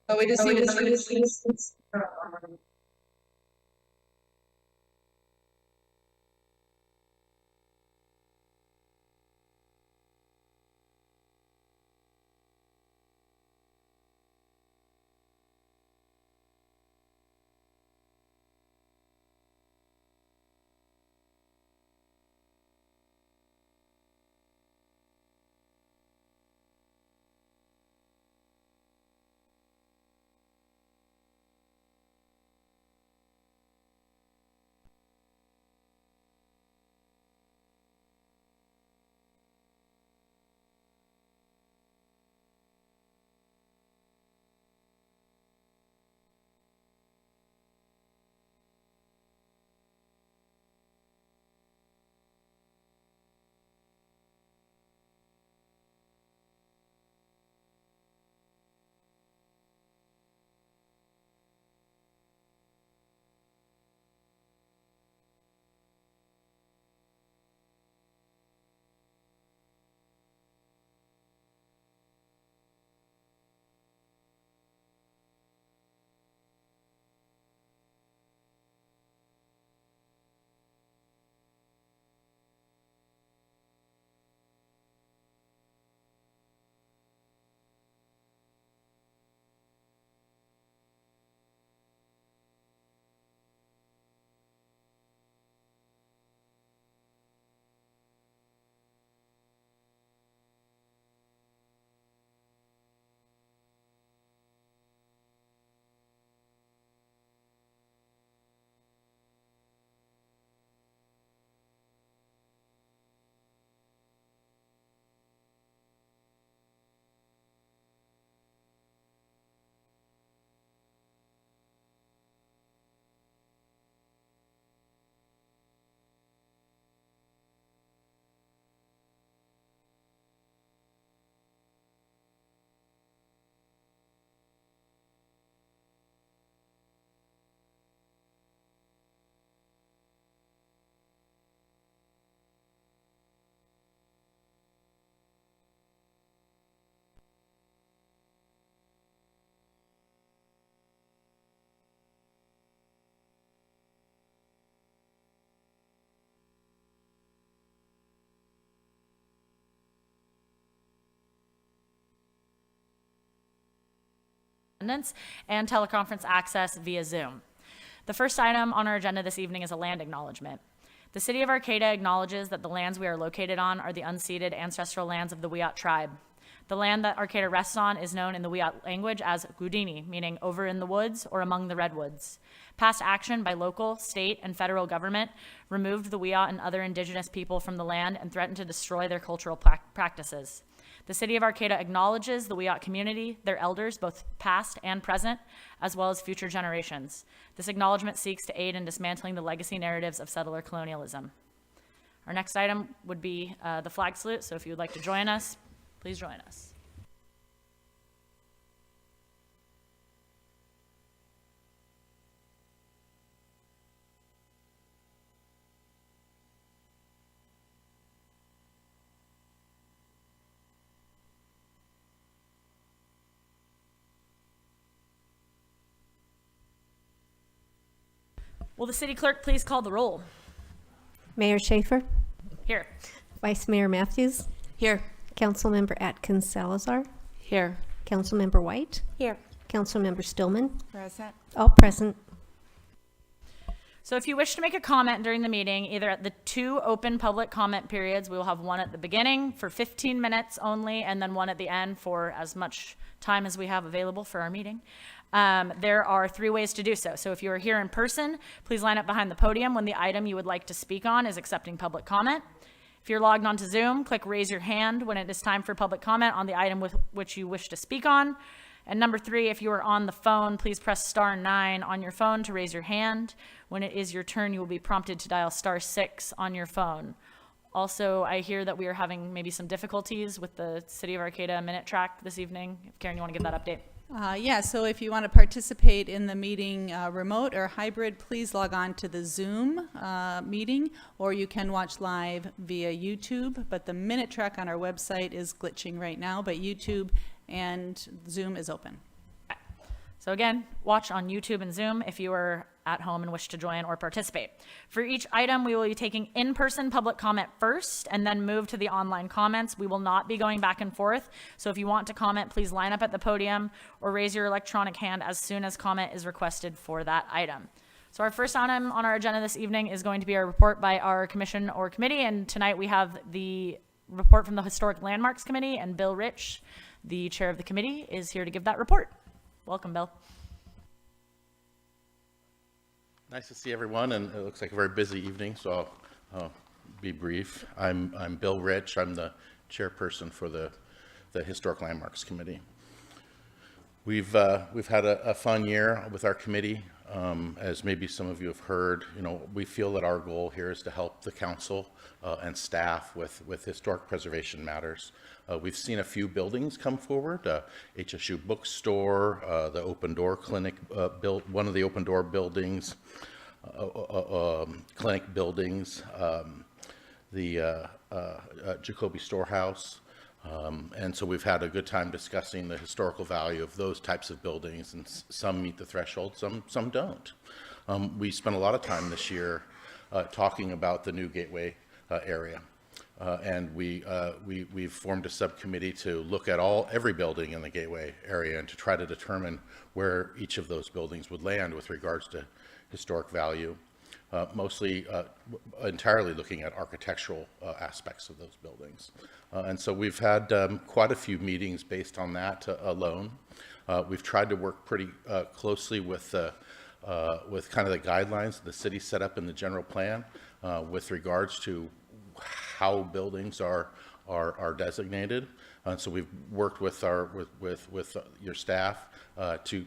Oh, we just need to. And teleconference access via Zoom. The first item on our agenda this evening is a land acknowledgement. The City of Arcata acknowledges that the lands we are located on are the unceded ancestral lands of the Wiyot tribe. The land that Arcata rests on is known in the Wiyot language as Gudini, meaning over in the woods or among the redwoods. Past action by local, state, and federal government removed the Wiyot and other indigenous people from the land and threatened to destroy their cultural practices. The City of Arcata acknowledges the Wiyot community, their elders, both past and present, as well as future generations. This acknowledgement seeks to aid in dismantling the legacy narratives of settler colonialism. Our next item would be the flag salute, so if you would like to join us, please join us. Will the city clerk please call the roll? Mayor Schaefer, Here. Vice Mayor Matthews, Here. Councilmember Atkins Salazar, Here. Councilmember White, Here. Councilmember Stillman, Present. all present. So if you wish to make a comment during the meeting, either at the 2 open public comment periods, we will have one at the beginning for 15 minutes only, and then one at the end for as much time as we have available for our meeting. There are 3 ways to do so. So if you are here in person, please line up behind the podium when the item you would like to speak on is accepting public comment. If you're logged onto Zoom, click raise your hand when it is time for public comment on the item with which you wish to speak on. And number 3, if you are on the phone, please press *9 on your phone to raise your hand. When it is your turn, you will be prompted to dial *6 on your phone. Also, I hear that we are having maybe some difficulties with the City of Arcata minute track this evening. If Karen, you want to give that update? Yeah, so if you want to participate in the meeting remote or hybrid, please log on to the Zoom meeting, or you can watch live via YouTube. But the minute track on our website is glitching right now, but YouTube and Zoom is open. So again, watch on YouTube and Zoom if you are at home and wish to join or participate. For each item, we will be taking in-person public comment first and then move to the online comments. We will not be going back and forth. So if you want to comment, please line up at the podium or raise your electronic hand as soon as comment is requested for that item. So our first item on our agenda this evening is going to be a report by our commission or committee. And tonight we have the report from the Historic Landmarks Committee, and Bill Rich, the chair of the committee, is here to give that report. Welcome, Bill. Nice to see everyone, and it looks like a very busy evening, so I'll be brief. I'm Bill Rich. I'm the chairperson for the Historic Landmarks Committee. We've had a fun year with our committee. As maybe some of you have heard, we feel that our goal here is to help the council and staff with historic preservation matters. We've seen a few buildings come forward, HSU bookstore, the Open Door Clinic, one of the Open Door buildings, clinic buildings, the Jacoby Storehouse. And so we've had a good time discussing the historical value of those types of buildings, and some meet the threshold, some don't. We spent a lot of time this year talking about the new Gateway area. And we've formed a subcommittee to look at every building in the Gateway area and to try to determine where each of those buildings would land with regards to historic value, mostly entirely looking at architectural aspects of those buildings. And so we've had quite a few meetings based on that alone. We've tried to work pretty closely with kind of the guidelines the city set up in the general plan with regards to how buildings are designated. And so we've worked with your staff to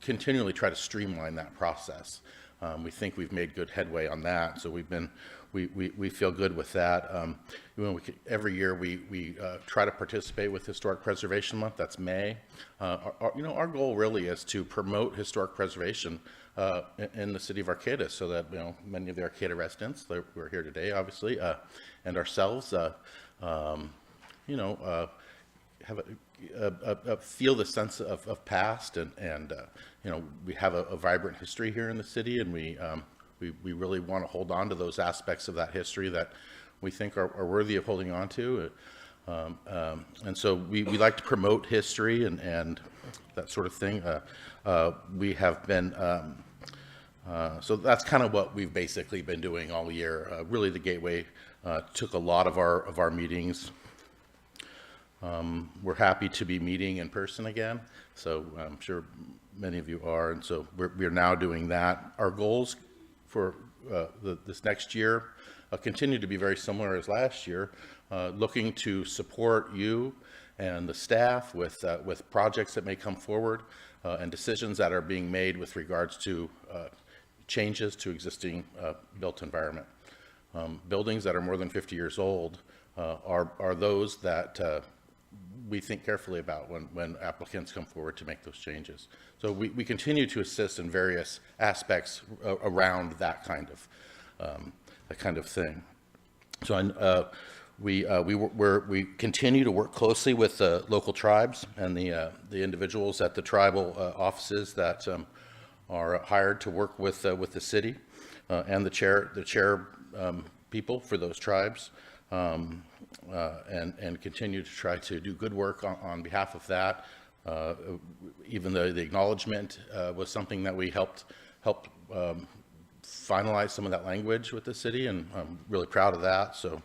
continually try to streamline that process. We think we've made good headway on that, so we feel good with that. Every year we try to participate with Historic Preservation Month. That's May. Our goal really is to promote historic preservation in the city of Arcata, so that many of the Arcata residents who are here today, obviously, and ourselves, feel the sense of past, and we have a vibrant history here in the city, and we really want to hold on to those aspects of that history that we think are worthy of holding on to. And so we like to promote history and that sort of thing. We have been, so that's kind of what we've basically been doing all year. Really, the Gateway took a lot of our meetings. We're happy to be meeting in person again, so I'm sure many of you are, and so we're now doing that. Our goals for this next year continue to be very similar as last year, looking to support you and the staff with projects that may come forward and decisions that are being made with regards to changes to existing built environment. Buildings that are more than 50 years old are those that we think carefully about when applicants come forward to make those changes. So we continue to assist in various aspects around that kind of thing. So we continue to work closely with the local tribes and the individuals at the tribal offices that are hired to work with the city and the chair people for those tribes. And continue to try to do good work on behalf of that. Even though the acknowledgement was something that we helped finalize some of that language with the city, and I'm really proud of that. So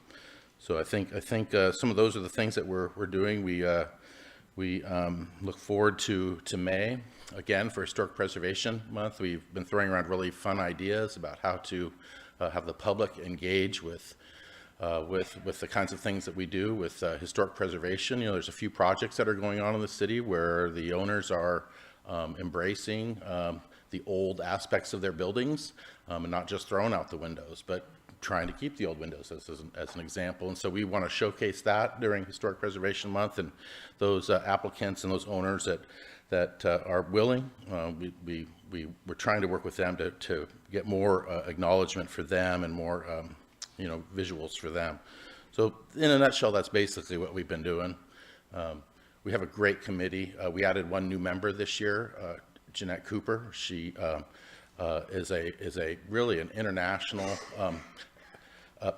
I think some of those are the things that we're doing. We look forward to May again for Historic Preservation Month. We've been throwing around really fun ideas about how to have the public engage with the kinds of things that we do with historic preservation. There's a few projects that are going on in the city where the owners are embracing the old aspects of their buildings and not just throwing out the windows, but trying to keep the old windows as an example. And so we want to showcase that during Historic Preservation Month, and those applicants and those owners that are willing, we're trying to work with them to get more acknowledgement for them and more visuals for them. So in a nutshell, that's basically what we've been doing. We have a great committee. We added one new member this year Jeanette Cooper. She is a really an international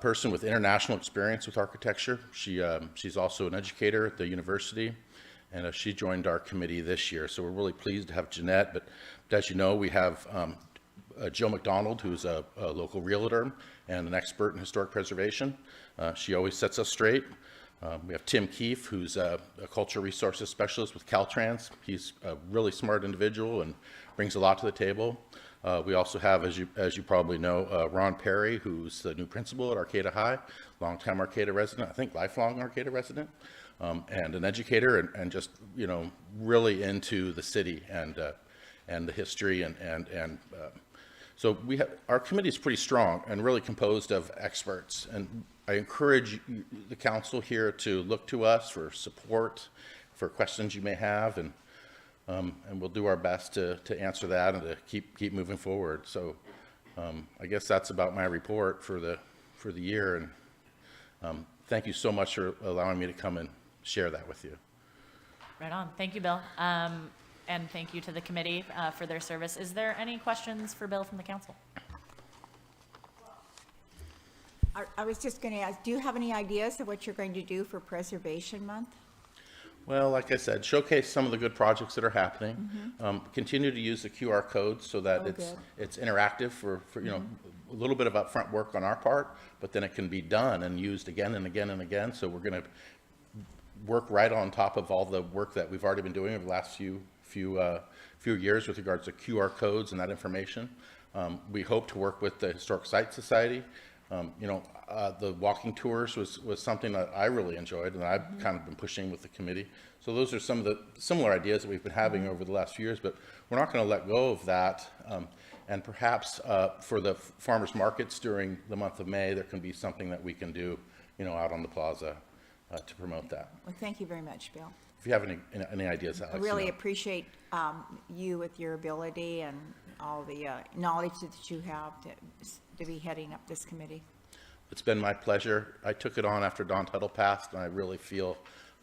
person with international experience with architecture. She's also an educator at the university, and she joined our committee this year. So we're really pleased to have Jeanette. But as you know, we have Joe McDonald, who's a local realtor and an expert in historic preservation. She always sets us straight. We have Tim Keefe, who's a cultural resources specialist with Caltrans. He's a really smart individual and brings a lot to the table. We also have, as you probably know, Ron Perry, who's the new principal at Arcata High, longtime Arcata resident, I think lifelong Arcata resident, and an educator, and just, you know, really into the city and the history so our committee is pretty strong and really composed of experts, and I encourage the council here to look to us for support, for questions you may have, and we'll do our best to answer that and to keep moving forward. So I guess that's about my report for the year, and thank you so much for allowing me to come and share that with you. Right on. Thank you, Bill. And thank you to the committee for their service. Is there any questions for Bill from the council? I was just going to ask, do you have any ideas of what you're going to do for Preservation Month? Well, like I said, showcase some of the good projects that are happening. Continue to use the QR codes so that it's interactive for you know, a little bit of upfront work on our part, but then it can be done and used again and again and again. So we're going to work right on top of all the work that we've already been doing over the last few years with regards to QR codes and that information. We hope to work with the Historic Site Society. You know, the walking tours was something that I really enjoyed, and I've kind of been pushing with the committee. So those are some of the similar ideas that we've been having over the last few years, but we're not going to let go of that. And perhaps for the farmers markets during the month of May, there can be something that we can do, you know, out on the plaza to promote that. Well, thank you very much, Bill. If you have any ideas, Alex, I really you know. appreciate you with your ability and all the knowledge that you have to be heading up this committee. It's been my pleasure. I took it on after Don Tuttle passed, and I really feel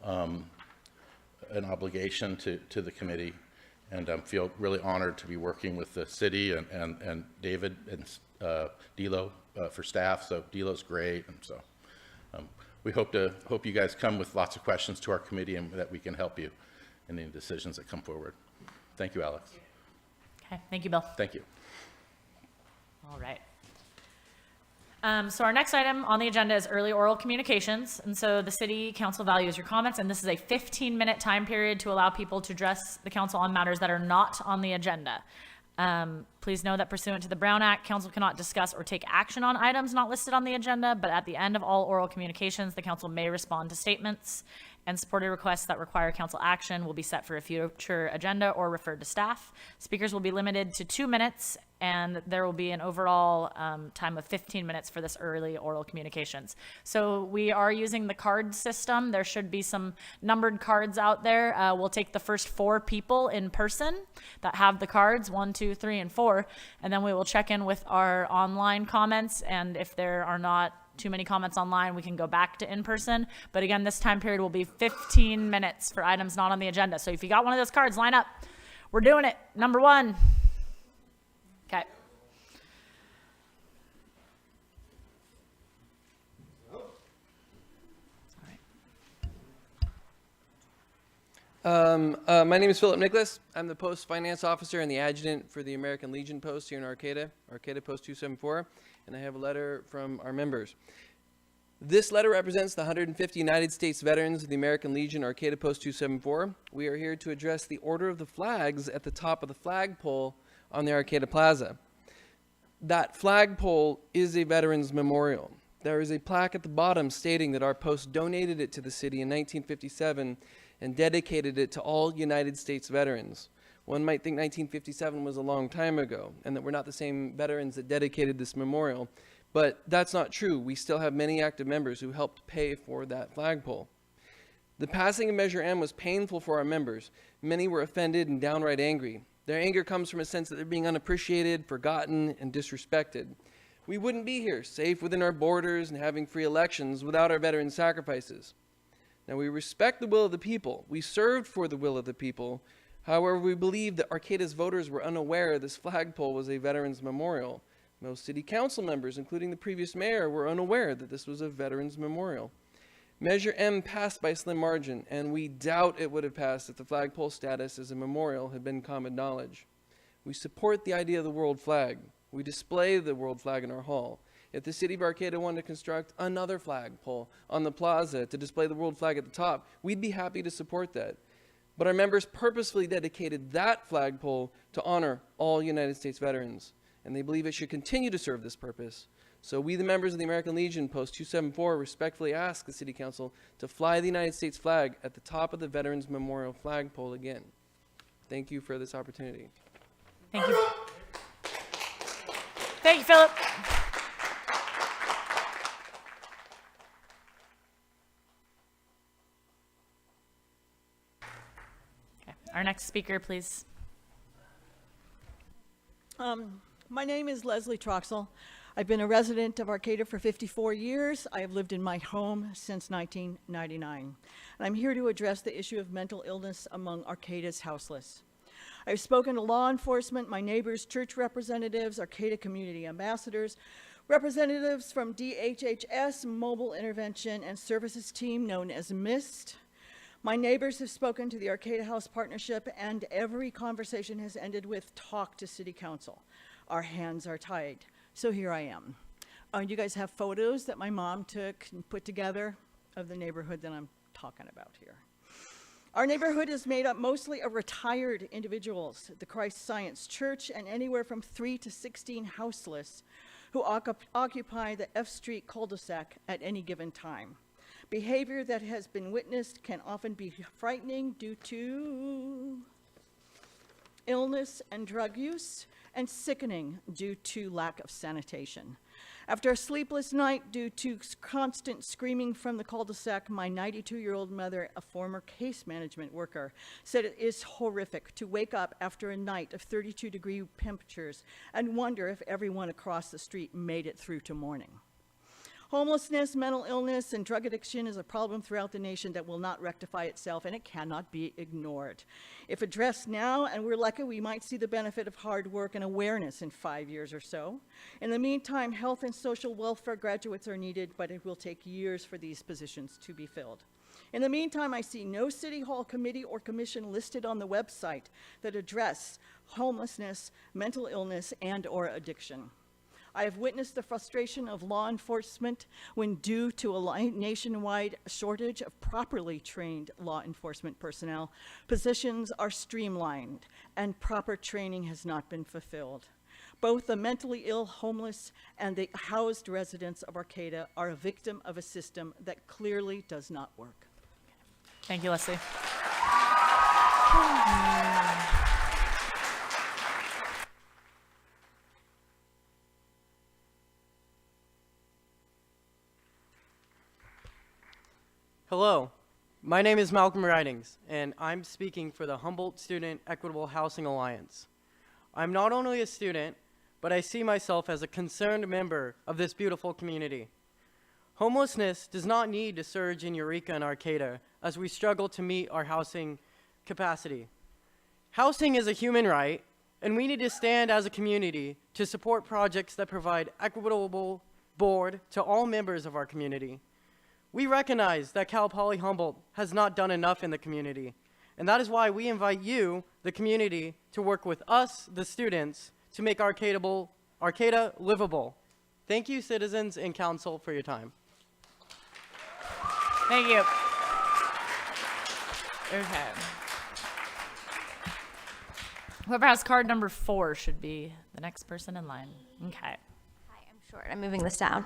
an obligation to the committee, and feel really honored to be working with the city and David and Dilo for staff. So Dilo's great, and so we hope you guys come with lots of questions to our committee and that we can help you in any decisions that come forward. Thank you, Alex. Okay, thank you, Bill. Thank you. All right. So our next item on the agenda is early oral communications. And so the city council values your comments, and this is a 15-minute time period to allow people to address the council on matters that are not on the agenda. Please know that pursuant to the Brown Act, council cannot discuss or take action on items not listed on the agenda, but at the end of all oral communications, the council may respond to statements, and supported requests that require council action will be set for a future agenda or referred to staff. Speakers will be limited to 2 minutes, and there will be an overall time of 15 minutes for this early oral communications. So we are using the card system. There should be some numbered cards out there. We'll take the first 4 people in person that have the cards, 1, 2, 3, and 4, and then we will check in with our online comments, and if there are not too many comments online, we can go back to in-person. But again, this time period will be 15 minutes for items not on the agenda. So if you got one of those cards, line up. We're doing it. Number 1. Okay. My name is Philip Nicholas. I'm the Post Finance Officer and the Adjutant for the American Legion Post here in Arcata Post 274, and I have a letter from our members. This letter represents the 150 United States veterans of the American Legion, Arcata Post 274. We are here to address the order of the flags at the top of the flagpole on the Arcata Plaza. That flagpole is a veterans memorial. There is a plaque at the bottom stating that our post donated it to the city in 1957 and dedicated it to all United States veterans. One might think 1957 was a long time ago and that we're not the same veterans that dedicated this memorial, but that's not true. We still have many active members who helped pay for that flagpole. The passing of Measure M was painful for our members. Many were offended and downright angry. Their anger comes from a sense that they're being unappreciated, forgotten, and disrespected. We wouldn't be here, safe within our borders and having free elections, without our veteran sacrifices. Now, we respect the will of the people. We served for the will of the people. However, we believe that Arcata's voters were unaware this flagpole was a veterans memorial. Most city council members, including the previous mayor, were unaware that this was a veterans memorial. Measure M passed by a slim margin, and we doubt it would have passed if the flagpole status as a memorial had been common knowledge. We support the idea of the world flag. We display the world flag in our hall. If the city of Arcata wanted to construct another flagpole on the plaza to display the world flag at the top, we'd be happy to support that. But our members purposefully dedicated that flagpole to honor all United States veterans, and they believe it should continue to serve this purpose. So we, the members of the American Legion, Post 274, respectfully ask the City Council to fly the United States flag at the top of the Veterans Memorial flagpole again. Thank you for this opportunity. Thank you. Thank you, Philip. Okay, our next speaker, please. My name is Leslie Troxel. I've been a resident of Arcata for 54 years. I have lived in my home since 1999. And I'm here to address the issue of mental illness among Arcata's houseless. I've spoken to law enforcement, my neighbors, church representatives, Arcata community ambassadors, representatives from DHHS, Mobile Intervention and Services Team known as MIST. My neighbors have spoken to the Arcata House Partnership, and every conversation has ended with talk to City Council. Our hands are tied. So here I am. You guys have photos that my mom took and put together of the neighborhood that I'm talking about here. Our neighborhood is made up mostly of retired individuals, the Christ Science Church, and anywhere from 3 to 16 houseless who occupy the F Street cul-de-sac at any given time. Behavior that has been witnessed can often be frightening due to illness and drug use, and sickening due to lack of sanitation. After a sleepless night due to constant screaming from the cul-de-sac, my 92-year-old mother, a former case management worker, said it is horrific to wake up after a night of 32-degree temperatures and wonder if everyone across the street made it through to morning. Homelessness, mental illness, and drug addiction is a problem throughout the nation that will not rectify itself, and it cannot be ignored. If addressed now, and we're lucky, we might see the benefit of hard work and awareness in 5 years or so. In the meantime, health and social welfare graduates are needed, but it will take years for these positions to be filled. In the meantime, I see no City Hall committee or commission listed on the website that address homelessness, mental illness, and/or addiction. I have witnessed the frustration of law enforcement when, due to a nationwide shortage of properly trained law enforcement personnel, positions are streamlined and proper training has not been fulfilled. Both the mentally ill, homeless, and the housed residents of Arcata are a victim of a system that clearly does not work. Thank you, Leslie. Hello, my name is Malcolm Ridings, and I'm speaking for the Humboldt Student Equitable Housing Alliance. I'm not only a student, but I see myself as a concerned member of this beautiful community. Homelessness does not need to surge in Eureka and Arcata as we struggle to meet our housing capacity. Housing is a human right, and we need to stand as a community to support projects that provide equitable board to all members of our community. We recognize that Cal Poly Humboldt has not done enough in the community, and that is why we invite you, the community, to work with us, the students, to make Arcata livable. Thank you, citizens and council, for your time. Thank you. Okay. Whoever has card number 4 should be the next person in line. Okay. Hi, I'm short. I'm moving this down.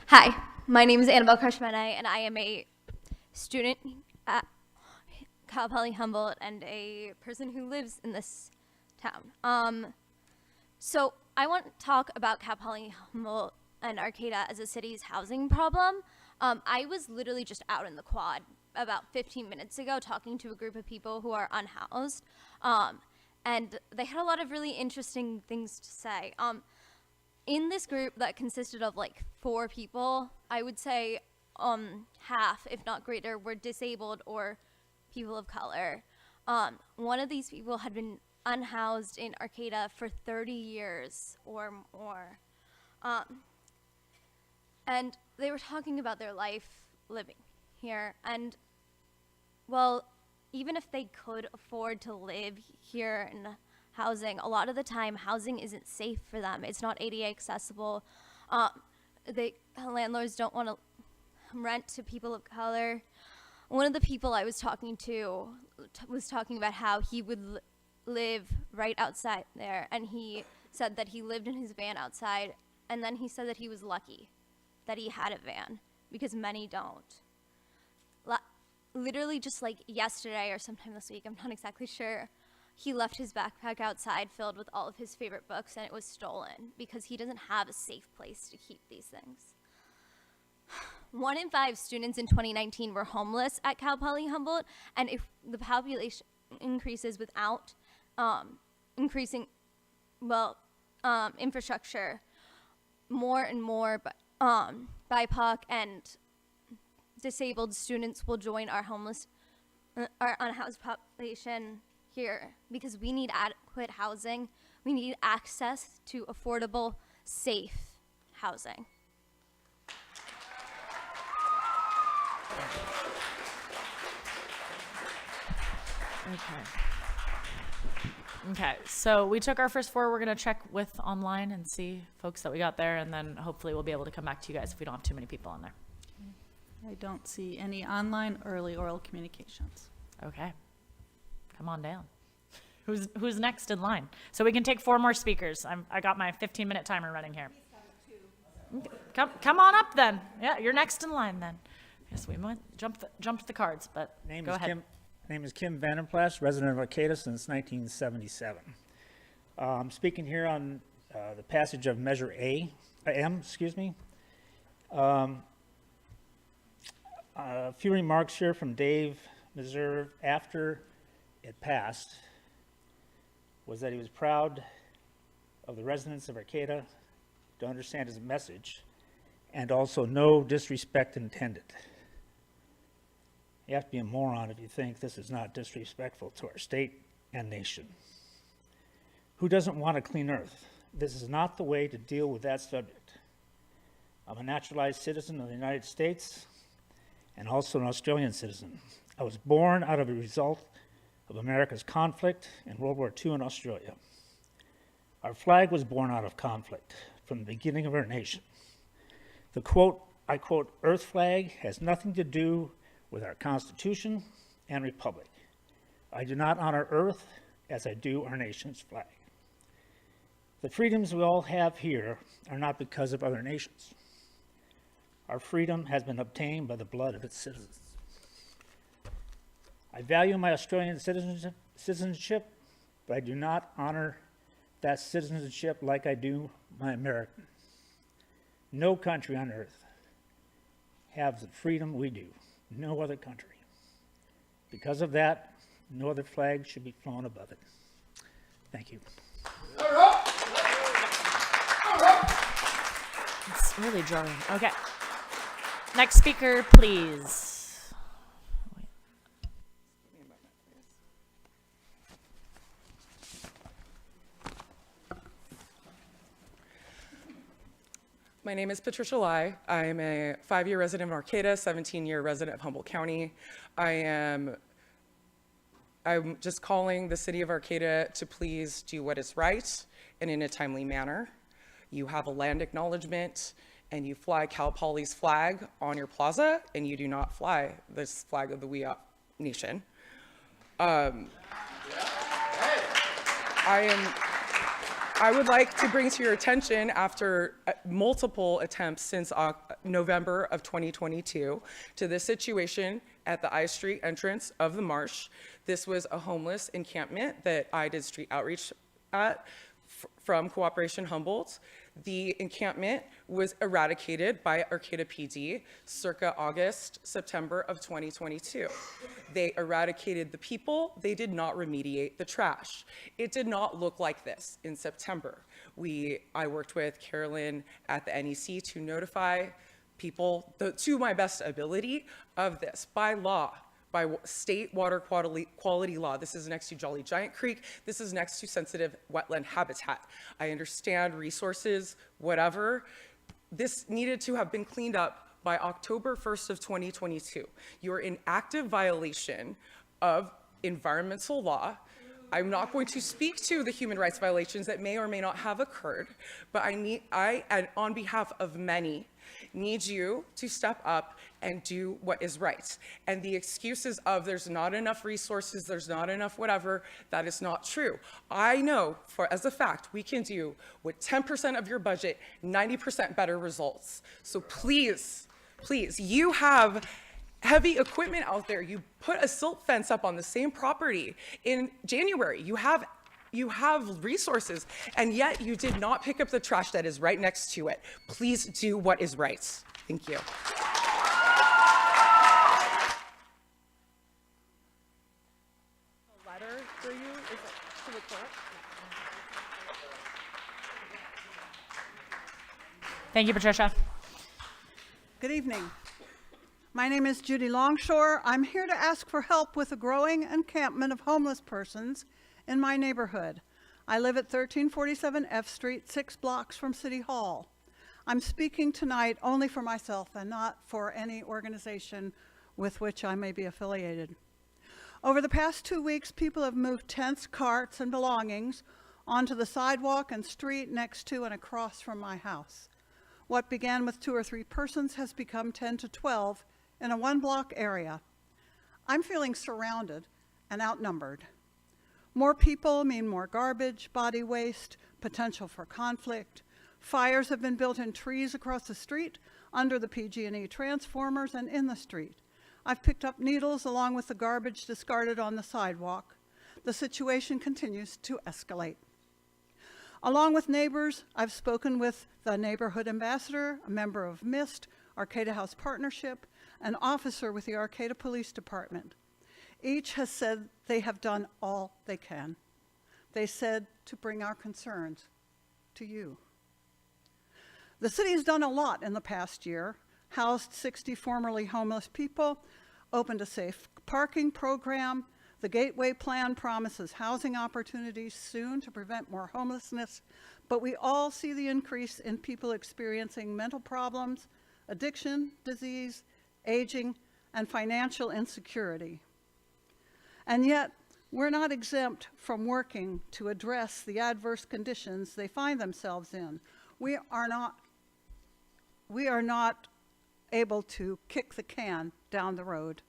Hi, my name is Annabelle Crushmane, and I am a student at Cal Poly Humboldt and a person who lives in this town. So I want to talk about Cal Poly Humboldt and Arcata as a city's housing problem. I was literally just out in the quad about 15 minutes ago talking to a group of people who are unhoused, and they had a lot of really interesting things to say. In this group that consisted of like 4 people, I would say half, if not greater, were disabled or people of color. One of these people had been unhoused in Arcata for 30 years or more. And they were talking about their life living here. And, well, even if they could afford to live here in housing, a lot of the time housing isn't safe for them. It's not ADA accessible. Landlords don't want to rent to people of color. One of the people I was talking to was talking about how he would live right outside there, and he said that he lived in his van outside, and then he said that he was lucky that he had a van, because many don't. Literally just like yesterday or sometime this week, I'm not exactly sure, he left his backpack outside filled with all of his favorite books, and it was stolen because he doesn't have a safe place to keep these things. 1 in 5 students in 2019 were homeless at Cal Poly Humboldt, and if the population increases without increasing, infrastructure, more and more BIPOC and disabled students will join our unhoused population here, because we need adequate housing. We need access to affordable, safe housing. Okay, so we took our first 4. We're going to check with online and see folks that we got there, and then hopefully we'll be able to come back to you guys if we don't have too many people on there. I don't see any online early oral communications. Okay, come on down. Who's next in line? So we can take 4 more speakers. I got my 15-minute timer running here. Come on up then. Yeah, you're next in line then. Yes, we went jumped the cards, but go ahead. Name is Kim Vandenplas, resident of Arcata since 1977. I'm speaking here on the passage of Measure M. A few remarks here from Dave Meserve after it passed was that he was proud of the residents of Arcata to understand his message, and also no disrespect intended. You have to be a moron if you think this is not disrespectful to our state and nation. Who doesn't want a clean earth? This is not the way to deal with that subject. I'm a naturalized citizen of the United States and also an Australian citizen. I was born out of a result of America's conflict in World War II in Australia. Our flag was born out of conflict from the beginning of our nation. The quote, I quote, "Earth flag has nothing to do with our Constitution and Republic. I do not honor Earth as I do our nation's flag. The freedoms we all have here are not because of other nations. Our freedom has been obtained by the blood of its citizens. I value my Australian citizenship, but I do not honor that citizenship like I do my American. No country on earth has the freedom we do. No other country. Because of that, no other flag should be flown above it. Thank you. It's really jarring. Okay. Next speaker, please. My name is Patricia Lai. I'm a 5-year resident of Arcata, 17-year resident of Humboldt County. I'm just calling the city of Arcata to please do what is right and in a timely manner. You have a land acknowledgement and you fly Cal Poly's flag on your plaza, and you do not fly this flag of the We Nation. I would like to bring to your attention, after multiple attempts since November of 2022, to this situation at the I Street entrance of the marsh. This was a homeless encampment that I did street outreach at from Cooperation Humboldt. The encampment was eradicated by Arcata PD circa August, September of 2022. They eradicated the people. They did not remediate the trash. It did not look like this in September. I worked with Carolyn at the NEC to notify people to my best ability of this. By law, by state water quality law. This is next to Jolly Giant Creek. This is next to sensitive wetland habitat. I understand resources, whatever. This needed to have been cleaned up by October 1st of 2022. You're in active violation of environmental law. I'm not going to speak to the human rights violations that may or may not have occurred, but and on behalf of many, need you to step up and do what is right. And the excuses of there's not enough resources, there's not enough whatever, that is not true. I know as a fact, we can do with 10% of your budget, 90% better results. So please, please, you have heavy equipment out there. You put a silt fence up on the same property in January. You have resources, and yet you did not pick up the trash that is right next to it. Please do what is right. Thank you. A letter for you, is it to the clerk? Thank you, Patricia. Good evening. My name is Judy Longshore. I'm here to ask for help with a growing encampment of homeless persons in my neighborhood. I live at 1347 F Street, 6 blocks from City Hall. I'm speaking tonight only for myself and not for any organization with which I may be affiliated. Over the past 2 weeks, people have moved tents, carts, and belongings onto the sidewalk and street next to and across from my house. What began with 2 or 3 persons has become 10 to 12 in a 1-block area. I'm feeling surrounded and outnumbered. More people mean more garbage, body waste, potential for conflict. Fires have been built in trees across the street, under the PG&E transformers, and in the street. I've picked up needles along with the garbage discarded on the sidewalk. The situation continues to escalate. Along with neighbors, I've spoken with the neighborhood ambassador, a member of MIST, Arcata House Partnership, an officer with the Arcata Police Department. Each has said they have done all they can. They said to bring our concerns to you. The city has done a lot in the past year, housed 60 formerly homeless people, opened a safe parking program. The Gateway Plan promises housing opportunities soon to prevent more homelessness, but we all see the increase in people experiencing mental problems, addiction, disease, aging, and financial insecurity. And yet, we're not exempt from working to address the adverse conditions they find themselves in. We are not able to kick the can down the road.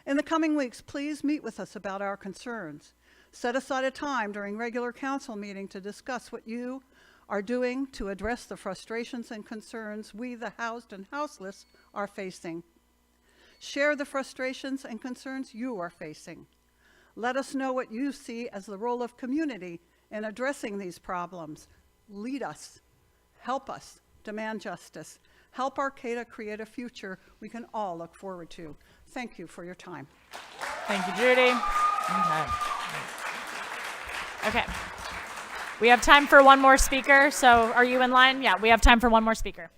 In the coming weeks, please meet with us about our concerns. Set aside a time during regular council meeting to discuss what you are doing to address the frustrations and concerns we, the housed and houseless, are facing. Share the frustrations and concerns you are facing. Let us know what you see as the role of community in addressing these problems. Lead us, help us, demand justice. Help Arcata create a future we can all look forward to. Thank you for your time. Thank you, Judy. Okay. We have time for one more speaker. So are you in line? Yeah, we have time for one more speaker.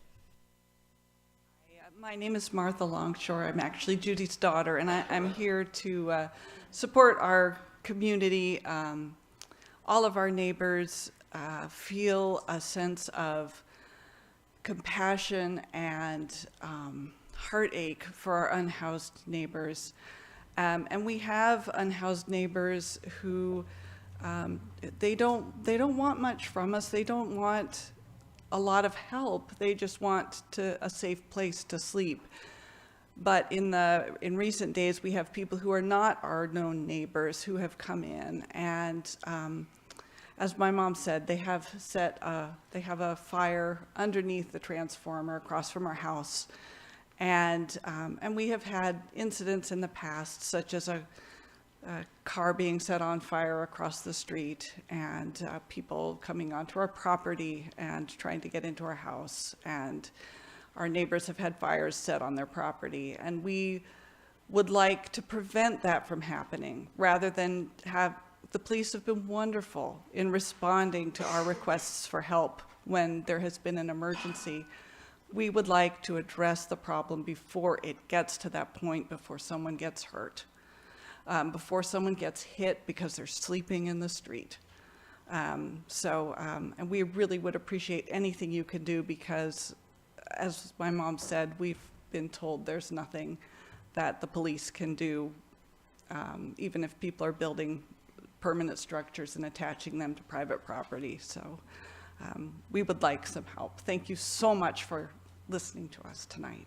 My name is Martha Longshore. I'm actually Judy's daughter, and I'm here to support our community. All of our neighbors feel a sense of compassion and heartache for our unhoused neighbors. And we have unhoused neighbors who they don't want much from us. They don't want a lot of help. They just want a safe place to sleep. But in recent days, we have people who are not our known neighbors who have come in, and as my mom said, they have a fire underneath the transformer across from our house, and we have had incidents in the past, such as a car being set on fire across the street, and people coming onto our property and trying to get into our house, and our neighbors have had fires set on their property, and we would like to prevent that from happening. Rather than the police have been wonderful in responding to our requests for help when there has been an emergency, we would like to address the problem before it gets to that point, before someone gets hurt, before someone gets hit because they're sleeping in the street. And we really would appreciate anything you could do, because, as my mom said, we've been told there's nothing that the police can do, even if people are building permanent structures and attaching them to private property. So we would like some help. Thank you so much for listening to us tonight.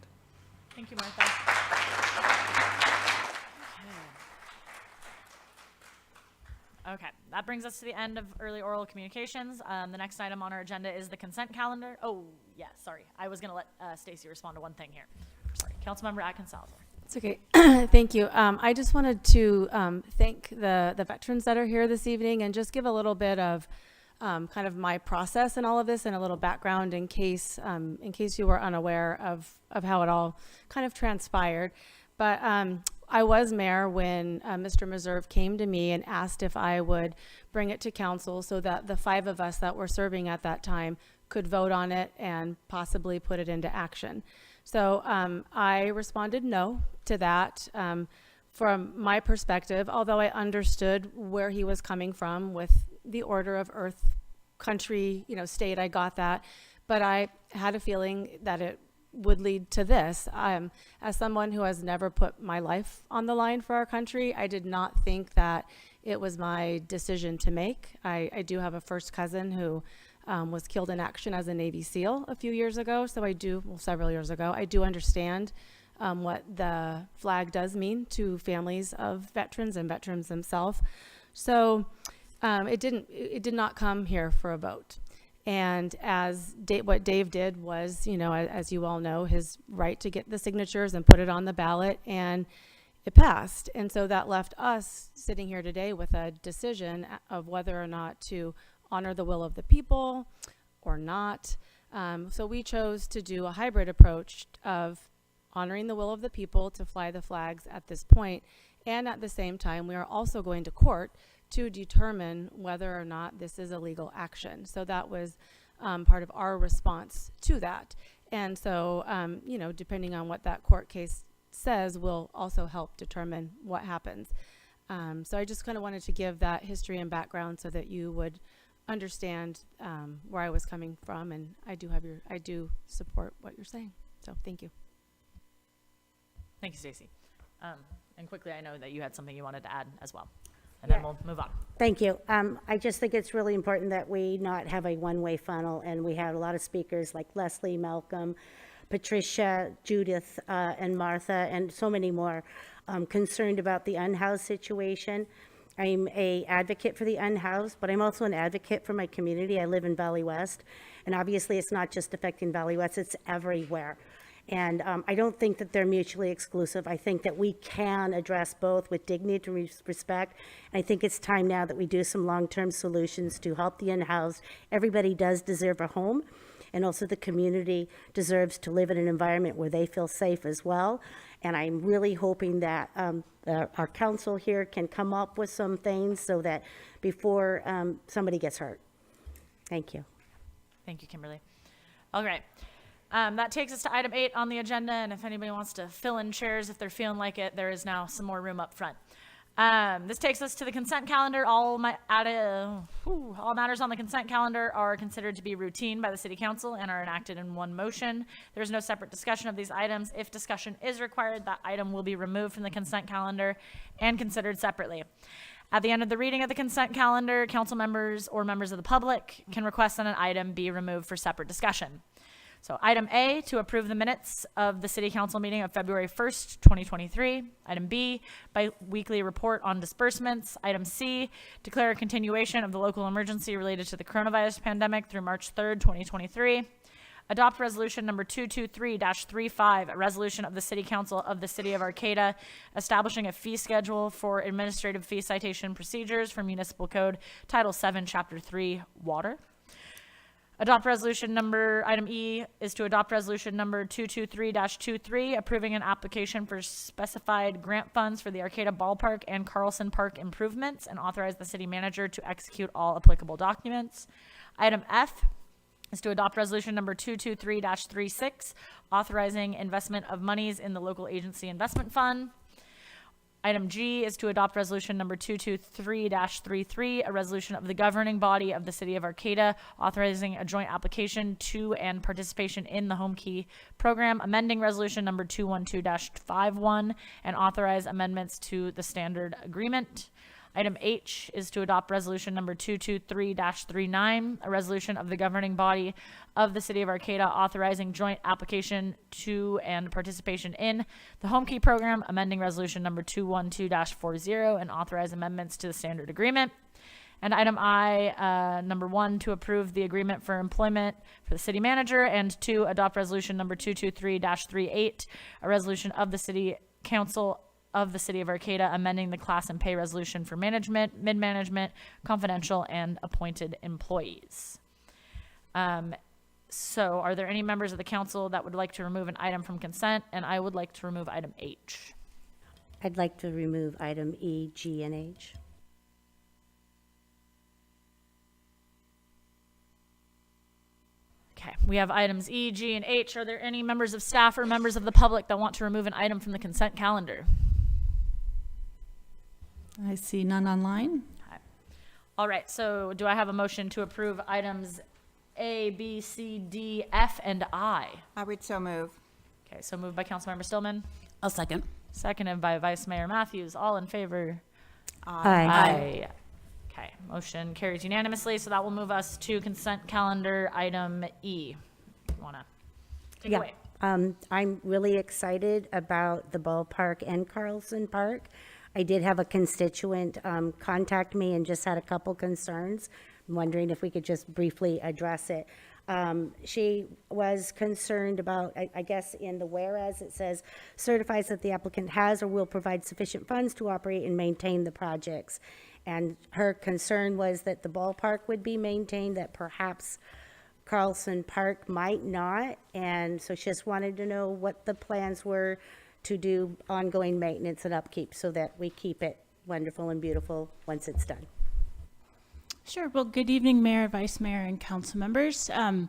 Thank you, Martha. Okay, that brings us to the end of early oral communications. The next item on our agenda is the consent calendar. Oh, yeah, sorry. I was going to let Stacy respond to one thing here. Sorry. Councilmember Atkins-Salazar. It's okay. Thank you. I just wanted to thank the veterans that are here this evening and just give a little bit of kind of my process in all of this and a little background in case you were unaware of how it all kind of transpired. But I was mayor when Mr. Meserve came to me and asked if I would bring it to council so that the 5 of us that were serving at that time could vote on it and possibly put it into action. So I responded no to that. From my perspective, although I understood where he was coming from with the order of earth, country, state, I got that. But I had a feeling that it would lead to this. As someone who has never put my life on the line for our country, I did not think that it was my decision to make. I do have a first cousin who was killed in action as a Navy SEAL a few years ago. So several years ago, I do understand what the flag does mean to families of veterans and veterans themselves. So it did not come here for a vote. And what Dave did was, as you all know, his right to get the signatures and put it on the ballot, and it passed. And so that left us sitting here today with a decision of whether or not to honor the will of the people or not. So we chose to do a hybrid approach of honoring the will of the people to fly the flags at this point. And at the same time, we are also going to court to determine whether or not this is a legal action. So that was part of our response to that. And so, depending on what that court case says, will also help determine what happens. So I just kind of wanted to give that history and background so that you would understand where I was coming from, and I do support what you're saying. So thank you. Thank you, Stacy. And quickly, I know that you had something you wanted to add as well. And then we'll move on. Thank you. I just think it's really important that we not have a one-way funnel, and we had a lot of speakers like Leslie, Malcolm, Patricia, Judith, and Martha, and so many more concerned about the unhoused situation. I'm an advocate for the unhoused, but I'm also an advocate for my community. I live in Valley West, and obviously it's not just affecting Valley West, it's everywhere. And I don't think that they're mutually exclusive. I think that we can address both with dignity and respect. And I think it's time now that we do some long-term solutions to help the unhoused. Everybody does deserve a home, and also the community deserves to live in an environment where they feel safe as well. And I'm really hoping that our council here can come up with some things so that before somebody gets hurt. Thank you. Thank you, Kimberly. All right. That takes us to item 8 on the agenda, and if anybody wants to fill in chairs if they're feeling like it, there is now some more room up front. This takes us to the consent calendar. All matters on the consent calendar are considered to be routine by the City Council and are enacted in one motion. There is no separate discussion of these items. If discussion is required, that item will be removed from the consent calendar and considered separately. At the end of the reading of the consent calendar, council members or members of the public can request that an item be removed for separate discussion. So item A, to approve the minutes of the City Council meeting of February 1st, 2023. Item B, bi-weekly report on disbursements. Item C, declare a continuation of the local emergency related to the coronavirus pandemic through March 3rd, 2023. Adopt resolution number 223-35, a resolution of the City Council of the City of Arcata establishing a fee schedule for administrative fee citation procedures for Municipal Code Title 7, Chapter 3, Water. Item E is to adopt resolution number 223-23, approving an application for specified grant funds for the Arcata Ballpark and Carlson Park improvements and authorize the city manager to execute all applicable documents. Item F is to adopt resolution number 223-36, authorizing investment of monies in the local agency investment fund. Item G is to adopt resolution number 223-33, a resolution of the governing body of the city of Arcata authorizing a joint application to and participation in the Home Key program, amending resolution number 212-51, and authorize amendments to the standard agreement. Item H is to adopt resolution number 223-39, a resolution of the governing body of the city of Arcata authorizing joint application to and participation in the Home Key program, amending resolution number 212-40, and authorize amendments to the standard agreement. And item I, number 1, to approve the agreement for employment for the city manager, and 2, adopt resolution number 223-38, a resolution of the city council of the city of Arcata amending the class and pay resolution for management, mid-management, confidential, and appointed employees. So are there any members of the council that would like to remove an item from consent? And I would like to remove item H. I'd like to remove item E, G, and H. Okay, we have items E, G, and H. Are there any members of staff or members of the public that want to remove an item from the consent calendar? I see none online. Okay. All right, so do I have a motion to approve items A, B, C, D, F, and I? I would so move. Okay, so moved by Councilmember Stillman, I'll second. seconded by Vice Mayor Matthews. All in favor? Aye. Okay, motion carries unanimously, so that will move us to consent calendar item E. Wanna take it away? I'm really excited about the ballpark and Carlson Park. I did have a constituent contact me and just had a couple concerns. I'm wondering if we could just briefly address it. She was concerned about, I guess in the whereas, it says certifies that the applicant has or will provide sufficient funds to operate and maintain the projects. And her concern was that the ballpark would be maintained, that perhaps Carlson Park might not. And so she just wanted to know what the plans were to do ongoing maintenance and upkeep so that we keep it wonderful and beautiful once it's done. Sure. Well, good evening, Mayor, Vice Mayor, and council members. I'm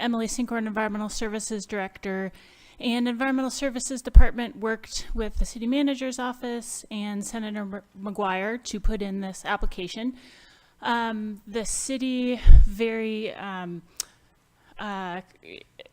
Emily Sinkhorn, Environmental Services Director, and Environmental Services Department worked with the City Manager's Office and Senator McGuire to put in this application. The city very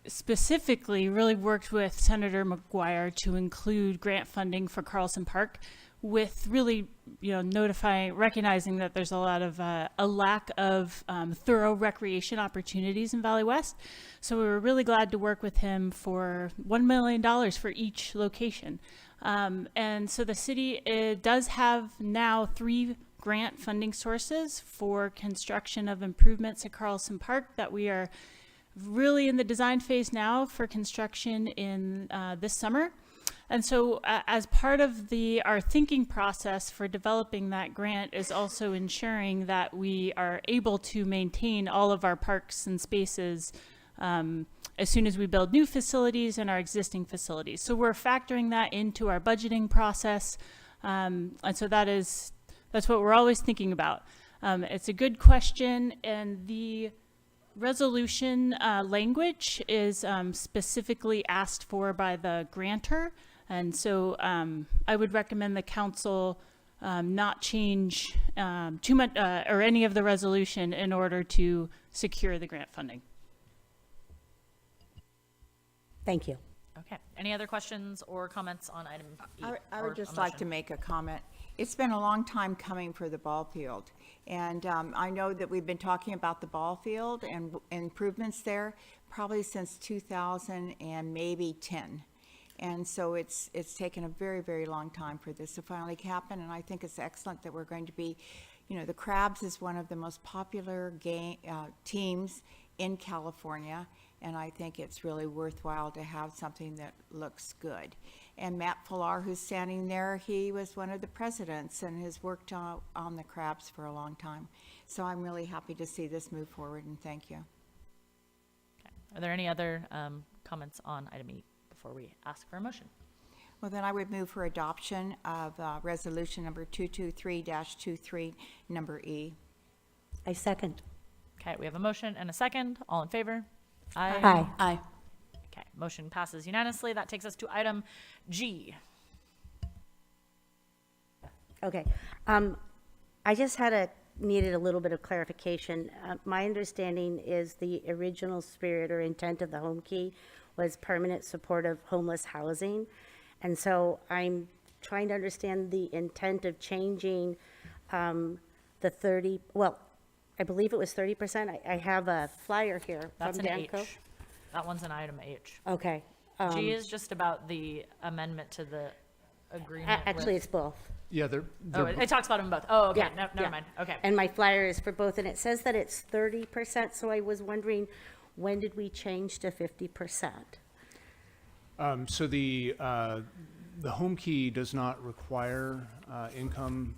specifically really worked with Senator McGuire to include grant funding for Carlson Park, with really, recognizing that there's a lot of a lack of thorough recreation opportunities in Valley West. So we were really glad to work with him for $1 million for each location. And so the city does have now 3 grant funding sources for construction of improvements at Carlson Park that we are really in the design phase now for construction in this summer. And so as part of our thinking process for developing that grant is also ensuring that we are able to maintain all of our parks and spaces as soon as we build new facilities and our existing facilities. So we're factoring that into our budgeting process. And so that's what we're always thinking about. It's a good question, and the resolution language is specifically asked for by the grantor. And so I would recommend the council not change too much or any of the resolution in order to secure the grant funding. Thank you. Okay. Any other questions or comments on item E? I would just like to make a comment. It's been a long time coming for the ball field. And I know that we've been talking about the ball field and improvements there probably since 2000 and maybe 10. And so it's taken a very, very long time for this to finally happen. And I think it's excellent that we're going to be, the Crabs is one of the most popular teams in California. And I think it's really worthwhile to have something that looks good. And Matt Fuller, who's standing there, he was one of the presidents and has worked on the Crabs for a long time. So I'm really happy to see this move forward, and thank you. Okay. Are there any other comments on item E before we ask for a motion? Well, then I would move for adoption of resolution number 223-23, number E. I second. Okay, we have a motion and a second. All in favor? Aye. Aye. Aye. Okay, motion passes unanimously. That takes us to item G. Okay. I just needed a little bit of clarification. My understanding is the original spirit or intent of the home key was permanent supportive homeless housing. And so I'm trying to understand the intent of changing the 30, well, I believe it was 30%. I have a flyer here That's from an Danco. H. That one's an item H. Okay. G is just about the amendment to the agreement. Actually, with- it's both. Yeah, Oh, it talks about them both. Oh, okay. Yeah, Never mind. Okay. And my flyer is for both, and it says that it's 30%, so I was wondering, when did we change to 50%? So the home key does not require income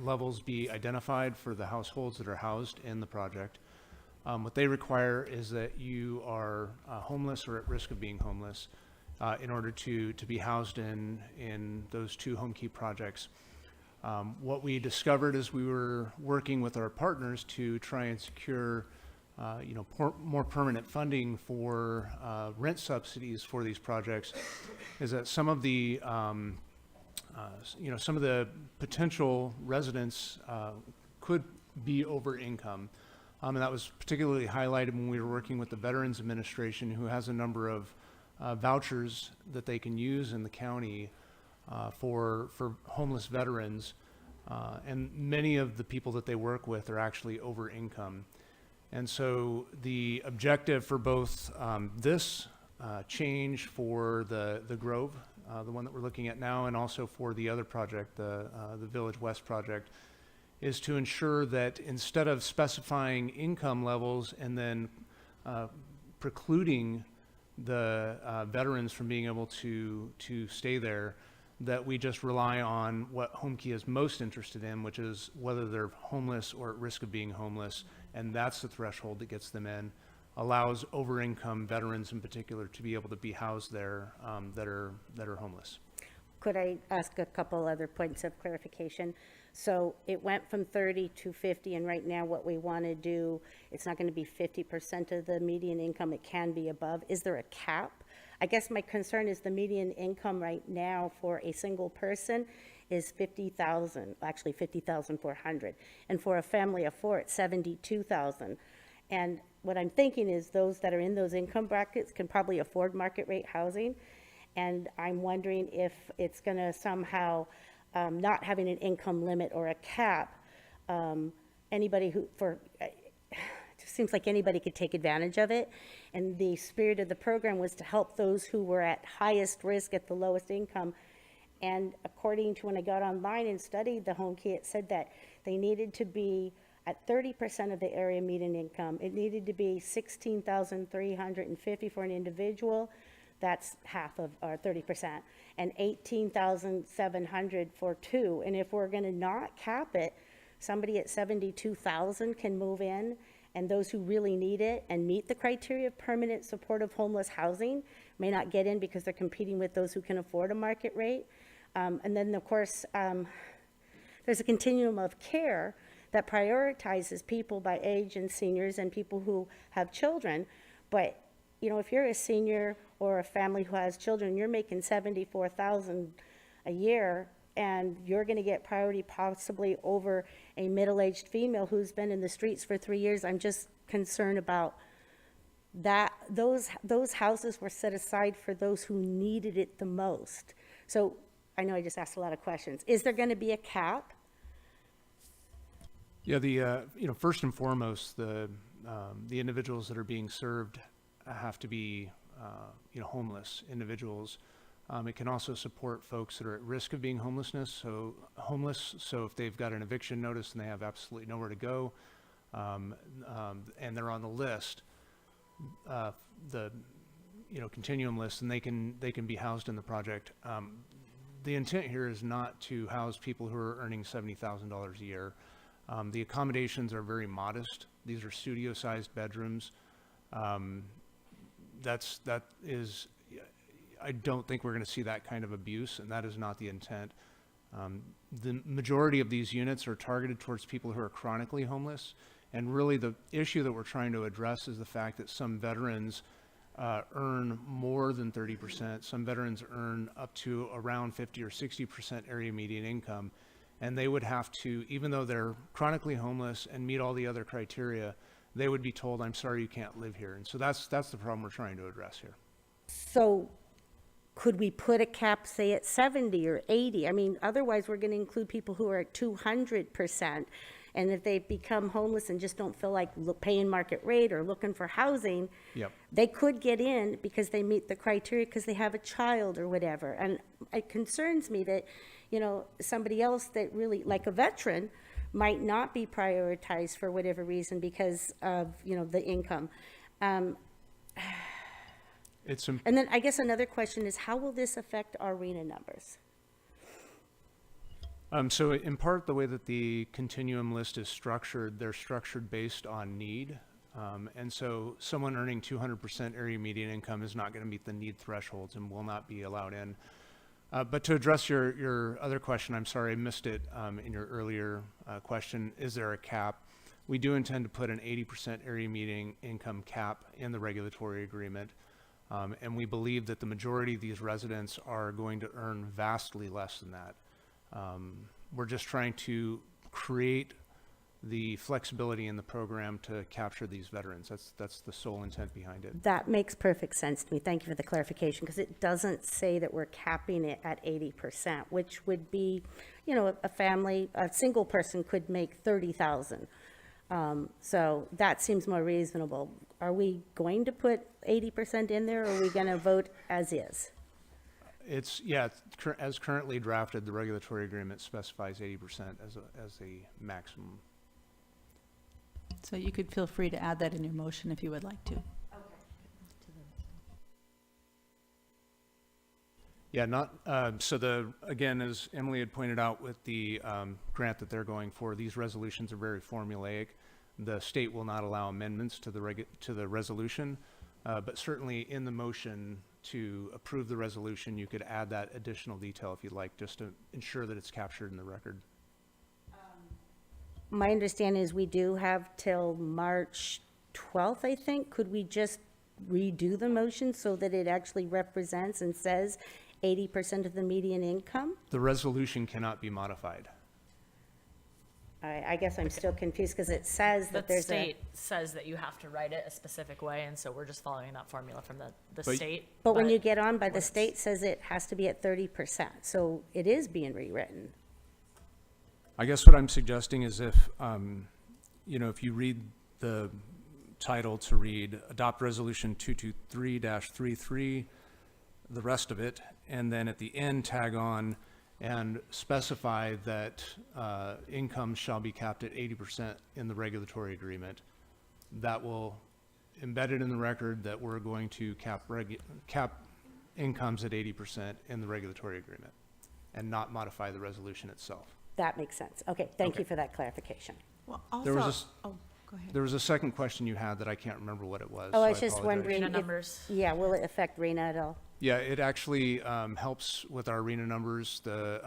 levels be identified for the households that are housed in the project. What they require is that you are homeless or at risk of being homeless in order to be housed in those two home key projects. What we discovered as we were working with our partners to try and secure more permanent funding for rent subsidies for these projects is that some of the some of the potential residents could be over income. And that was particularly highlighted when we were working with the Veterans Administration, who has a number of vouchers that they can use in the county for homeless veterans. And many of the people that they work with are actually over income. And so the objective for both this change for the Grove, the one that we're looking at now, and also for the other project, the Village West project, is to ensure that instead of specifying income levels and then precluding the veterans from being able to stay there, that we just rely on what Home Key is most interested in, which is whether they're homeless or at risk of being homeless, and that's the threshold that gets them in, allows over-income veterans in particular to be able to be housed there that are homeless. Could I ask a couple other points of clarification? So it went from 30 to 50, and right now what we want to do, it's not going to be 50% of the median income, it can be above. Is there a cap? I guess my concern is the median income right now for a single person is 50,000, actually 50,400. And for a family of four, it's 72,000. And what I'm thinking is those that are in those income brackets can probably afford market rate housing. And I'm wondering if it's going to somehow, not having an income limit or a cap, anybody who, it just seems like anybody could take advantage of it. And the spirit of the program was to help those who were at highest risk at the lowest income. And according to when I got online and studied the home key, it said that they needed to be at 30% of the area median income. It needed to be $16,350 for an individual. That's half of, or 30%, and $18,700 for two. And if we're gonna not cap it, somebody at 72,000 can move in, and those who really need it and meet the criteria of permanent supportive homeless housing may not get in because they're competing with those who can afford a market rate. And then, of course, there's a continuum of care that prioritizes people by age and seniors and people who have children. But, you know, if you're a senior or a family who has children, you're making $74,000 a year, and you're going to get priority possibly over a middle-aged female who's been in the streets for 3 years. I'm just concerned about that. Those houses were set aside for those who needed it the most. So I know I just asked a lot of questions. Is there going to be a cap? Yeah, first and foremost, the individuals that are being served have to be homeless individuals. It can also support folks that are at risk of being homeless. So if they've got an eviction notice and they have absolutely nowhere to go, and they're on the list, the continuum list, and they can be housed in the project. The intent here is not to house people who are earning $70,000 a year. The accommodations are very modest. These are studio-sized bedrooms. I don't think we're going to see that kind of abuse, and that is not the intent. The majority of these units are targeted towards people who are chronically homeless, And really the issue that we're trying to address is the fact that some veterans earn more than 30%. Some veterans earn up to around 50 or 60% area median income. And they would have to, even though they're chronically homeless and meet all the other criteria, they would be told, I'm sorry, you can't live here. And so that's the problem we're trying to address here. So could we put a cap, say, at 70 or 80? I mean, otherwise, we're going to include people who are at 200%. And if they become homeless and just don't feel like paying market rate or looking for housing, Yep. they could get in because they meet the criteria because they have a child or whatever. And it concerns me that, you know, somebody else that really, like a veteran, might not be prioritized for whatever reason because of, you know, the income. It's And then I guess another question is, how will this affect our RENA numbers? So in part, the way that the continuum list is structured, they're structured based on need. And so someone earning 200% area median income is not going to meet the need thresholds and will not be allowed in. But to address your other question, I'm sorry, I missed it in your earlier question, is there a cap? We do intend to put an 80% area median income cap in the regulatory agreement. And we believe that the majority of these residents are going to earn vastly less than that. We're just trying to create the flexibility in the program to capture these veterans. That's the sole intent behind it. That makes perfect sense to me. Thank you for the clarification, because it doesn't say that we're capping it at 80%, which would be, you know, a family, a single person could make 30,000. So that seems more reasonable. Are we going to put 80% in there, or are we going to vote as is? It's, yeah, as currently drafted, the regulatory agreement specifies 80% as a maximum. So you could feel free to add that in your motion if you would like to. Yeah, again, as Emily had pointed out with the grant that they're going for, these resolutions are very formulaic. The state will not allow amendments to the resolution, but certainly in the motion to approve the resolution, you could add that additional detail if you'd like, just to ensure that it's captured in the record. My understanding is we do have till March 12th, I think. Could we just redo the motion so that it actually represents and says 80% of the median income? The resolution cannot be modified. I guess I'm still confused because it says that The there's state says that you have to write it a specific way, and so we're just following that formula from the But- state. But when you get on by the when it's- state says it has to be at 30%, so it is being rewritten. I guess what I'm suggesting is if, you know, if you read the title to read Adopt Resolution 223-33, the rest of it, and then at the end tag on and specify that income shall be capped at 80% in the regulatory agreement, that will embed it in the record that we're going to cap incomes at 80% in the regulatory agreement and not modify the resolution itself. That makes sense. Okay, thank Okay. you for that clarification. Well, There was also, oh, go ahead. There was a second question you had that I can't remember what it was. Oh, I so was just apologize. wondering RENA if, numbers. yeah, will it affect RENA at all? Yeah, it actually helps with our RENA numbers. The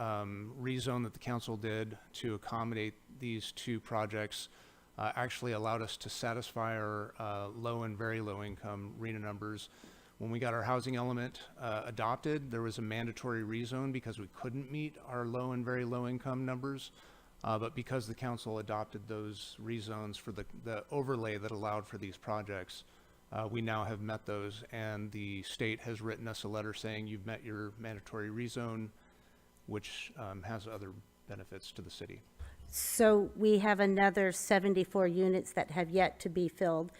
rezone that the council did to accommodate these two projects actually allowed us to satisfy our low and very low income RENA numbers. When we got our housing element adopted, there was a mandatory rezone because we couldn't meet our low and very low income numbers. But because the council adopted those rezones for the overlay that allowed for these projects, we now have met those, and the state has written us a letter saying you've met your mandatory rezone, which has other benefits to the city. So we have another 74 units that have yet to be filled.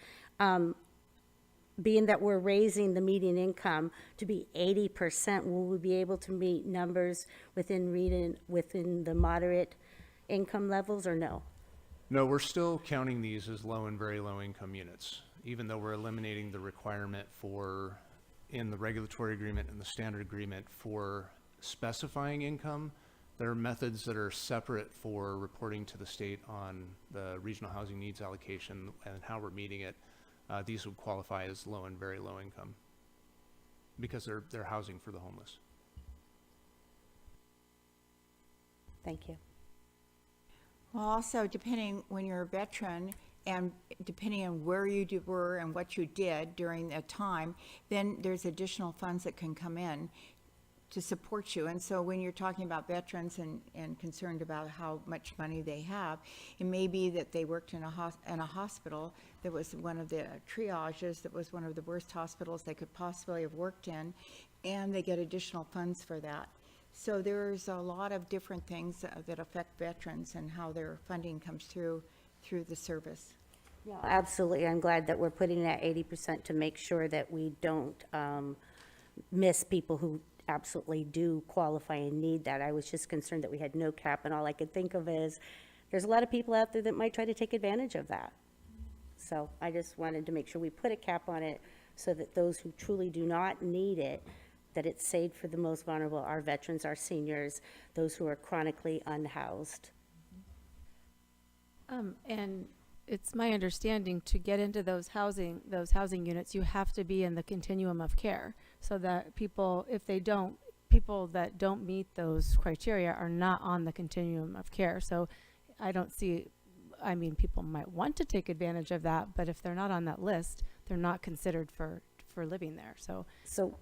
Being that we're raising the median income to be 80%, will we be able to meet numbers within the moderate income levels, or no? No, we're still counting these as low and very low income units, even though we're eliminating the requirement for, in the regulatory agreement and the standard agreement, for specifying income. There are methods that are separate for reporting to the state on the regional housing needs allocation and how we're meeting it. These would qualify as low and very low income because they're housing for the homeless. Thank you. Well, also, depending when you're a veteran and depending on where you were and what you did during that time, then there's additional funds that can come in to support you. And so when you're talking about veterans and concerned about how much money they have, it may be that they worked in a hospital that was one of the triages, that was one of the worst hospitals they could possibly have worked in, and they get additional funds for that. So there's a lot of different things that affect veterans and how their funding comes through the service. Yeah, absolutely. I'm glad that we're putting that 80% to make sure that we don't miss people who absolutely do qualify and need that. I was just concerned that we had no cap, and all I could think of is there's a lot of people out there that might try to take advantage of that. So I just wanted to make sure we put a cap on it so that those who truly do not need it, that it's saved for the most vulnerable, our veterans, our seniors, those who are chronically unhoused. And it's my understanding to get into those housing units, you have to be in the continuum of care, so that people that don't meet those criteria are not on the continuum of care. So I don't see, I mean, people might want to take advantage of that, but if they're not on that list, they're not considered for living there. So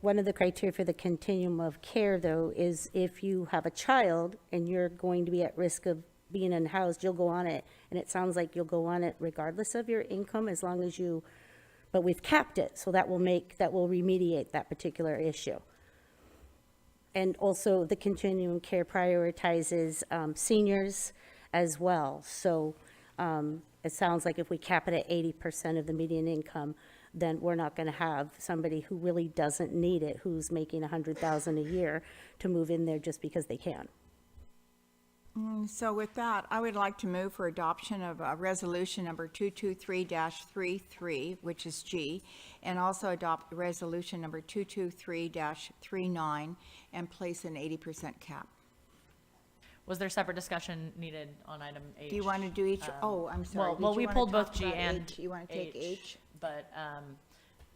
one of the criteria for the continuum of care, though, is if you have a child and you're going to be at risk of being unhoused, you'll go on it. And it sounds like you'll go on it regardless of your income, as long as you, but we've capped it, so that will remediate that particular issue. And also, the continuum care prioritizes seniors as well. So it sounds like if we cap it at 80% of the median income, then we're not going to have somebody who really doesn't need it, who's making $100,000 a year, to move in there just because they can. So with that, I would like to move for adoption of resolution number 223-33, which is G, and also adopt resolution number 223-39 and place an 80% cap. Was there separate discussion needed on item H? Do you want to do each? I'm sorry. Well, we pulled both G G and You want to take H? But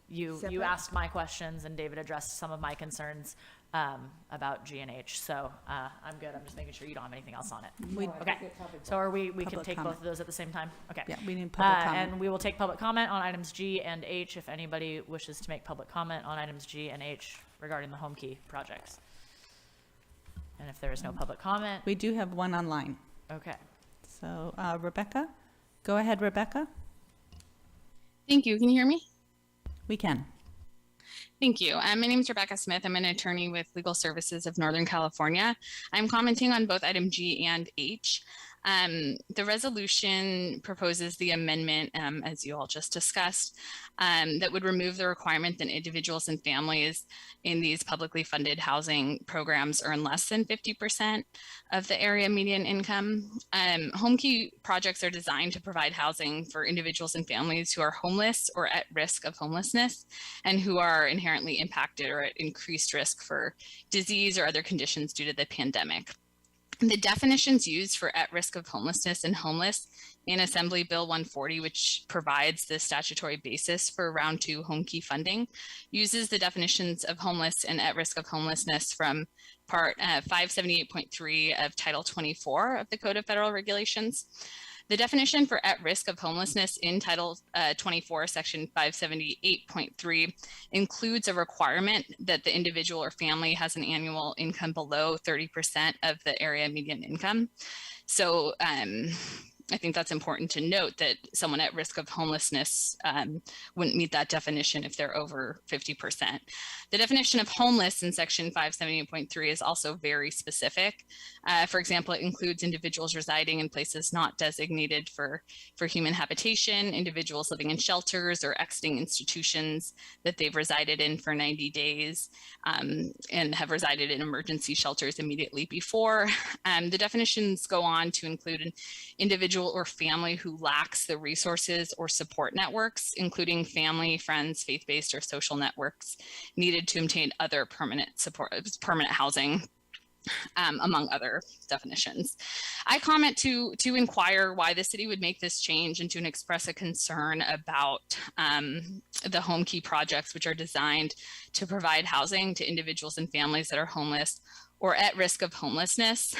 you Separate? asked my questions and David addressed some of my concerns about G and H. So I'm good. I'm just making sure you don't have anything else on it. Okay. So are we can Public take comment. both of those at the same time? Okay. Yeah, we need public comment. And we will take public comment on items G and H if anybody wishes to make public comment on items G and H regarding the home key projects. And if there is no public comment. We do have one online. Okay. So Rebecca, go ahead, Rebecca. Thank you. Can you hear me? We can. Thank you. My name is Rebecca Smith. I'm an attorney with Legal Services of Northern California. I'm commenting on both item G and H. The resolution proposes the amendment, as you all just discussed, that would remove the requirement that individuals and families in these publicly funded housing programs earn less than 50% of the area median income. Home key projects are designed to provide housing for individuals and families who are homeless or at risk of homelessness and who are inherently impacted or at increased risk for disease or other conditions due to the pandemic. The definitions used for at risk of homelessness and homeless in Assembly Bill 140, which provides the statutory basis for round 2 home key funding, uses the definitions of homeless and at risk of homelessness from part 578.3 of Title 24 of the Code of Federal Regulations. The definition for at risk of homelessness in Title 24, Section 578.3 includes a requirement that the individual or family has an annual income below 30% of the area median income. So I think that's important to note that someone at risk of homelessness wouldn't meet that definition if they're over 50%. The definition of homeless in Section 578.3 is also very specific. For example, it includes individuals residing in places not designated for human habitation, individuals living in shelters or exiting institutions that they've resided in for 90 days and have resided in emergency shelters immediately before. The definitions go on to include an individual or family who lacks the resources or support networks, including family, friends, faith-based or social networks needed to obtain other permanent housing, among other definitions. I comment to inquire why the city would make this change and to express a concern about the home key projects, which are designed to provide housing to individuals and families that are homeless or at risk of homelessness.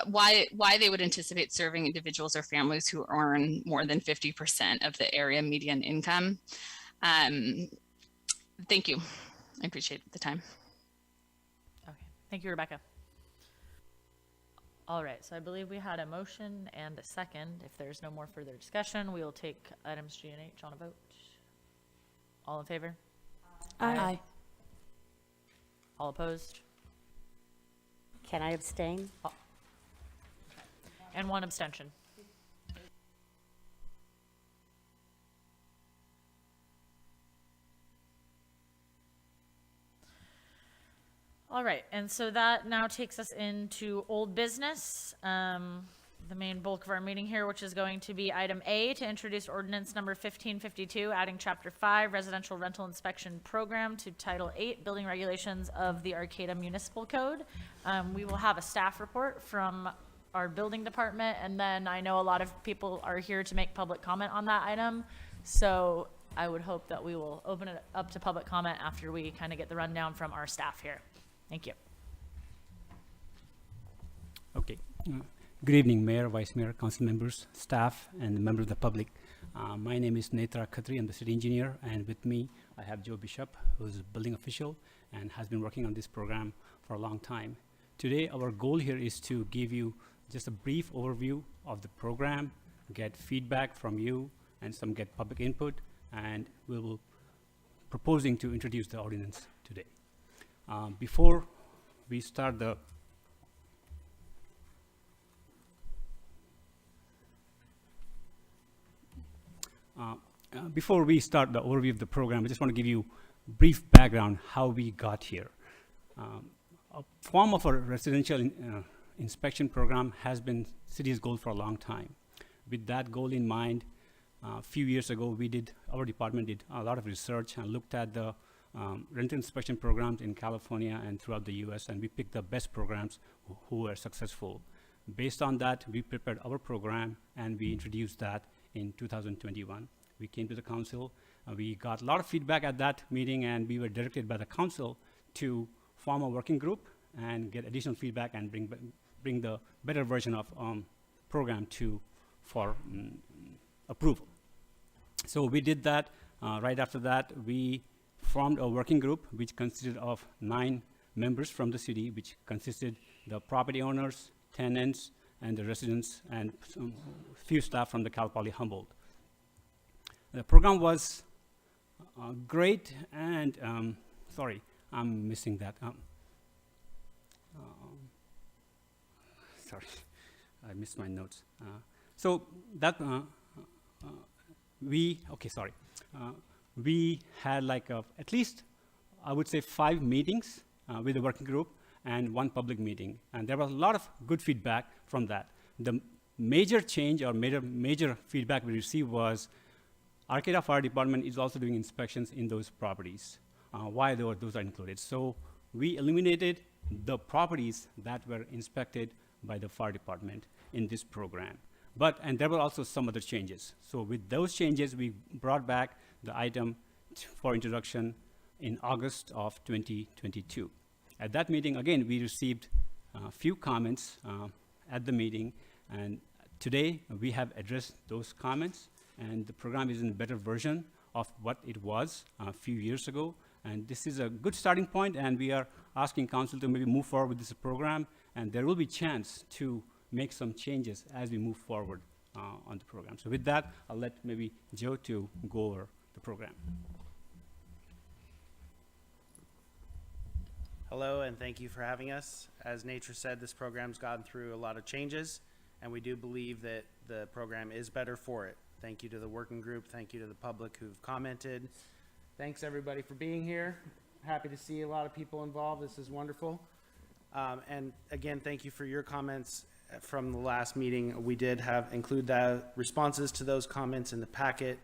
why they would anticipate serving individuals or families who earn more than 50% of the area median income. Thank you. I appreciate the time. Okay, thank you, Rebecca. All right, so I believe we had a motion and a second. If there's no more further discussion, we will take items G and H on a vote. All in favor? Aye. All opposed? Can I abstain? And one abstention. All right, and so that now takes us into old business, the main bulk of our meeting here, which is going to be item A, to introduce ordinance number 1552, adding chapter 5, residential rental inspection program, to title 8, building regulations of the Arcata Municipal Code. We will have a staff report from our building department, and then I know a lot of people are here to make public comment on that item, so I would hope that we will open it up to public comment after we kind of get the rundown from our staff here. Thank you. Okay. Good evening, Mayor, Vice Mayor, council members, staff, and members of the public. My name is Netra Khatri. I'm the city engineer, and with me, I have Joe Bishop, who's a building official and has been working on this program for a long time. Today, our goal here is to give you just a brief overview of the program, get feedback from you, and some get public input, and we will proposing to introduce the ordinance today. Before we start the overview of the program, I just want to give you brief background how we got here. A form of a residential inspection program has been city's goal for a long time. With that goal in mind, a few years ago, our department did a lot of research and looked at the rental inspection programs in California and throughout the US, and we picked the best programs who were successful. Based on that, we prepared our program and we introduced that in 2021. We came to the council, we got a lot of feedback at that meeting, and we were directed by the council to form a working group and get additional feedback and bring the better version of program for approval. So we did that. Right after that, we formed a working group which consisted of 9 members from the city, which consisted the property owners, tenants, and the residents, and some few staff from the Cal Poly Humboldt. The program was great, and sorry, I'm missing that. Sorry, I missed my notes. So that we had like at least, I would say, 5 meetings with the working group and 1 public meeting. And there was a lot of good feedback from that. The major change or major feedback we received was Arcata Fire Department is also doing inspections in those properties. Why those are included? So we eliminated the properties that were inspected by the fire department in this program. And there were also some other changes. So with those changes, we brought back the item for introduction in August of 2022. At that meeting, again, we received a few comments at the meeting, and today we have addressed those comments, and the program is in a better version of what it was a few years ago. And this is a good starting point, and we are asking council to maybe move forward with this program, and there will be chance to make some changes as we move forward on the program. So with that, I'll let maybe Joe to go over the program. Hello, and thank you for having us. As Nature said, this program's gone through a lot of changes, and we do believe that the program is better for it. Thank you to the working group. Thank you to the public who've commented. Thanks everybody for being here. Happy to see a lot of people involved. This is wonderful. And again, thank you for your comments from the last meeting. We did include the responses to those comments in the packet.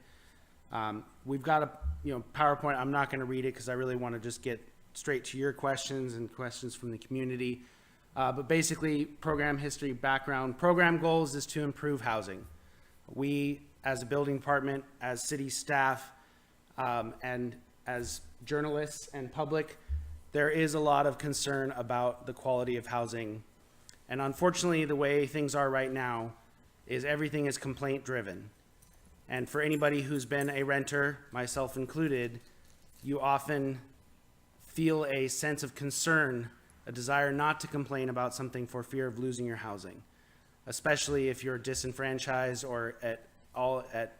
We've got a PowerPoint. I'm not going to read it because I really want to just get straight to your questions and questions from the community. But basically, program history, background. Program goals is to improve housing. We, as a building department, as city staff, and as journalists and public, there is a lot of concern about the quality of housing And unfortunately, the way things are right now is everything is complaint driven. And for anybody who's been a renter, myself included, you often feel a sense of concern, a desire not to complain about something for fear of losing your housing, especially if you're disenfranchised or at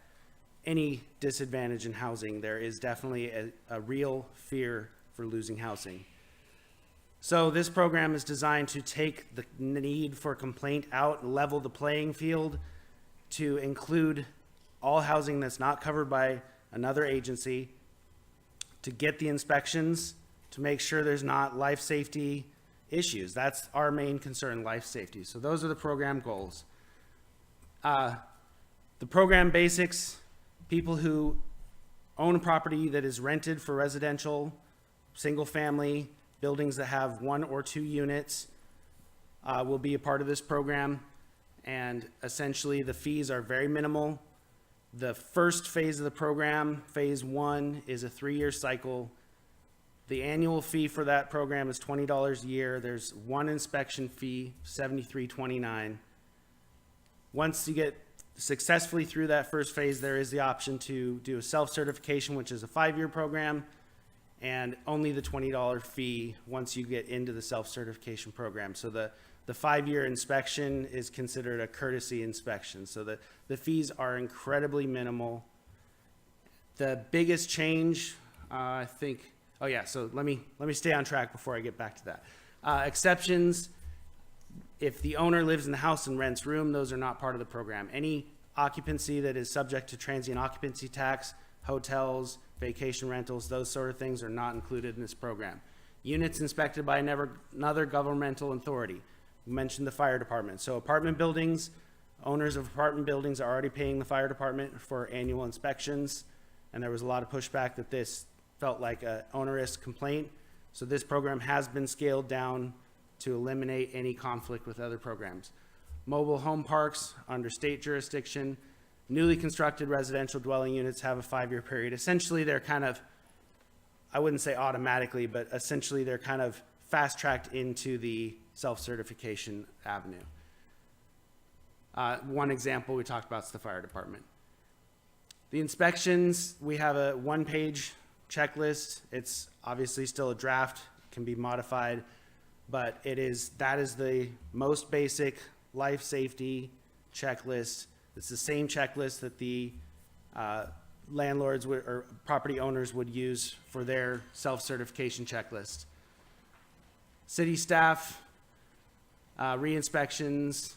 any disadvantage in housing. There is definitely a real fear for losing housing. So this program is designed to take the need for complaint out, level the playing field, to include all housing that's not covered by another agency, to get the inspections, to make sure there's not life safety issues. That's our main concern, life safety. So those are the program goals. The program basics: people who own a property that is rented for residential, single family, buildings that have 1 or 2 units will be a part of this program. And essentially the fees are very minimal. The first phase of the program, phase 1, is a 3-year cycle. The annual fee for that program is $20 a year. There's 1 inspection fee, $73.29. Once you get successfully through that first phase, there is the option to do a self-certification, which is a 5-year program, and only the $20 fee once you get into the self-certification program. So the 5-year inspection is considered a courtesy inspection. So the fees are incredibly minimal. The biggest change, I think, oh yeah, so let me stay on track before I get back to that. Exceptions: if the owner lives in the house and rents room, those are not part of the program. Any occupancy that is subject to transient occupancy tax, hotels, vacation rentals, those sort of things are not included in this program. Units inspected by another governmental authority. We mentioned the fire department. So apartment buildings, owners of apartment buildings are already paying the fire department for annual inspections, and there was a lot of pushback that this felt like an onerous complaint. So this program has been scaled down to eliminate any conflict with other programs. Mobile home parks under state jurisdiction. Newly constructed residential dwelling units have a 5-year period. Essentially, they're kind of, I wouldn't say automatically, but essentially they're kind of fast-tracked into the self-certification avenue. One example we talked about is the fire department. The inspections, we have a 1-page checklist. It's obviously still a draft, can be modified, but that is the most basic life safety checklist. It's the same checklist that the landlords or property owners would use for their self-certification checklist. City staff, re-inspections.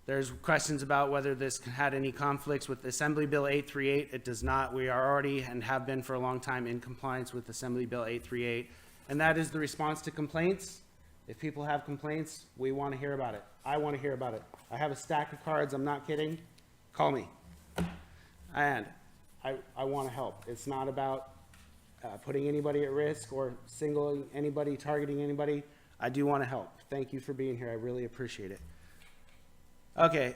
There's questions about whether this had any conflicts with Assembly Bill 838. It does not. We are already and have been for a long time in compliance with Assembly Bill 838. And that is the response to complaints. If people have complaints, we want to hear about it. I want to hear about it. I have a stack of cards. I'm not kidding. Call me. And I want to help. It's not about putting anybody at risk or singling anybody, targeting anybody. I do want to help. Thank you for being here. I really appreciate it. Okay.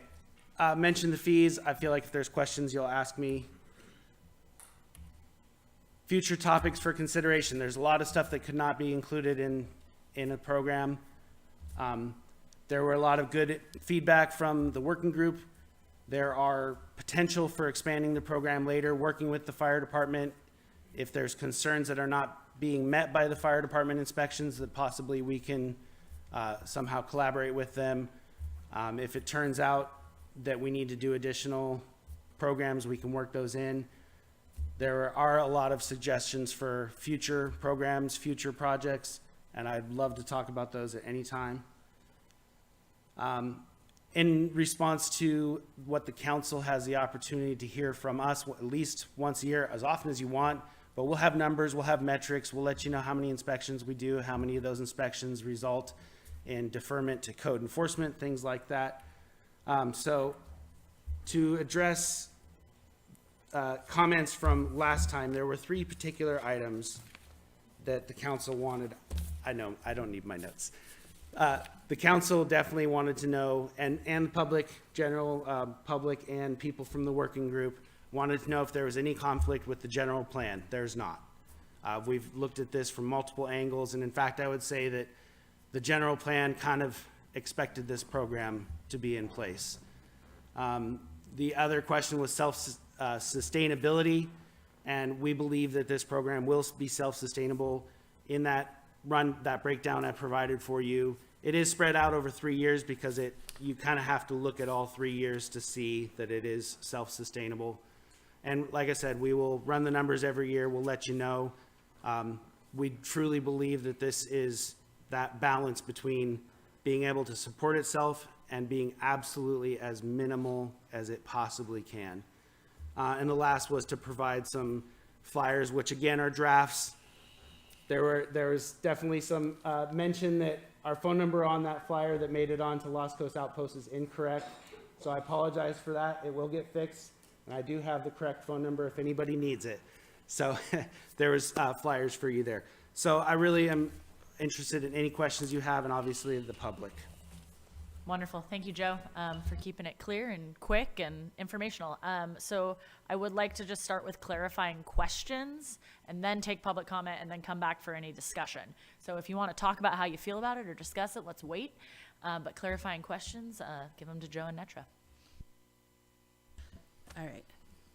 Mention the fees. I feel like if there's questions, you'll ask me. Future topics for consideration. There's a lot of stuff that could not be included in a program. There were a lot of good feedback from the working group. There are potential for expanding the program later, working with the fire department. If there's concerns that are not being met by the fire department inspections, that possibly we can somehow collaborate with them. If it turns out that we need to do additional programs, we can work those in. There are a lot of suggestions for future programs, future projects, and I'd love to talk about those at any time. In response to what the council has the opportunity to hear from us at least once a year, as often as you want, but we'll have numbers, we'll have metrics, we'll let you know how many inspections we do, how many of those inspections result in deferment to code enforcement, things like that. So to address comments from last time, there were 3 particular items that the council wanted. I know, I don't need my notes. The council definitely wanted to know, and public, general public and people from the working group wanted to know if there was any conflict with the general plan. There's not. We've looked at this from multiple angles, and in fact, I would say that the general plan kind of expected this program to be in place. The other question was sustainability, and we believe that this program will be self-sustainable. In that breakdown I provided for you, it is spread out over 3 years because you kind of have to look at all 3 years to see that it is self-sustainable. And like I said, we will run the numbers every year. We'll let you know. We truly believe that this is that balance between being able to support itself and being absolutely as minimal as it possibly can. And the last was to provide some flyers, which again are drafts. There was definitely some mention that our phone number on that flyer that made it onto Lost Coast Outpost is incorrect. So I apologize for that. It will get fixed. And I do have the correct phone number if anybody needs it. So there was flyers for you there. So I really am interested in any questions you have, and obviously the public. Wonderful. Thank you, Joe, for keeping it clear and quick and informational. So I would like to just start with clarifying questions and then take public comment and then come back for any discussion. So if you want to talk about how you feel about it or discuss it, let's wait. But clarifying questions, give them to Joe and Netra. All right.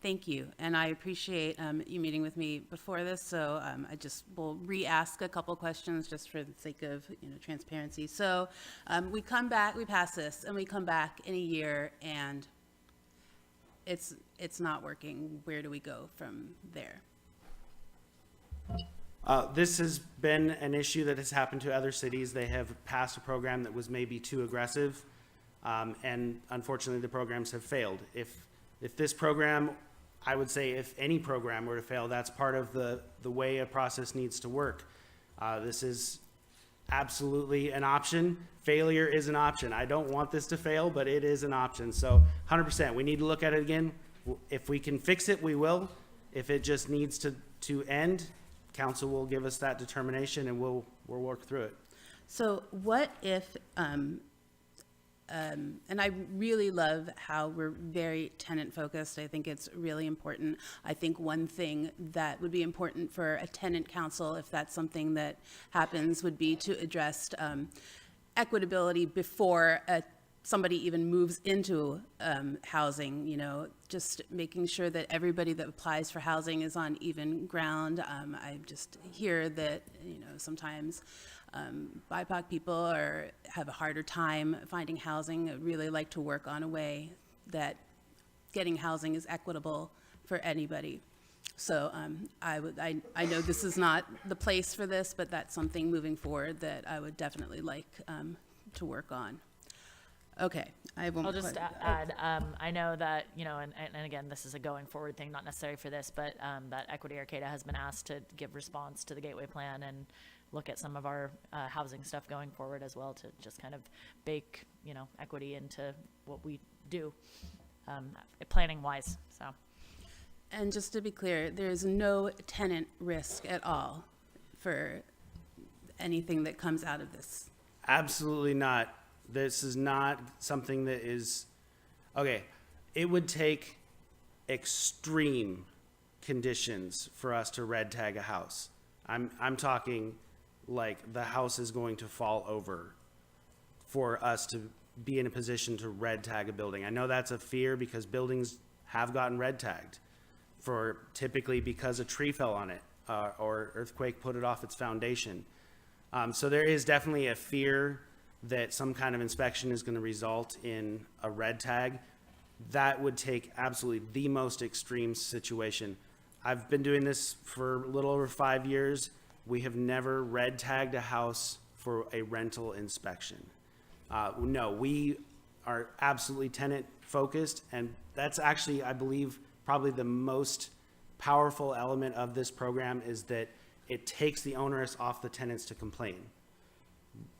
Thank you. And I appreciate you meeting with me before this. So I just will re-ask a couple questions just for the sake of transparency. So we come back, we pass this, and we come back in a year, and it's not working. Where do we go from there? This has been an issue that has happened to other cities. They have passed a program that was maybe too aggressive, and unfortunately the programs have failed. If this program, I would say if any program were to fail, that's part of the way a process needs to work. This is absolutely an option. Failure is an option. I don't want this to fail, but it is an option. So 100%, we need to look at it again. If we can fix it, we will. If it just needs to end, council will give us that determination, and we'll work through it. So what if, and I really love how we're very tenant focused. I think it's really important. I think one thing that would be important for a tenant council, if that's something that happens, would be to address equitability before somebody even moves into housing, just making sure that everybody that applies for housing is on even ground. I just hear that, sometimes BIPOC people have a harder time finding housing. I'd really like to work on a way that getting housing is equitable for anybody. So I know this is not the place for this, but that's something moving forward that I would definitely like to work on. Okay, I have one more I'll just question. add, I know that, and again, this is a going forward thing, not necessary for this, but that Equity Arcata has been asked to give response to the Gateway Plan and look at some of our housing stuff going forward as well, to just kind of bake, equity into what we do, planning wise, so. And just to be clear, there is no tenant risk at all for anything that comes out of this. Absolutely not. This is not something that is, okay, it would take extreme conditions for us to red tag a house. I'm talking like the house is going to fall over for us to be in a position to red tag a building. I know that's a fear because buildings have gotten red tagged typically because a tree fell on it or earthquake put it off its foundation. So there is definitely a fear that some kind of inspection is going to result in a red tag. That would take absolutely the most extreme situation. I've been doing this for a little over 5 years. We have never red tagged a house for a rental inspection. No, we are absolutely tenant focused, and that's actually, I believe, probably the most powerful element of this program is that it takes the onus off the tenants to complain.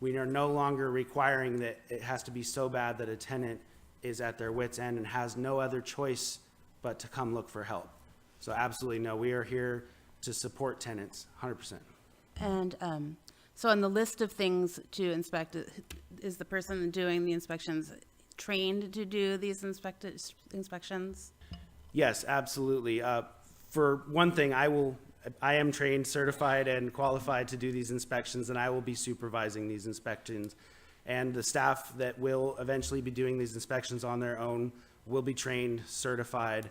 We are no longer requiring that it has to be so bad that a tenant is at their wit's end and has no other choice but to come look for help. So absolutely no, we are here to support tenants, 100%. And so on the list of things to inspect, is the person doing the inspections trained to do these inspections? Yes, absolutely. For one thing, I am trained, certified, and qualified to do these inspections, and I will be supervising these inspections. And the staff that will eventually be doing these inspections on their own will be trained, certified,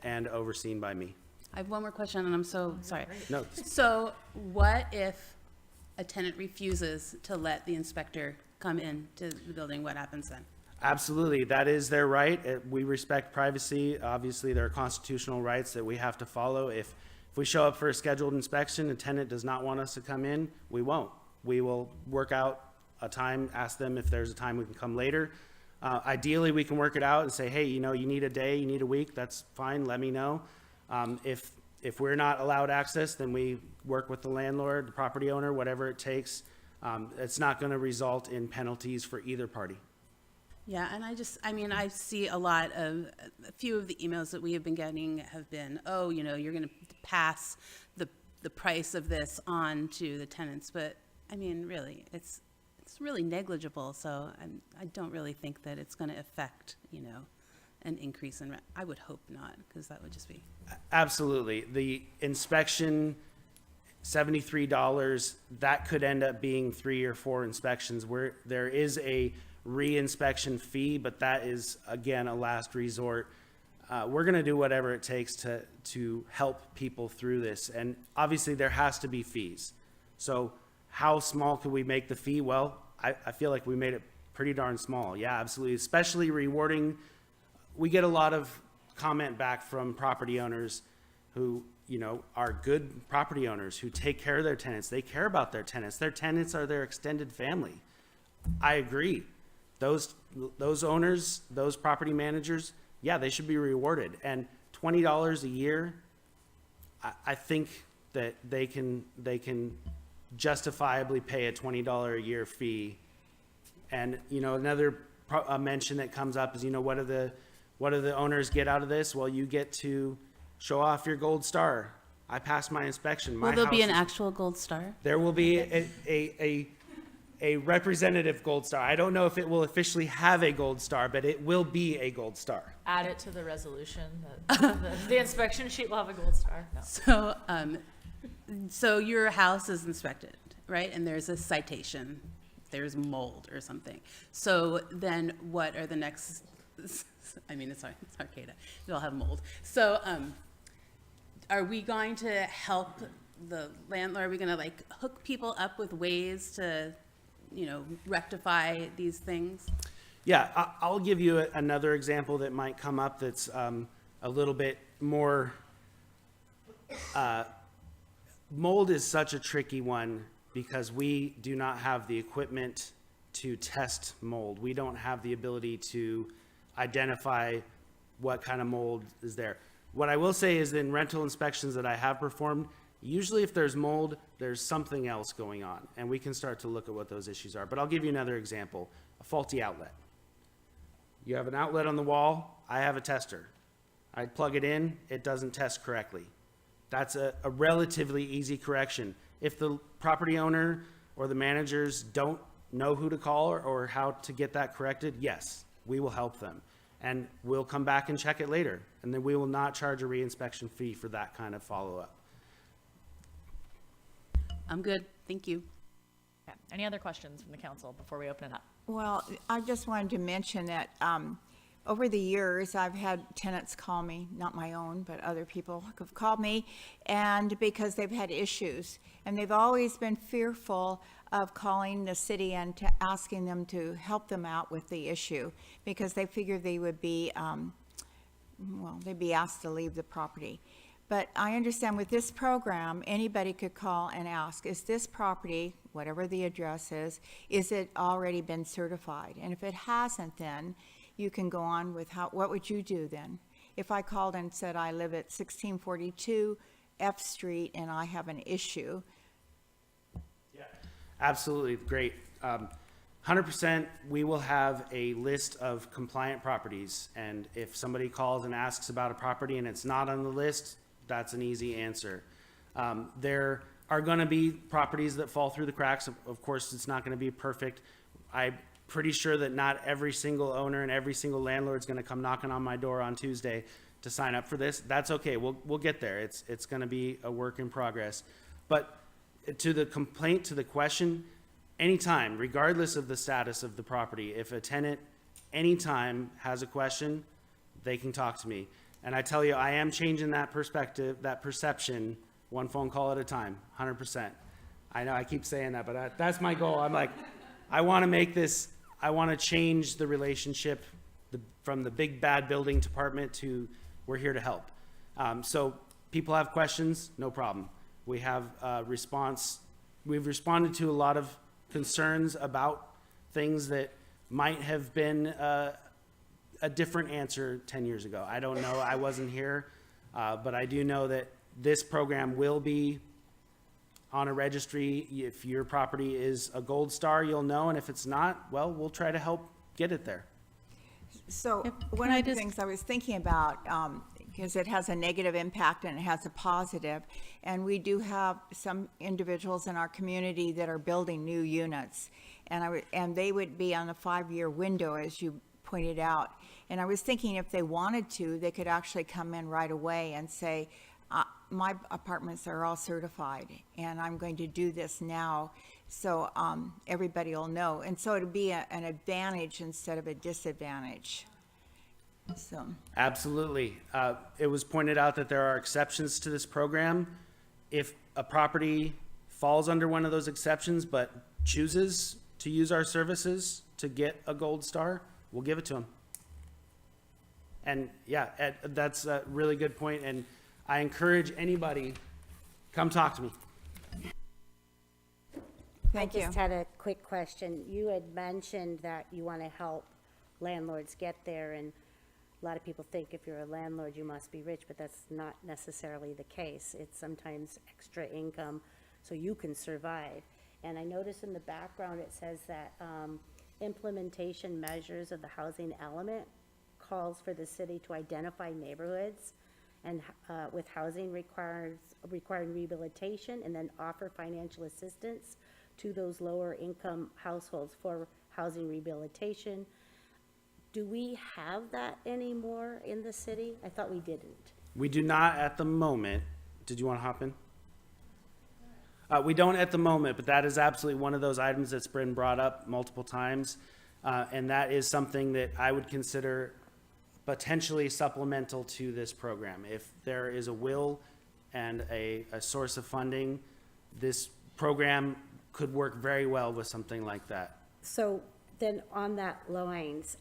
and overseen by me. I have one more question, and I'm so sorry. No. So what if a tenant refuses to let the inspector come in to the building? What happens then? Absolutely, that is their right. We respect privacy. Obviously, there are constitutional rights that we have to follow. If we show up for a scheduled inspection, a tenant does not want us to come in, we won't. We will work out a time, ask them if there's a time we can come later. Ideally, we can work it out and say, hey, you need a day, you need a week, that's fine, let me know. If we're not allowed access, then we work with the landlord, the property owner, whatever it takes. It's not going to result in penalties for either party. Yeah, and I see a few of the emails that we have been getting have been, oh, you're going to pass the price of this on to the tenants. But I mean, really, it's really negligible. So I don't really think that it's going to affect, an increase in rent. I would hope not, because that would just be. Absolutely. The inspection, $73, that could end up being 3 or 4 inspections where there is a re-inspection fee, but that is, again, a last resort. We're going to do whatever it takes to help people through this. And obviously there has to be fees. So how small could we make the fee? Well, I feel like we made it pretty darn small. Yeah, absolutely. Especially rewarding. We get a lot of comment back from property owners who, are good property owners who take care of their tenants. They care about their tenants. Their tenants are their extended family. I agree. Those owners, those property managers, yeah, they should be rewarded. And $20 a year, I think that they can justifiably pay a $20 a year fee. And another mention that comes up is, what do the owners get out of this? Well, you get to show off your gold star. I passed my inspection. Will there be an actual gold star? There will be a representative gold star. I don't know if it will officially have a gold star, but it will be a gold star. Add it to the resolution. The inspection sheet will have a gold star. No. So your house is inspected, right? And there's a citation. There's mold or something. So then what are the next? It's Arcata. It'll have mold. So are we going to help the landlord? Are we going to hook people up with ways to, rectify these things? Yeah, I'll give you another example that might come up that's a little bit more. Mold is such a tricky one because we do not have the equipment to test mold. We don't have the ability to identify what kind of mold is there. What I will say is in rental inspections that I have performed, usually if there's mold, there's something else going on, and we can start to look at what those issues are. But I'll give you another example, a faulty outlet. You have an outlet on the wall, I have a tester. I plug it in, it doesn't test correctly. That's a relatively easy correction. If the property owner or the managers don't know who to call or how to get that corrected, yes, we will help them. And we'll come back and check it later. And then we will not charge a re-inspection fee for that kind of follow-up. I'm good. Thank you. Okay. Any other questions from the council before we open it up? Well, I just wanted to mention that over the years, I've had tenants call me, not my own, but other people have called me, and because they've had issues. And they've always been fearful of calling the city and asking them to help them out with the issue because they figure they would be, they'd be asked to leave the property. But I understand with this program, anybody could call and ask, is this property, whatever the address is it already been certified? And if it hasn't, then you can go on with what would you do then? If I called and said I live at 1642 F Street and I have an issue. Yeah, absolutely, great. 100%, we will have a list of compliant properties. And if somebody calls and asks about a property and it's not on the list, that's an easy answer. There are going to be properties that fall through the cracks. Of course, it's not going to be perfect. I'm pretty sure that not every single owner and every single landlord is going to come knocking on my door on Tuesday to sign up for this. That's okay. We'll get there. It's going to be a work in progress. But to the complaint, to the question, anytime, regardless of the status of the property, if a tenant anytime has a question, they can talk to me. And I tell you, I am changing that perspective, that perception, one phone call at a time, 100%. I know I keep saying that, but that's my goal. I'm like, I want to make this, I want to change the relationship from the big bad building department to we're here to help. So people have questions, no problem. We have we've responded to a lot of concerns about things that might have been a different answer 10 years ago. I don't know, I wasn't here, but I do know that this program will be on a registry. If your property is a gold star, you'll know, and if it's not, well, we'll try to help get it there. So one of the things I was thinking about, because it has a negative impact and it has a positive, and we do have some individuals in our community that are building new units, and they would be on a 5-year window, as you pointed out. And I was thinking if they wanted to, they could actually come in right away and say, my apartments are all certified and I'm going to do this now, so everybody will know. And so it'd be an advantage instead of a disadvantage. So Absolutely. It was pointed out that there are exceptions to this program. If a property falls under one of those exceptions but chooses to use our services to get a gold star, we'll give it to them. And yeah, that's a really good point, and I encourage anybody, come talk to me. Thank you. I just had a quick question. You had mentioned that you want to help landlords get there, and a lot of people think if you're a landlord, you must be rich, but that's not necessarily the case. It's sometimes extra income so you can survive. And I noticed in the background it says that implementation measures of the housing element calls for the city to identify neighborhoods and with housing requiring rehabilitation, and then offer financial assistance to those lower income households for housing rehabilitation. Do we have that anymore in the city? I thought we didn't. We do not at the moment. Did you want to hop in? We don't at the moment, but that is absolutely one of those items that's been brought up multiple times. And that is something that I would consider potentially supplemental to this program. If there is a will and a source of funding, this program could work very well with something like that. So then on that lines,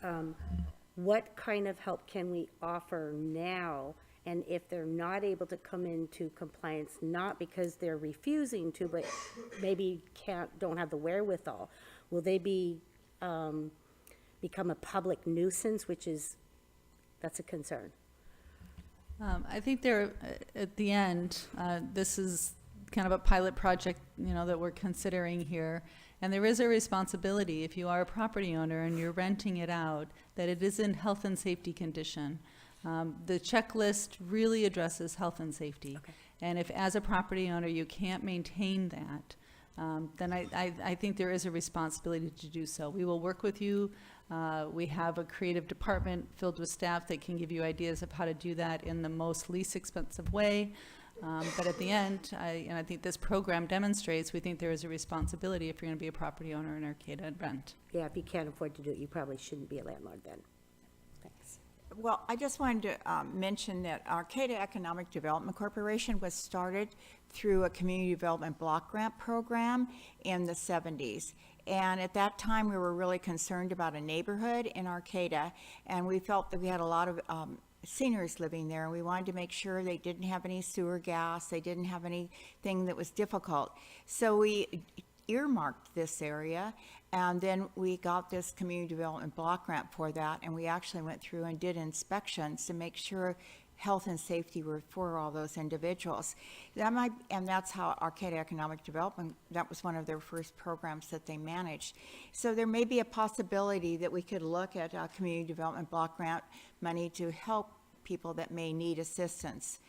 what kind of help can we offer now? And if they're not able to come into compliance, not because they're refusing to, but maybe don't have the wherewithal, will they become a public nuisance, that's a concern? I think they're, at the end, this is kind of a pilot project, that we're considering here. And there is a responsibility, if you are a property owner and you're renting it out, that it is in health and safety condition. The checklist really addresses health and safety. Okay. And if, as a property owner, you can't maintain that, then I think there is a responsibility to do so. We will work with you. We have a creative department filled with staff that can give you ideas of how to do that in the most least expensive way. But at the end, I think this program demonstrates, we think there is a responsibility if you're going to be a property owner in Arcata and rent. Yeah, if you can't afford to do it, you probably shouldn't be a landlord then. Thanks. Well, I just wanted to mention that Arcata Economic Development Corporation was started through a community development block grant program in the 70s. And at that time, we were really concerned about a neighborhood in Arcata, and we felt that we had a lot of seniors living there, and we wanted to make sure they didn't have any sewer gas, they didn't have anything that was difficult. So we earmarked this area, and then we got this community development block grant for that, and we actually went through and did inspections to make sure health and safety were for all those individuals. And that's how Arcata Economic Development, that was one of their first programs that they managed. So there may be a possibility that we could look at community development block grant money to help people that may need assistance.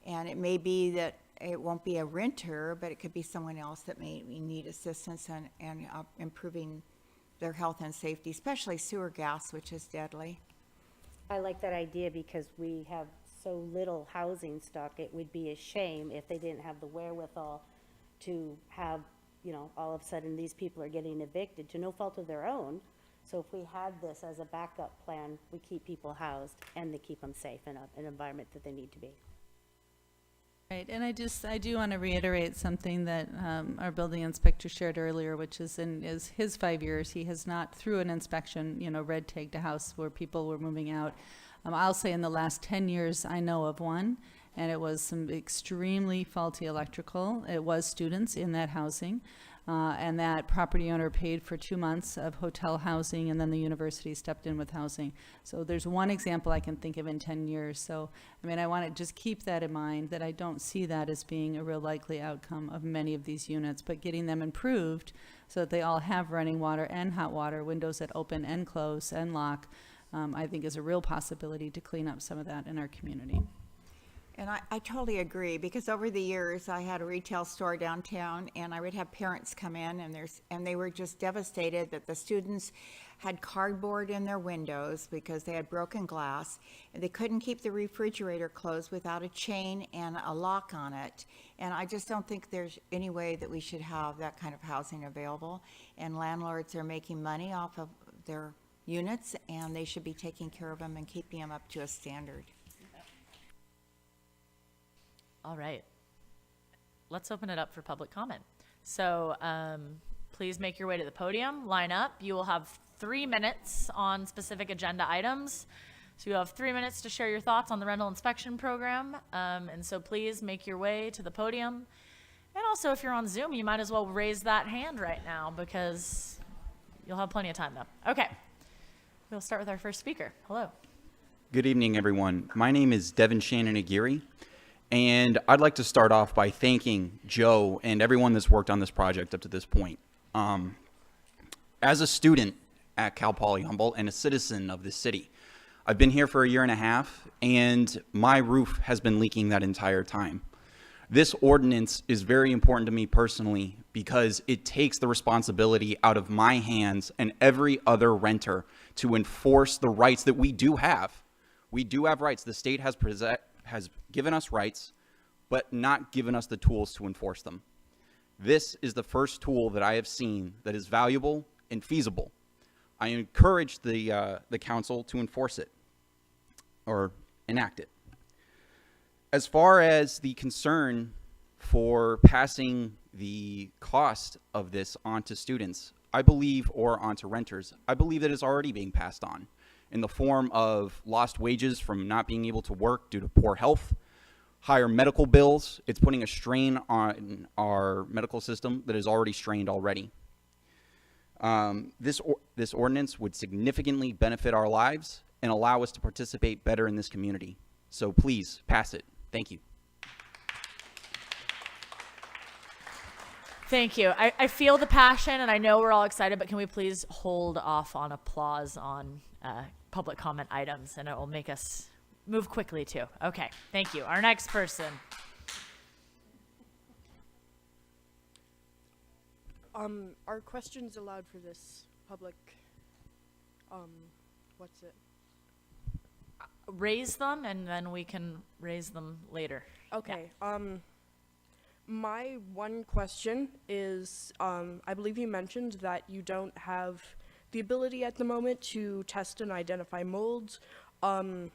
And it may be that it won't be a renter, but it could be someone else that may need assistance and improving their health and safety, especially sewer gas, which is deadly. I like that idea because we have so little housing stock. It would be a shame if they didn't have the wherewithal to have you know, all of a sudden these people are getting evicted to no fault of their own. So if we had this as a backup plan, we keep people housed and they keep them safe in an environment that they need to be. Right, and I do want to reiterate something that our building inspector shared earlier, which is in his 5 years, he has not, through an inspection, you know, red tagged a house where people were moving out. I'll say in the last 10 years, I know of one, and it was some extremely faulty electrical. It was students in that housing, and that property owner paid for 2 months of hotel housing, and then the university stepped in with housing. So there's one example I can think of in 10 years. So, I mean, I want to just keep that in mind, that I don't see that as being a real likely outcome of many of these units, but getting them improved so that they all have running water and hot water, windows that open and close and lock, I think is a real possibility to clean up some of that in our community. And I totally agree, because over the years, I had a retail store downtown, and I would have parents come in, and they were just devastated that the students had cardboard in their windows because they had broken glass, and they couldn't keep the refrigerator closed without a chain and a lock on it. And I just don't think there's any way that we should have that kind of housing available. And landlords are making money off of their units, and they should be taking care of them and keeping them up to a standard. All right. Let's open it up for public comment. So please make your way to the podium, line up. You will have 3 minutes on specific agenda items. So you have 3 minutes to share your thoughts on the rental inspection program. And so please make your way to the podium. And also, if you're on Zoom, you might as well raise that hand right now, because you'll have plenty of time though. Okay. We'll start with our first speaker. Hello. Good evening, everyone. My name is Devin Shannon Aguirre. And I'd like to start off by thanking Joe and everyone that's worked on this project up to this point. As a student at Cal Poly Humboldt and a citizen of this city, I've been here for 1.5 years, and my roof has been leaking that entire time. This ordinance is very important to me personally because it takes the responsibility out of my hands and every other renter to enforce the rights that we do have. We do have rights. The state has given us rights, but not given us the tools to enforce them. This is the first tool that I have seen that is valuable and feasible. I encourage the council to enforce it or enact it. As far as the concern for passing the cost of this onto students, I believe, or onto renters, I believe that it's already being passed on in the form of lost wages from not being able to work due to poor health, higher medical bills. It's putting a strain on our medical system that is already strained already. This ordinance would significantly benefit our lives and allow us to participate better in this community. So please pass it. Thank you. Thank you. I feel the passion, and I know we're all excited, but can we please hold off on applause on public comment items, and it will make us move quickly too. Okay, thank you. Our next person. Are questions allowed for this public, what's it? Raise them, and then we can raise them later. Okay, my one question is, I believe you mentioned that you don't have the ability at the moment to test and identify molds. I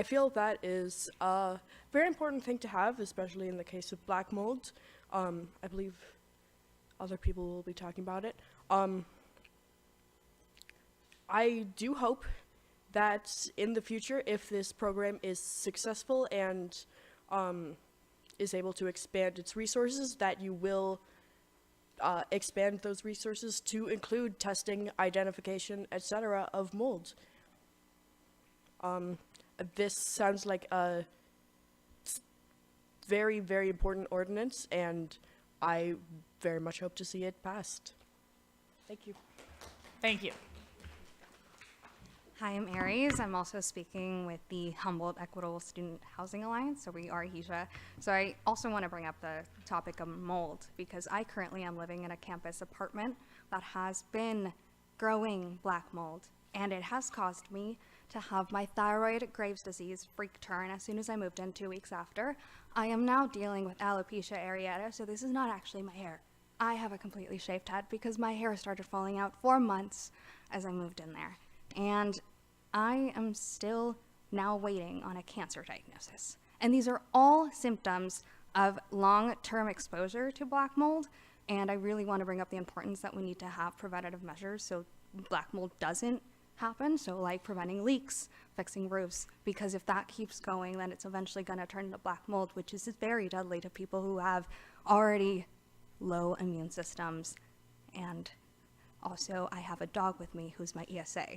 feel that is a very important thing to have, especially in the case of black mold. I believe other people will be talking about it. I do hope that in the future, if this program is successful and is able to expand its resources, that you will expand those resources to include testing, identification, etc. of mold. This sounds like a very, very important ordinance, and I very much hope to see it passed. Thank you. Thank you. Hi, I'm Aries. I'm also speaking with the Humboldt Equitable Student Housing Alliance, so we are HESA. So I also want to bring up the topic of mold, because I currently am living in a campus apartment that has been growing black mold, and it has caused me to have my thyroid Graves' disease freak turn as soon as I moved in 2 weeks after. I am now dealing with alopecia areata, so this is not actually my hair. I have a completely shaved head because my hair started falling out for months as I moved in there. And I am still now waiting on a cancer diagnosis. And these are all symptoms of long-term exposure to black mold. And I really want to bring up the importance that we need to have preventative measures so black mold doesn't happen. So like preventing leaks, fixing roofs, because if that keeps going, then it's eventually going to turn into black mold, which is very deadly to people who have already low immune systems. And also I have a dog with me who's my ESA.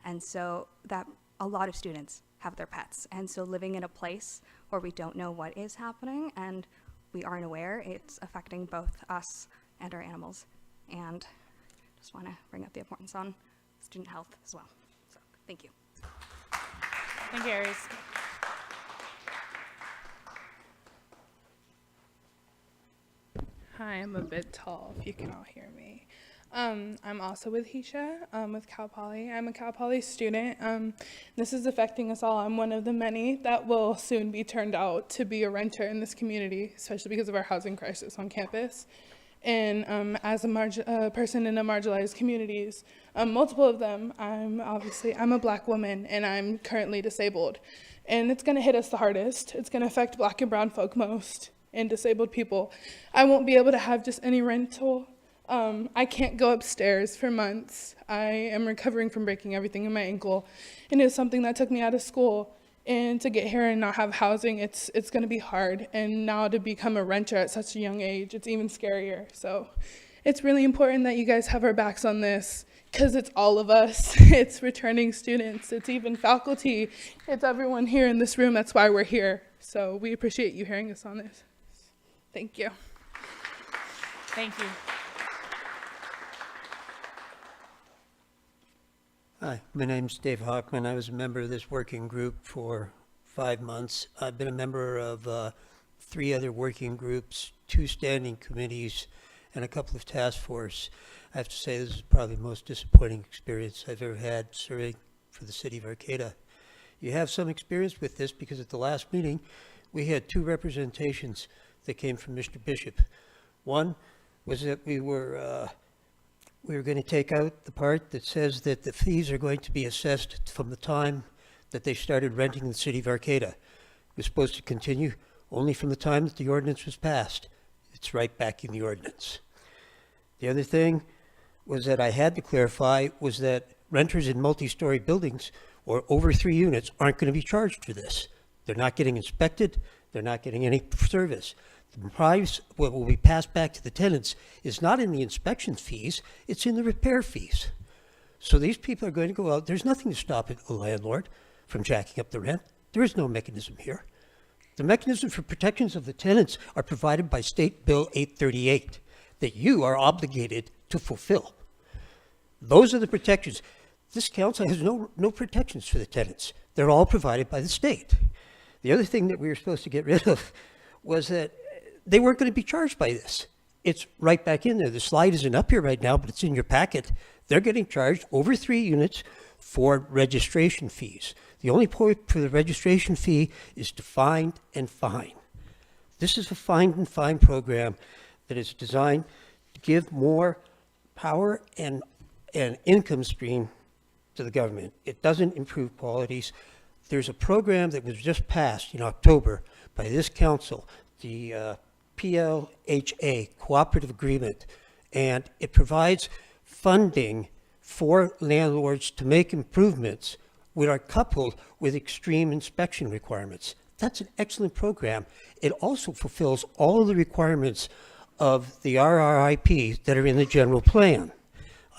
And so that a lot of students have their pets. And so living in a place where we don't know what is happening and we aren't aware, it's affecting both us and our animals. And just want to bring up the importance on student health as well. So thank you. Thank you, Aries. Hi, I'm a bit tall, if you can all hear me. I'm also with Hisha, with Cal Poly. I'm a Cal Poly student. This is affecting us all. I'm one of the many that will soon be turned out to be a renter in this community, especially because of our housing crisis on campus. And as a person in a marginalized communities, multiple of them, I'm a black woman and I'm currently disabled. And it's gonna hit us the hardest. It's gonna affect black and brown folk most and disabled people. I won't be able to have just any rental. I can't go upstairs for months. I am recovering from breaking everything in my ankle. And it's something that took me out of school. And to get here and not have housing, it's going to be hard. And now to become a renter at such a young age, it's even scarier. So it's really important that you guys have our backs on this, because it's all of us. It's returning students. It's even faculty. It's everyone here in this room. That's why we're here. So we appreciate you hearing us on this. Thank you. Thank you. Hi, my name's Dave Hockman. I was a member of this working group for 5 months. I've been a member of 3 other working groups, 2 standing committees, and a couple of task force. I have to say this is probably the most disappointing experience I've ever had serving for the city of Arcata. You have some experience with this because at the last meeting, we had 2 representations that came from Mr. Bishop. One was that we were going to take out the part that says that the fees are going to be assessed from the time that they started renting the city of Arcata. It was supposed to continue only from the time that the ordinance was passed. It's right back in the ordinance. The other thing was that I had to clarify was that renters in multi-story buildings or over 3 units aren't going to be charged for this. They're not getting inspected. They're not getting any service. The price, what will be passed back to the tenants, is not in the inspection fees, it's in the repair fees. So these people are going to go out. There's nothing to stop a landlord from jacking up the rent. There is no mechanism here. The mechanism for protections of the tenants are provided by State Bill 838 that you are obligated to fulfill. Those are the protections. This council has no protections for the tenants. They're all provided by the state. The other thing that we were supposed to get rid of was that they weren't going to be charged by this. It's right back in there. The slide isn't up here right now, but it's in your packet. They're getting charged over 3 units for registration fees. The only point for the registration fee is to find and fine. This is a find and fine program that is designed to give more power and income stream to the government. It doesn't improve qualities. There's a program that was just passed in October by this council, the PLHA, Cooperative Agreement, and it provides funding for landlords to make improvements which are coupled with extreme inspection requirements. That's an excellent program. It also fulfills all of the requirements of the RRIP that are in the general plan.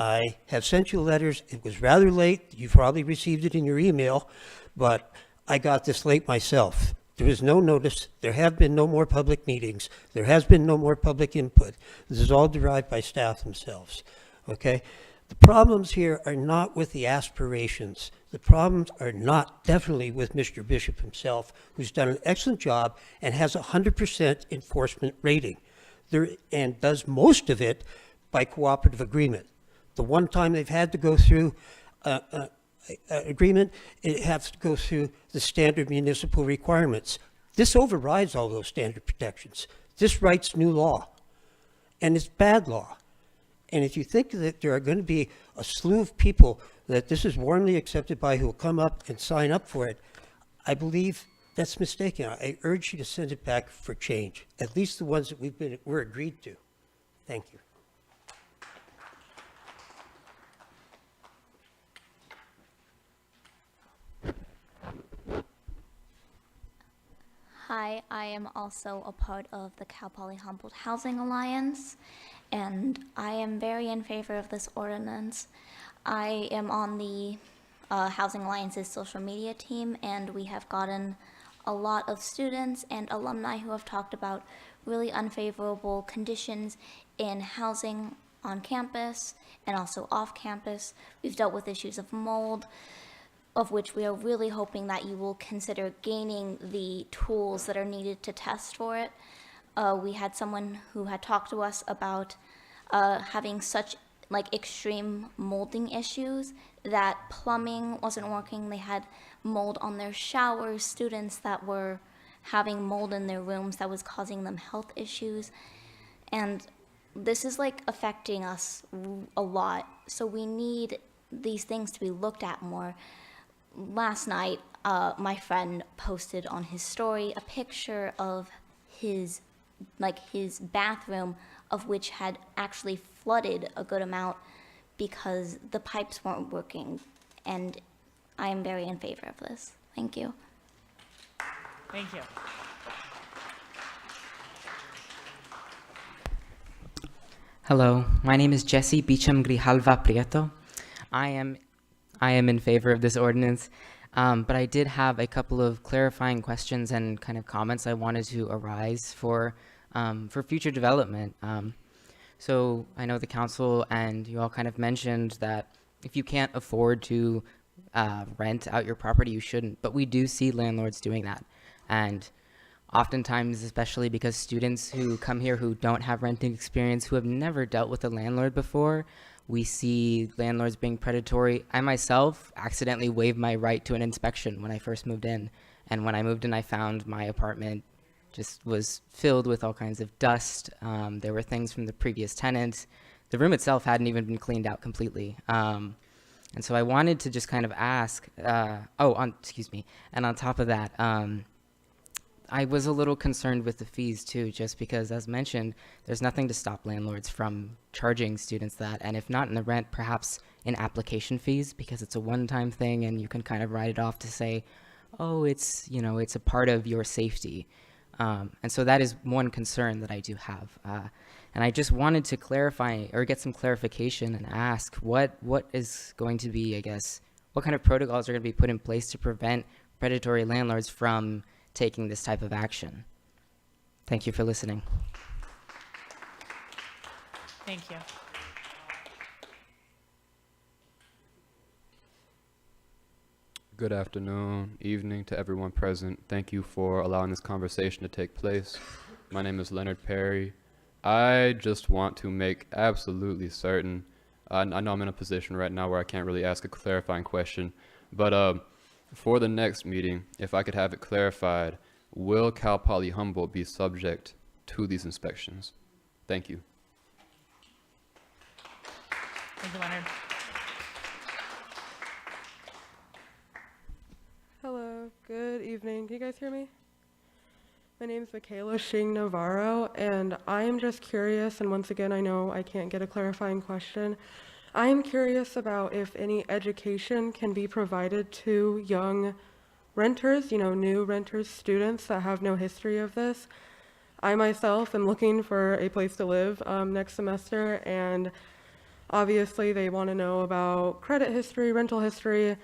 I have sent you letters. It was rather late. You probably received it in your email, but I got this late myself. There is no notice. There have been no more public meetings. There has been no more public input. This is all derived by staff themselves, okay? The problems here are not with the aspirations. The problems are not definitely with Mr. Bishop himself, who's done an excellent job and has a 100% enforcement rating and does most of it by cooperative agreement. The one time they've had to go through agreement, it has to go through the standard municipal requirements. This overrides all those standard protections. This writes new law. And it's bad law. And if you think that there are going to be a slew of people that this is warmly accepted by who will come up and sign up for it, I believe that's mistaken. I urge you to send it back for change, at least the ones that we're agreed to. Thank you. Hi, I am also a part of the Cal Poly Humboldt Housing Alliance, and I am very in favor of this ordinance. I am on the Housing Alliance's social media team, and we have gotten a lot of students and alumni who have talked about really unfavorable conditions in housing on campus and also off campus. We've dealt with issues of mold, of which we are really hoping that you will consider gaining the tools that are needed to test for it. We had someone who had talked to us about having such extreme molding issues that plumbing wasn't working. They had mold on their showers, students that were having mold in their rooms that was causing them health issues. And this is affecting us a lot. So we need these things to be looked at more. Last night, my friend posted on his story a picture of his bathroom, of which had actually flooded a good amount because the pipes weren't working. And I am very in favor of this. Thank you. Thank you. Hello, my name is Jesse Beecham Grijalva Prieto. I am in favor of this ordinance, but I did have a couple of clarifying questions and kind of comments I wanted to arise for future development. So I know the council and you all kind of mentioned that if you can't afford to rent out your property, you shouldn't. But we do see landlords doing that. And oftentimes, especially because students who come here who don't have renting experience, who have never dealt with a landlord before, we see landlords being predatory. I myself accidentally waived my right to an inspection when I first moved in. And when I moved in, I found my apartment just was filled with all kinds of dust. There were things from the previous tenant. The room itself hadn't even been cleaned out completely. And so I wanted to just kind of ask, excuse me. And on top of that, I was a little concerned with the fees too, just because, as mentioned, there's nothing to stop landlords from charging students that, and if not in the rent, perhaps in application fees, because it's a one-time thing and you can kind of write it off to say, oh, it's a part of your safety. And so that is one concern that I do have. And I just wanted to clarify or get some clarification and ask what is going to be, I guess, what kind of protocols are going to be put in place to prevent predatory landlords from taking this type of action. Thank you for listening. Thank you. Good afternoon, evening to everyone present. Thank you for allowing this conversation to take place. My name is Leonard Perry. I just want to make absolutely certain, I know I'm in a position right now where I can't really ask a clarifying question, but for the next meeting, if I could have it clarified, will Cal Poly Humboldt be subject to these inspections? Thank you. Thank you, Leonard. Hello, good evening. Can you guys hear me? My name is Michaela Shing Navarro, and I am just curious, and once again, I know I can't get a clarifying question. I am curious about if any education can be provided to young renters, new renters, students that have no history of this. I myself am looking for a place to live next semester, and obviously they want to know about credit history, rental history.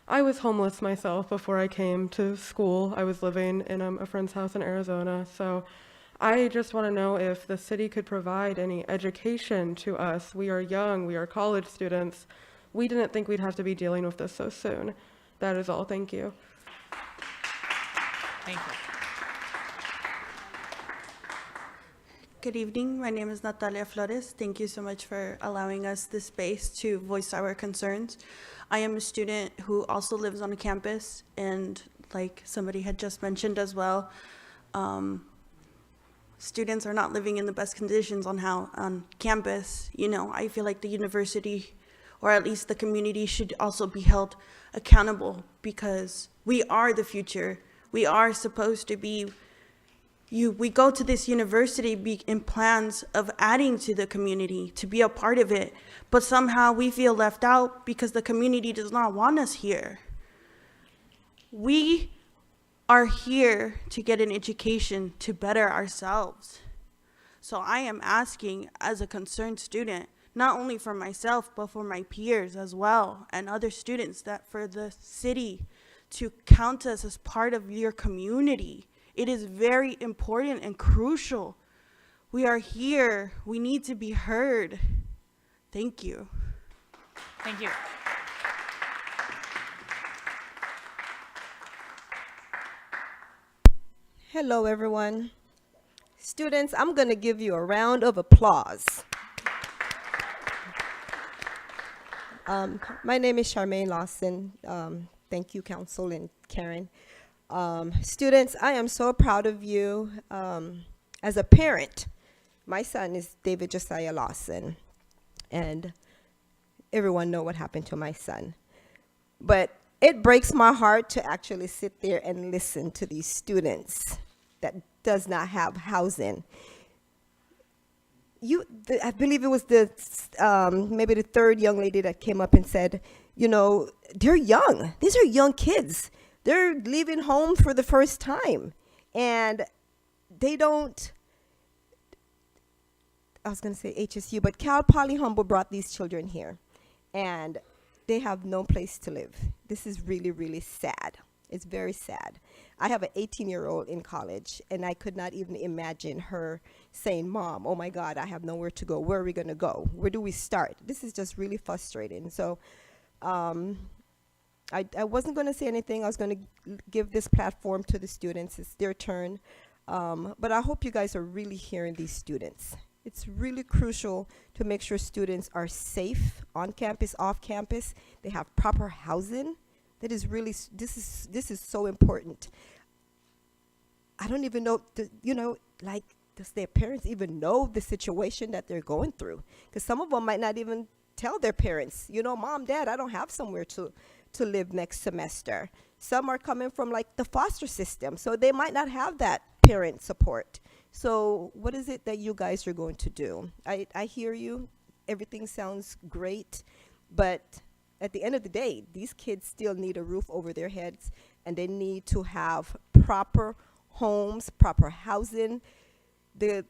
I was homeless myself before I came to school. I was living in a friend's house in Arizona, so I just want to know if the city could provide any education to us. We are young, we are college students. We didn't think we'd have to be dealing with this so soon. That is all. Thank you. Thank you. Good evening. My name is Natalia Flores. Thank you so much for allowing us this space to voice our concerns. I am a student who also lives on campus, and like somebody had just mentioned as well, students are not living in the best conditions on campus. You know, I feel like the university, or at least the community, should also be held accountable, because we are the future. We are supposed to be, we go to this university in plans of adding to the community, to be a part of it, but somehow we feel left out because the community does not want us here. We are here to get an education to better ourselves. So I am asking, as a concerned student, not only for myself, but for my peers as well, and other students, that for the city to count us as part of your community. It is very important and crucial. We are here. We need to be heard. Thank you. Thank you. Hello, everyone. Students, I'm going to give you a round of applause. My name is Charmaine Lawson. Thank you, Council and Karen. Students, I am so proud of you. As a parent, my son is David Josiah Lawson, and everyone know what happened to my son. But it breaks my heart to actually sit there and listen to these students that does not have housing. I believe it was maybe the third young lady that came up and said, you know, they're young. These are young kids. They're leaving home for the first time. And they don't, I was going to say HSU, but Cal Poly Humboldt brought these children here. And they have no place to live. This is really, really sad. It's very sad. I have an 18-year-old in college, and I could not even imagine her saying, Mom, oh my God, I have nowhere to go. Where are we going to go? Where do we start? This is just really frustrating. So I wasn't going to say anything. I was going to give this platform to the students. It's their turn. But I hope you guys are really hearing these students. It's really crucial to make sure students are safe on campus, off campus. They have proper housing. That is really, this is so important. I don't even know, does their parents even know the situation that they're going through? Because some of them might not even tell their parents, you know, Mom, Dad, I don't have somewhere to live next semester. Some are coming from like the foster system, so they might not have that parent support. So what is it that you guys are going to do? I hear you. Everything sounds great, but at the end of the day, these kids still need a roof over their heads, and they need to have proper homes, proper housing. The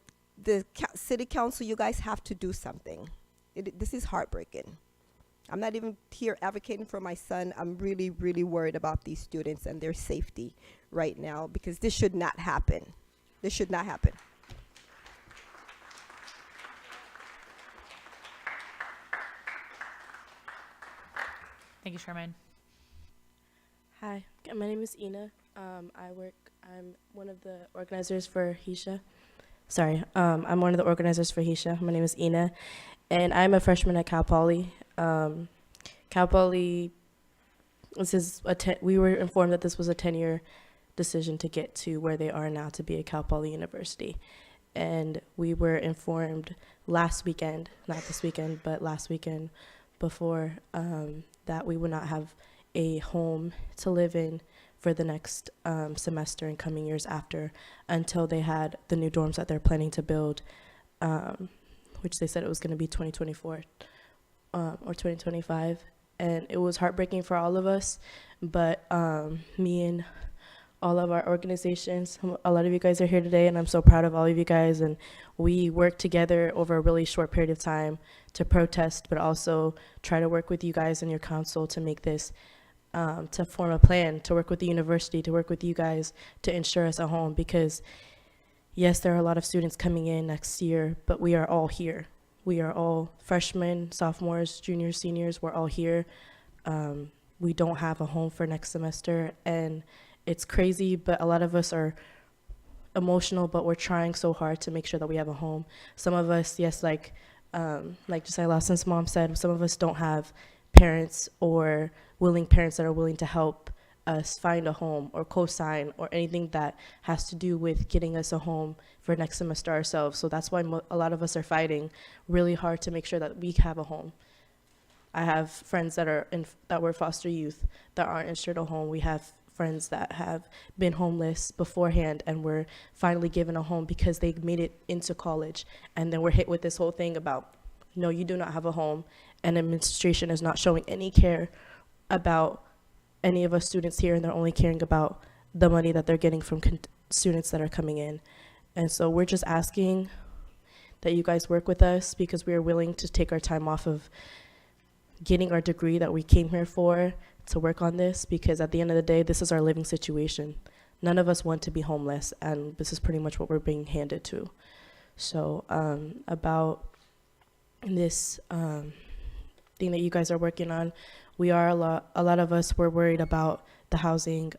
city council, you guys have to do something. This is heartbreaking. I'm not even here advocating for my son. I'm really, really worried about these students and their safety right now, because this should not happen. This should not happen. Thank you, Charmaine. Hi, my name is Ina. I'm one of the organizers for HESHA. I'm one of the organizers for HESHA. My name is Ina, and I'm a freshman at Cal Poly. Cal Poly, we were informed that this was a 10-year decision to get to where they are now, to be a Cal Poly University. And we were informed last weekend, not this weekend, but last weekend before, that we would not have a home to live in for the next semester and coming years after, until they had the new dorms that they're planning to build, which they said it was going to be 2024 or 2025. And it was heartbreaking for all of us, but me and all of our organizations, a lot of you guys are here today, and I'm so proud of all of you guys, and we worked together over a really short period of time to protest, but also try to work with you guys and your council to make this, to form a plan, to work with the university, to work with you guys to ensure us a home, because yes, there are a lot of students coming in next year, but we are all here. We are all freshmen, sophomores, juniors, seniors, we're all here. We don't have a home for next semester, and it's crazy, but a lot of us are emotional, but we're trying so hard to make sure that we have a home. Some of us, yes, like Josiah Lawson's mom said, some of us don't have parents or willing parents that are willing to help us find a home or co-sign or anything that has to do with getting us a home for next semester ourselves. So that's why a lot of us are fighting really hard to make sure that we have a home. I have friends that were foster youth that aren't insured a home. We have friends that have been homeless beforehand and were finally given a home because they made it into college. And then we're hit with this whole thing about, no, you do not have a home. And administration is not showing any care about any of us students here, and they're only caring about the money that they're getting from students that are coming in. And so we're just asking that you guys work with us, because we are willing to take our time off of getting our degree that we came here for to work on this, because at the end of the day, this is our living situation. None of us want to be homeless, and this is pretty much what we're being handed to. So about this thing that you guys are working on, we are a lot of us were worried about the housing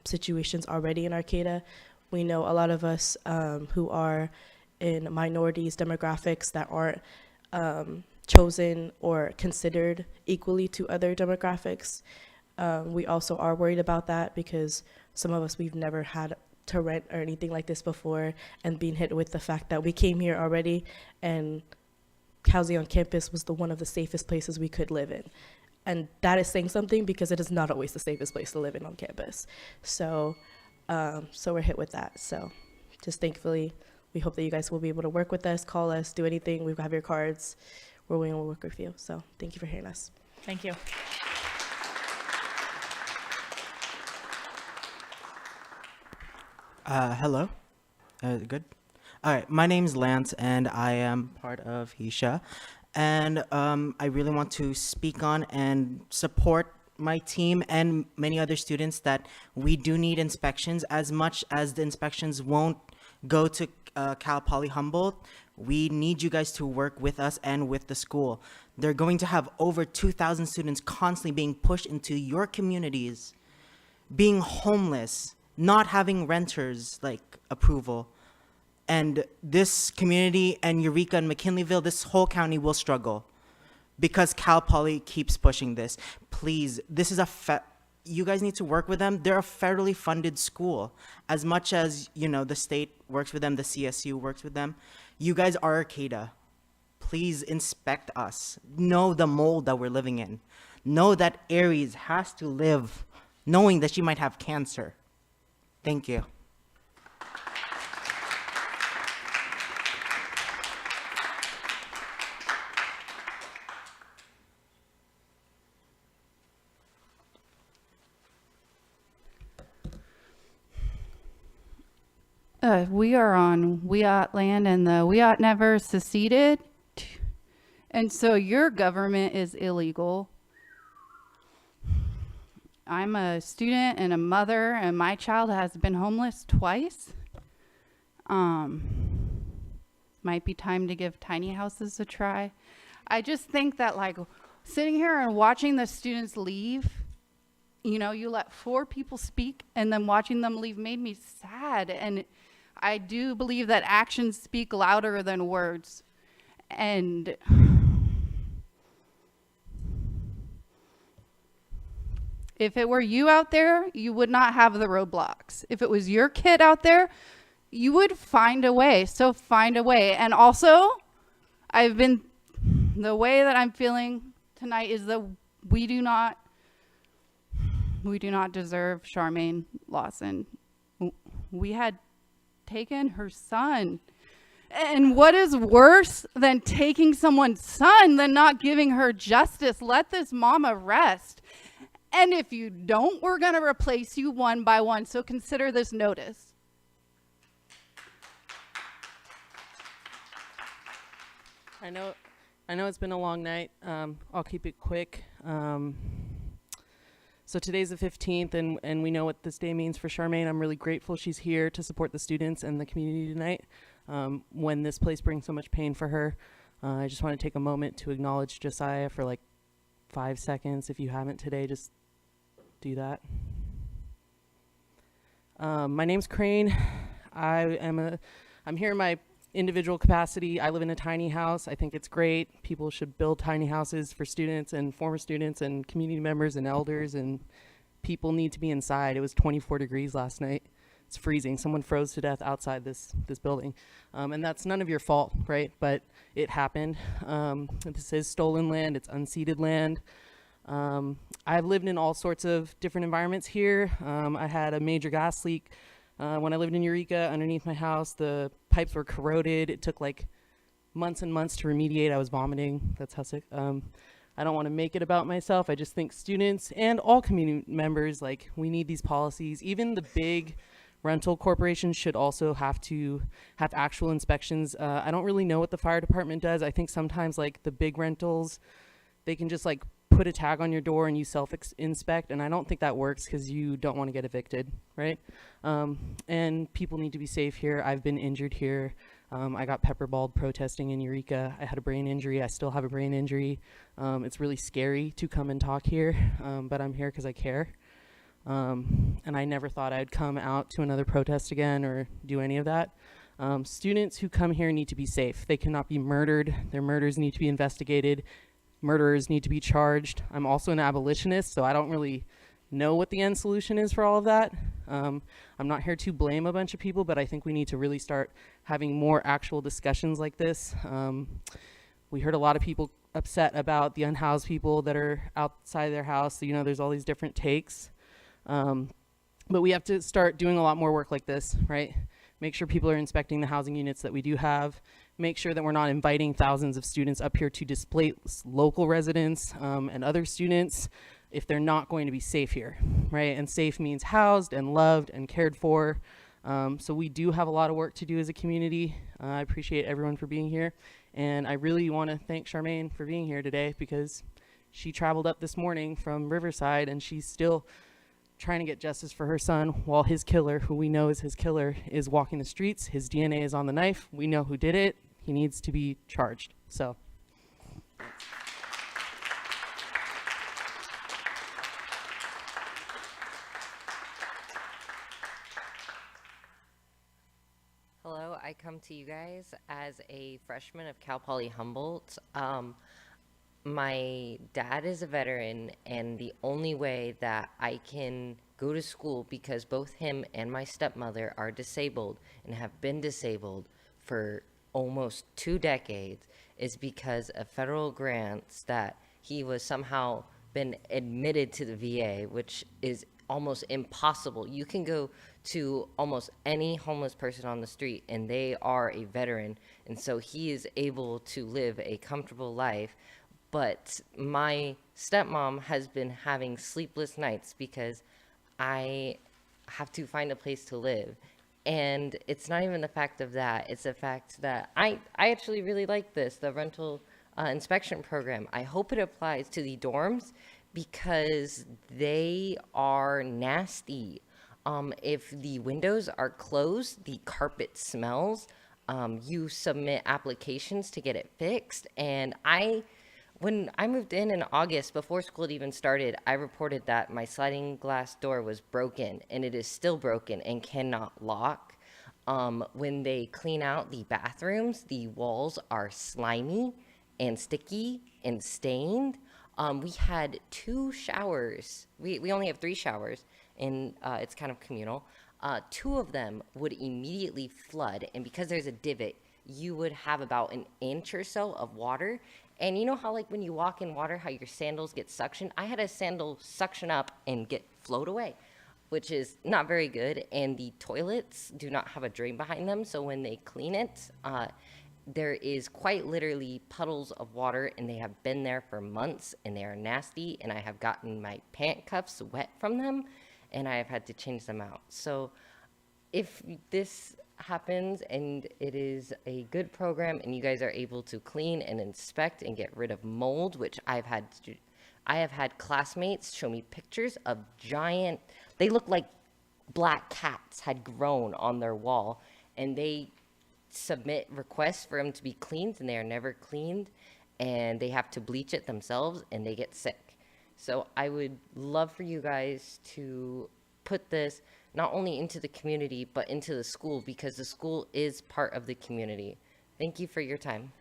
situations already in Arcata. We know a lot of us who are in minorities, demographics that aren't chosen or considered equally to other demographics. We also are worried about that because some of us, we've never had to rent or anything like this before, and being hit with the fact that we came here already and housing on campus was one of the safest places we could live in. And that is saying something, because it is not always the safest place to live in on campus. So, so we're hit with that. So just thankfully, we hope that you guys will be able to work with us, call us, do anything. We have your cards. We're willing to work with you. So thank you for hearing us. Thank you. Hello. Good. All right. My name's Lance, and I am part of HESHA. And I really want to speak on and support my team and many other students that we do need inspections. As much as the inspections won't go to Cal Poly Humboldt, we need you guys to work with us and with the school. They're going to have over 2,000 students constantly being pushed into your communities, being homeless, not having renters like approval. And this community and Eureka and McKinleyville, this whole county will struggle because Cal Poly keeps pushing this. Please, this is you guys need to work with them. They're a federally funded school. As much as, you know, the state works with them, the CSU works with them. You guys are Arcata. Please inspect us. Know the mold that we're living in. Know that Aries has to live knowing that she might have cancer. Thank you. We are on Wiat land, and the Wiat never seceded. And so your government is illegal. I'm a student and a mother, and my child has been homeless twice. Might be time to give tiny houses a try. I just think that, like, sitting here and watching the students leave, you know, you let 4 people speak, and then watching them leave made me sad. And I do believe that actions speak louder than words. And if it were you out there, you would not have the roadblocks. If it was your kid out there, you would find a way. So find a way. And also, the way that I'm feeling tonight is that we do not deserve Charmaine Lawson. We had taken her son. And what is worse than taking someone's son than not giving her justice? Let this mama rest. And if you don't, we're going to replace you one by one. So consider this notice. I know it's been a long night. I'll keep it quick. So today's the 15th, and we know what this day means for Charmaine. I'm really grateful she's here to support the students and the community tonight. When this place brings so much pain for her, I just want to take a moment to acknowledge Josiah for like 5 seconds. If you haven't today, just do that. My name's Crane. I'm here in my individual capacity. I live in a tiny house. I think it's great. People should build tiny houses for students and former students and community members and elders and People need to be inside. It was 24 degrees last night. It's freezing. Someone froze to death outside this building. And that's none of your fault, right? But it happened. This is stolen land. It's unceded land. I've lived in all sorts of different environments here. I had a major gas leak when I lived in Eureka underneath my house. The pipes were corroded. It took like months and months to remediate. I was vomiting. That's how sick. I don't want to make it about myself. I just think students and all community members, like, we need these policies. Even the big rental corporations should also have to have actual inspections. I don't really know what the fire department does. I think sometimes, like, the big rentals, they can just like put a tag on your door and you self-inspect, and I don't think that works because you don't want to get evicted, right? And people need to be safe here. I've been injured here. I got pepperballed protesting in Eureka. I had a brain injury. I still have a brain injury. It's really scary to come and talk here, but I'm here because I care. And I never thought I'd come out to another protest again or do any of that. Students who come here need to be safe. They cannot be murdered. Their murders need to be investigated. Murderers need to be charged. I'm also an abolitionist, so I don't really know what the end solution is for all of that. I'm not here to blame a bunch of people, but I think we need to really start having more actual discussions like this. We heard a lot of people upset about the unhoused people that are outside their house. So, you know, there's all these different takes. But we have to start doing a lot more work like this, right? Make sure people are inspecting the housing units that we do have. Make sure that we're not inviting thousands of students up here to displace local residents and other students if they're not going to be safe here, right? And safe means housed and loved and cared for. So we do have a lot of work to do as a community. I appreciate everyone for being here. And I really want to thank Charmaine for being here today, because she traveled up this morning from Riverside and she's still trying to get justice for her son while his killer, who we know is his killer, is walking the streets. His DNA is on the knife. We know who did it. He needs to be charged. So. Hello, I come to you guys as a freshman of Cal Poly Humboldt. My dad is a veteran, and the only way that I can go to school, because both him and my stepmother are disabled and have been disabled for almost 2 decades, is because of federal grants that he was somehow been admitted to the VA, which is almost impossible. You can go to almost any homeless person on the street and they are a veteran, and so he is able to live a comfortable life. But my stepmom has been having sleepless nights because I have to find a place to live. And it's not even the fact of that. It's the fact that I actually really like the rental inspection program. I hope it applies to the dorms because they are nasty. If the windows are closed, the carpet smells. You submit applications to get it fixed. And when I moved in August, before school had even started, I reported that my sliding glass door was broken, and it is still broken and cannot lock. When they clean out the bathrooms, the walls are slimy and sticky and stained. We had 2 showers. We only have 3 showers, and it's kind of communal. 2 of them would immediately flood, and because there's a divot, you would have about an inch or so of water. And you know how, like, when you walk in water, how your sandals get suctioned? I had a sandal suction up and float away, which is not very good. And the toilets do not have a drain behind them, so when they clean it, there is quite literally puddles of water, and they have been there for months, and they are nasty, and I have gotten my pant cuffs wet from them, and I have had to change them out. So if this happens and it is a good program and you guys are able to clean and inspect and get rid of mold, which I have had classmates show me pictures of giant, they look like black cats had grown on their wall, and they submit requests for them to be cleaned and they are never cleaned, and they have to bleach it themselves and they get sick. So I would love for you guys to put this not only into the community, but into the school, because the school is part of the community. Thank you for your time.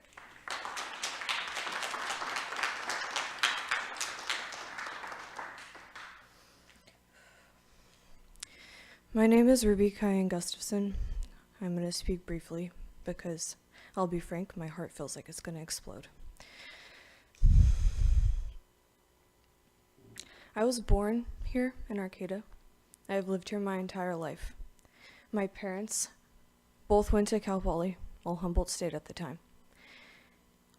My name is Ruby Kyan Gustafson. I'm going to speak briefly because, I'll be frank, my heart feels like it's going to explode. I was born here in Arcata. I have lived here my entire life. My parents both went to Cal Poly, well, Humboldt State at the time.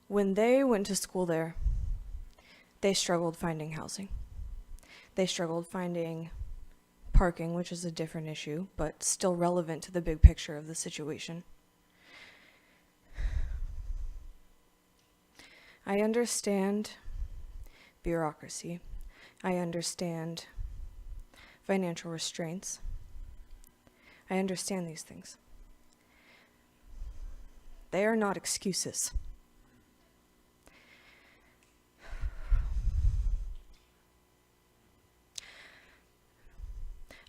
When they went to school there, they struggled finding housing. They struggled finding parking, which is a different issue, but still relevant to the big picture of the situation. I understand bureaucracy. I understand financial restraints. I understand these things. They are not excuses.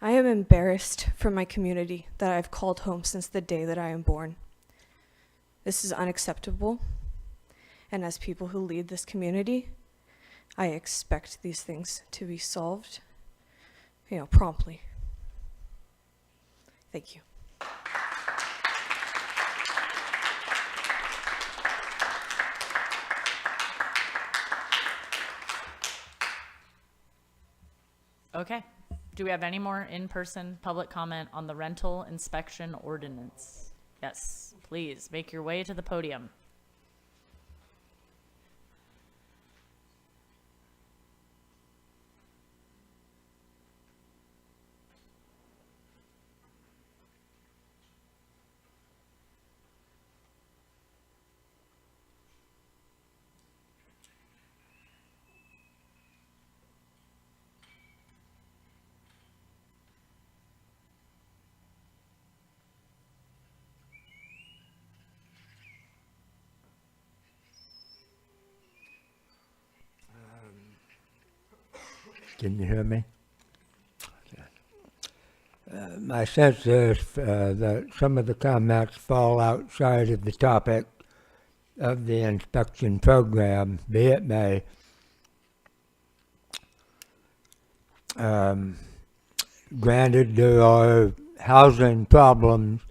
I am embarrassed for my community that I've called home since the day that I am born. This is unacceptable, and as people who lead this community, I expect these things to be solved, promptly. Thank you. Okay. Do we have any more in-person public comment on the rental inspection ordinance? Yes, please make your way to the podium. Can you hear me? My sense is that some of the comments fall outside of the topic of the inspection program, be it may. Granted, there are housing problems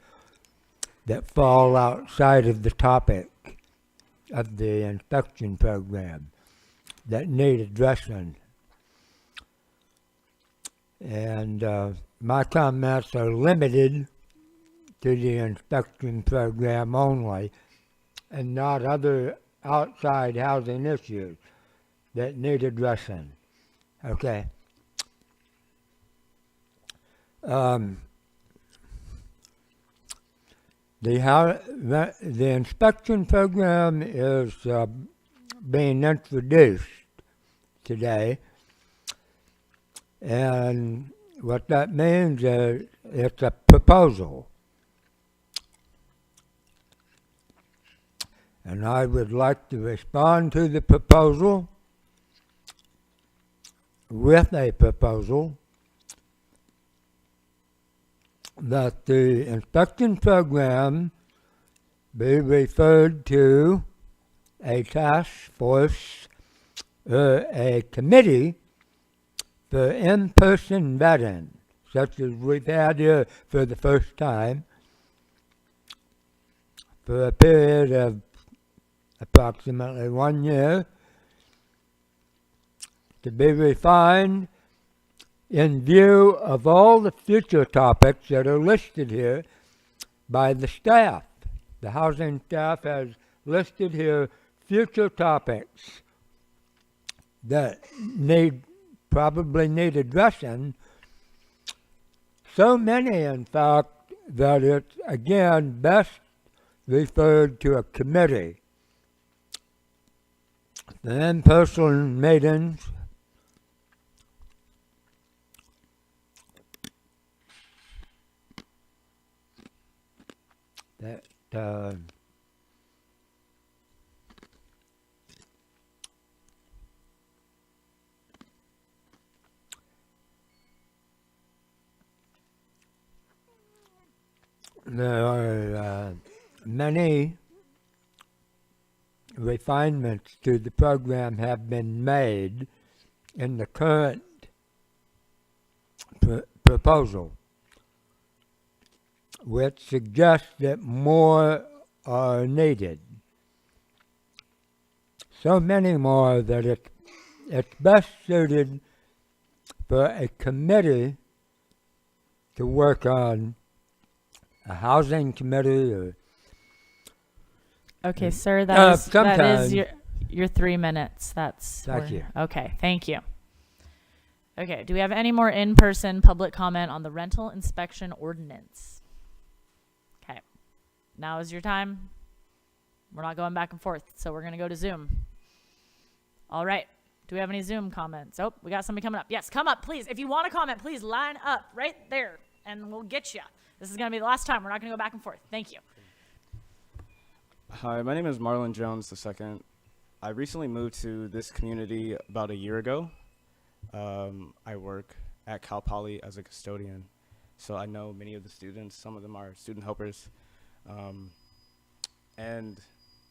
that fall outside of the topic of the inspection program that need addressing. And my comments are limited to the inspection program only and not other outside housing issues that need addressing. Okay. The inspection program is being introduced today. And what that means is it's a proposal. And I would like to respond to the proposal with a proposal that the inspection program be referred to a task force, a committee for in-person vetting, such as we've had here for the first time, for a period of approximately 1 year, to be refined in view of all the future topics that are listed here by the staff. The housing staff has listed here future topics that probably need addressing. So many, in fact, that it's, again, best referred to a committee. The in-person meetings that there are many refinements to the program have been made in the current proposal. which suggests that more are needed. So many more that it's best suited for a committee to work on, a housing committee or Okay, sir, that is sometimes. your 3 minutes. Thank you. Okay, thank you. Okay, do we have any more in-person public comment on the rental inspection ordinance? Okay, now is your time. We're not going back and forth, so we're going to go to Zoom. All right, do we have any Zoom comments? Oh, we got somebody coming up. Yes, come up, please. If you want to comment, please line up right there, and we'll get you. This is going to be the last time. We're not going to go back and forth. Thank you. Hi, my name is Marlon Jones II. I recently moved to this community about a year ago. I work at Cal Poly as a custodian, so I know many of the students. Some of them are student helpers. And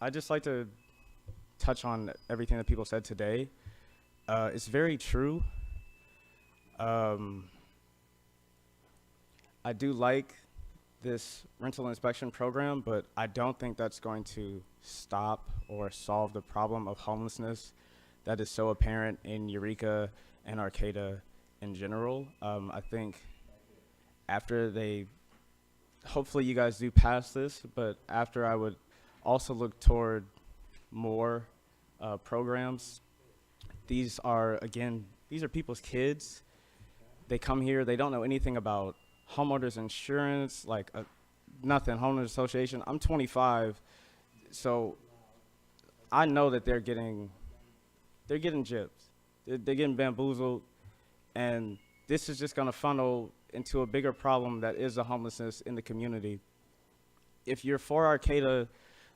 I'd just like to touch on everything that people said today. It's very true. I do like this rental inspection program, but I don't think that's going to stop or solve the problem of homelessness that is so apparent in Eureka and Arcata in general. I think after hopefully you guys do pass this, but after, I would also look toward more programs. These are people's kids. They come here, they don't know anything about homeowners insurance, like nothing, homeowners association. I'm 25, so I know that they're getting gypped. They're getting bamboozled, and this is just gonna funnel into a bigger problem that is the homelessness in the community. If you're for Arcata,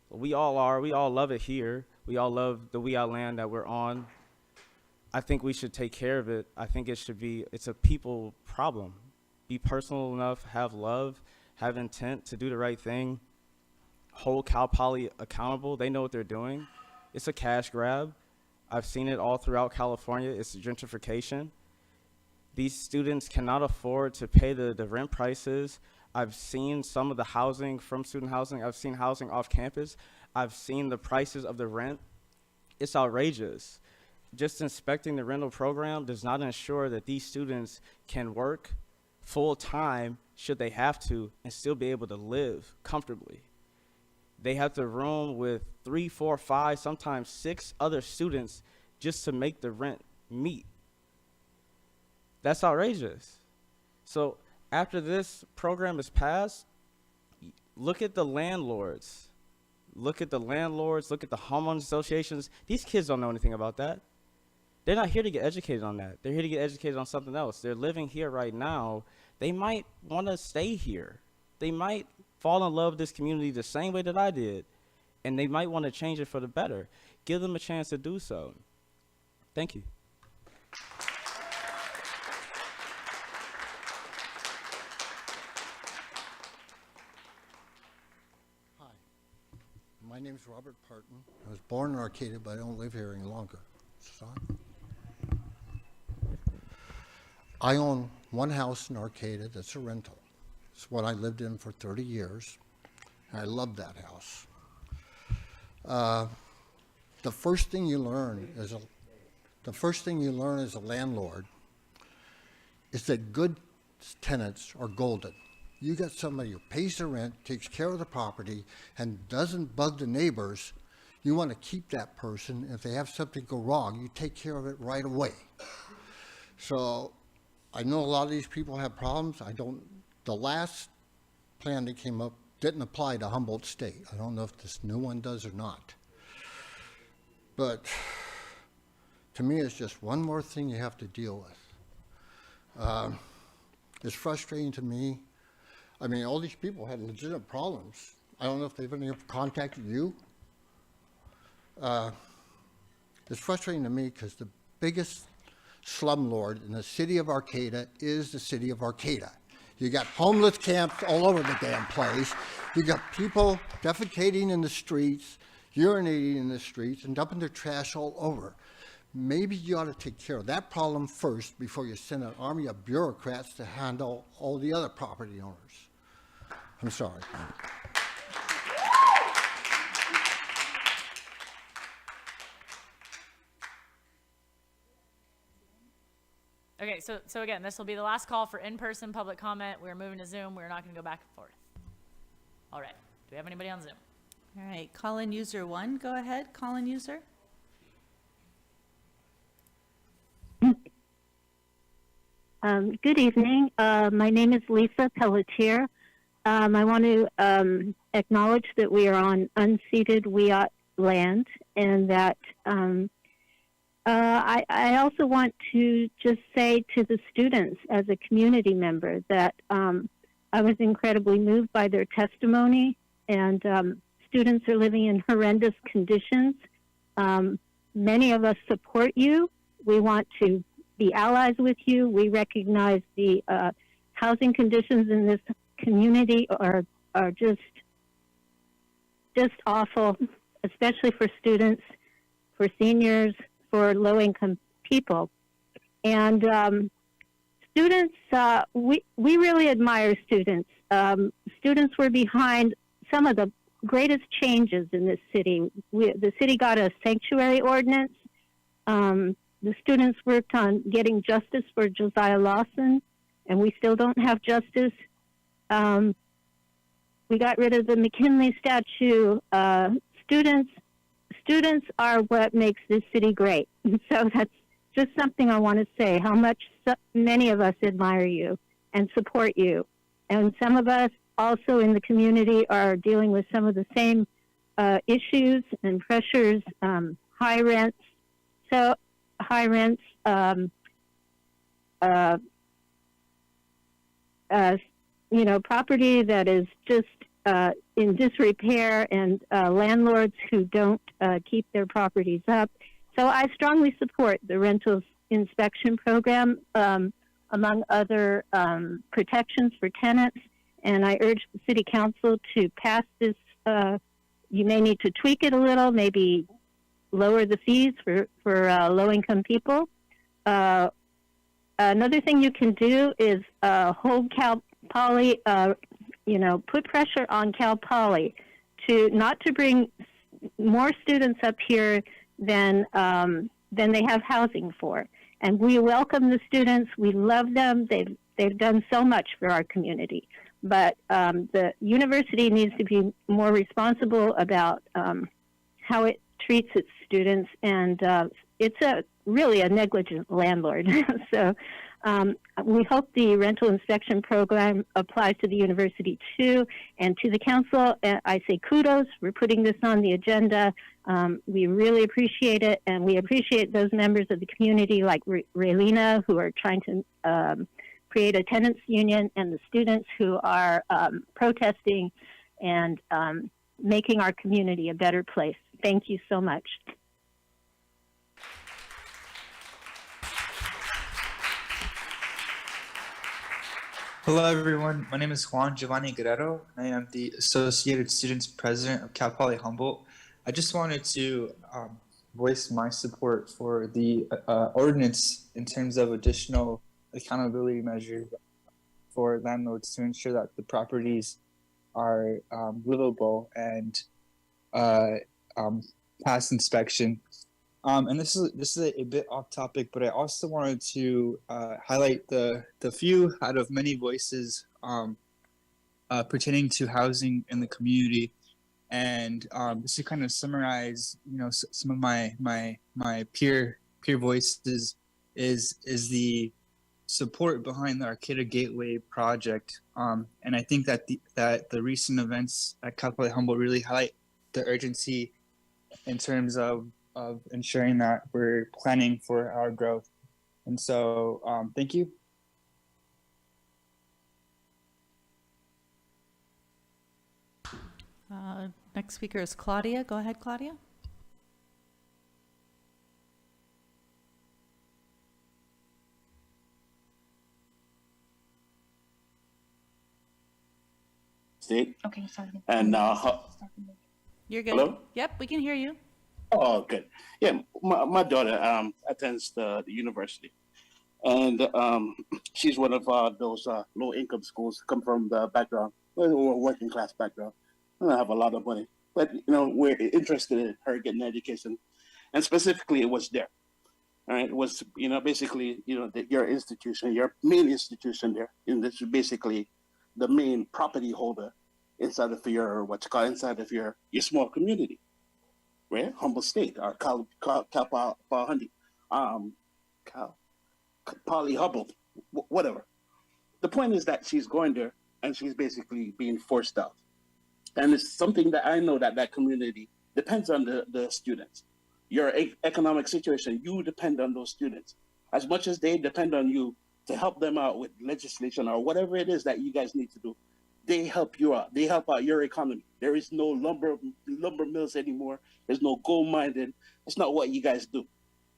we all are, we all love it here. We all love the WeOut land that we're on. I think we should take care of it. I think it's a people problem. Be personal enough, have love, have intent to do the right thing, hold Cal Poly accountable. They know what they're doing. It's a cash grab. I've seen it all throughout California. It's gentrification. These students cannot afford to pay the rent prices. I've seen some of the housing from student housing. I've seen housing off campus. I've seen the prices of the rent. It's outrageous. Just inspecting the rental program does not ensure that these students can work full time, should they have to, and still be able to live comfortably. They have to room with 3, 4, 5, sometimes 6 other students just to make the rent meet. That's outrageous. So after this program is passed, look at the landlords. Look at the homeowners associations. These kids don't know anything about that. They're not here to get educated on that. They're here to get educated on something else. They're living here right now. They might want to stay here. They might fall in love with this community the same way that I did, and they might want to change it for the better. Give them a chance to do so. Thank you. Hi, my name is Robert Parton. I was born in Arcata, but I don't live here any longer. I own one house in Arcata that's a rental. It's what I lived in for 30 years, and I love that house. The first thing you learn as a landlord is that good tenants are golden. You got somebody who pays the rent, takes care of the property, and doesn't bug the neighbors. You want to keep that person. If they have something go wrong, you take care of it right away. So I know a lot of these people have problems. The last plan that came up didn't apply to Humboldt State. I don't know if this new one does or not. But to me, it's just one more thing you have to deal with. It's frustrating to me. I mean, all these people had legitimate problems. I don't know if they've ever contacted you. It's frustrating to me because the biggest slumlord in the city of Arcata is the city of Arcata. You got homeless camps all over the damn place. You got people defecating in the streets, urinating in the streets, and dumping their trash all over. Maybe you ought to take care of that problem first before you send an army of bureaucrats to handle all the other property owners. I'm sorry. Okay, so again, this will be the last call for in-person public comment. We're moving to Zoom. We're not going to go back and forth. All right. Do we have anybody on Zoom? All right, call-in user 1, go ahead, call-in user. Good evening. My name is Lisa Pelletier. I want to acknowledge that we are on unceded Wiyot land, and that I also want to just say to the students as a community member that I was incredibly moved by their testimony, and students are living in horrendous conditions. Many of us support you. We want to be allies with you. We recognize the housing conditions in this community are just awful, especially for students, for seniors, for low-income people. And students, we really admire students. Students were behind some of the greatest changes in this city. The city got a sanctuary ordinance. The students worked on getting justice for Josiah Lawson, and we still don't have justice. We got rid of the McKinley statue. Students are what makes this city great. So that's just something I want to say, how much many of us admire you and support you. And some of us also in the community are dealing with some of the same issues and pressures, high rents. So high rents, property that is just in disrepair, and landlords who don't keep their properties up. So I strongly support the rentals inspection program, among other protections for tenants. And I urge the City Council to pass this. You may need to tweak it a little, maybe lower the fees for low-income people. Another thing you can do is hold Cal Poly, put pressure on Cal Poly not to bring more students up here than they have housing for. And we welcome the students. We love them. They've done so much for our community. But the university needs to be more responsible about how it treats its students, and it's really a negligent landlord. So we hope the rental inspection program applies to the university too, and to the council. I say kudos for putting this on the agenda. We really appreciate it, and we appreciate those members of the community like Raylina who are trying to create a tenants union, and the students who are protesting and making our community a better place. Thank you so much. Hello, everyone. My name is Juan Giovanni Guerrero. I am the Associated Students President of Cal Poly Humboldt. I just wanted to voice my support for the ordinance in terms of additional accountability measures for landlords to ensure that the properties are livable and pass inspection. And this is a bit off topic, but I also wanted to highlight the few out of many voices pertaining to housing in the community, and just to kind of summarize, some of my peer voices is the support behind the Arcata Gateway project, and I think that the recent events at Cal Poly Humboldt really highlight the urgency in terms of ensuring that we're planning for our growth. And so, thank you. Next speaker is Claudia. Go ahead, Claudia. State. Okay, sorry. And You're good. Hello? Yep, we can hear you. Oh, good. Yeah, my daughter attends the university, and she's one of those low-income schools. Come from the background we're a working class background. I don't have a lot of money, but we're interested in her getting an education, and specifically, it was there. All right, it was basically your institution, your main institution there, and this is basically the main property holder inside of your inside of your small community, right? Humble State or Cal Poly Humboldt, whatever. The point is that she's going there and she's basically being forced out. And it's something that I know that community depends on the students. Your economic situation, you depend on those students. As much as they depend on you to help them out with legislation or whatever it is that you guys need to do, they help you out. They help out your economy. There is no lumber mills anymore. There's no gold mining. That's not what you guys do.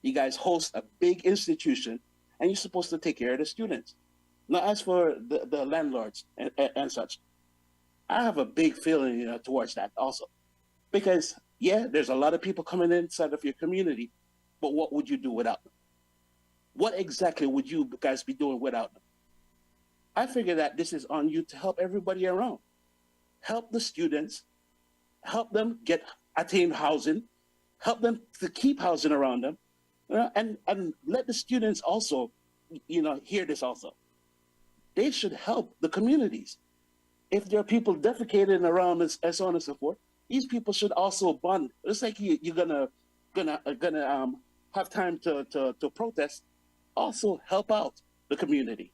You guys host a big institution and you're supposed to take care of the students. Now, as for the landlords and such, I have a big feeling towards that also. Because, yeah, there's a lot of people coming inside of your community, but what would you do without them? What exactly would you guys be doing without them? I figure that this is on you to help everybody around. Help the students, help them attain housing, help them to keep housing around them, and let the students also, hear this also. They should help the communities. If there are people defecating around and so on and so forth, these people should also bond. It's like you're gonna have time to protest. Also help out the community.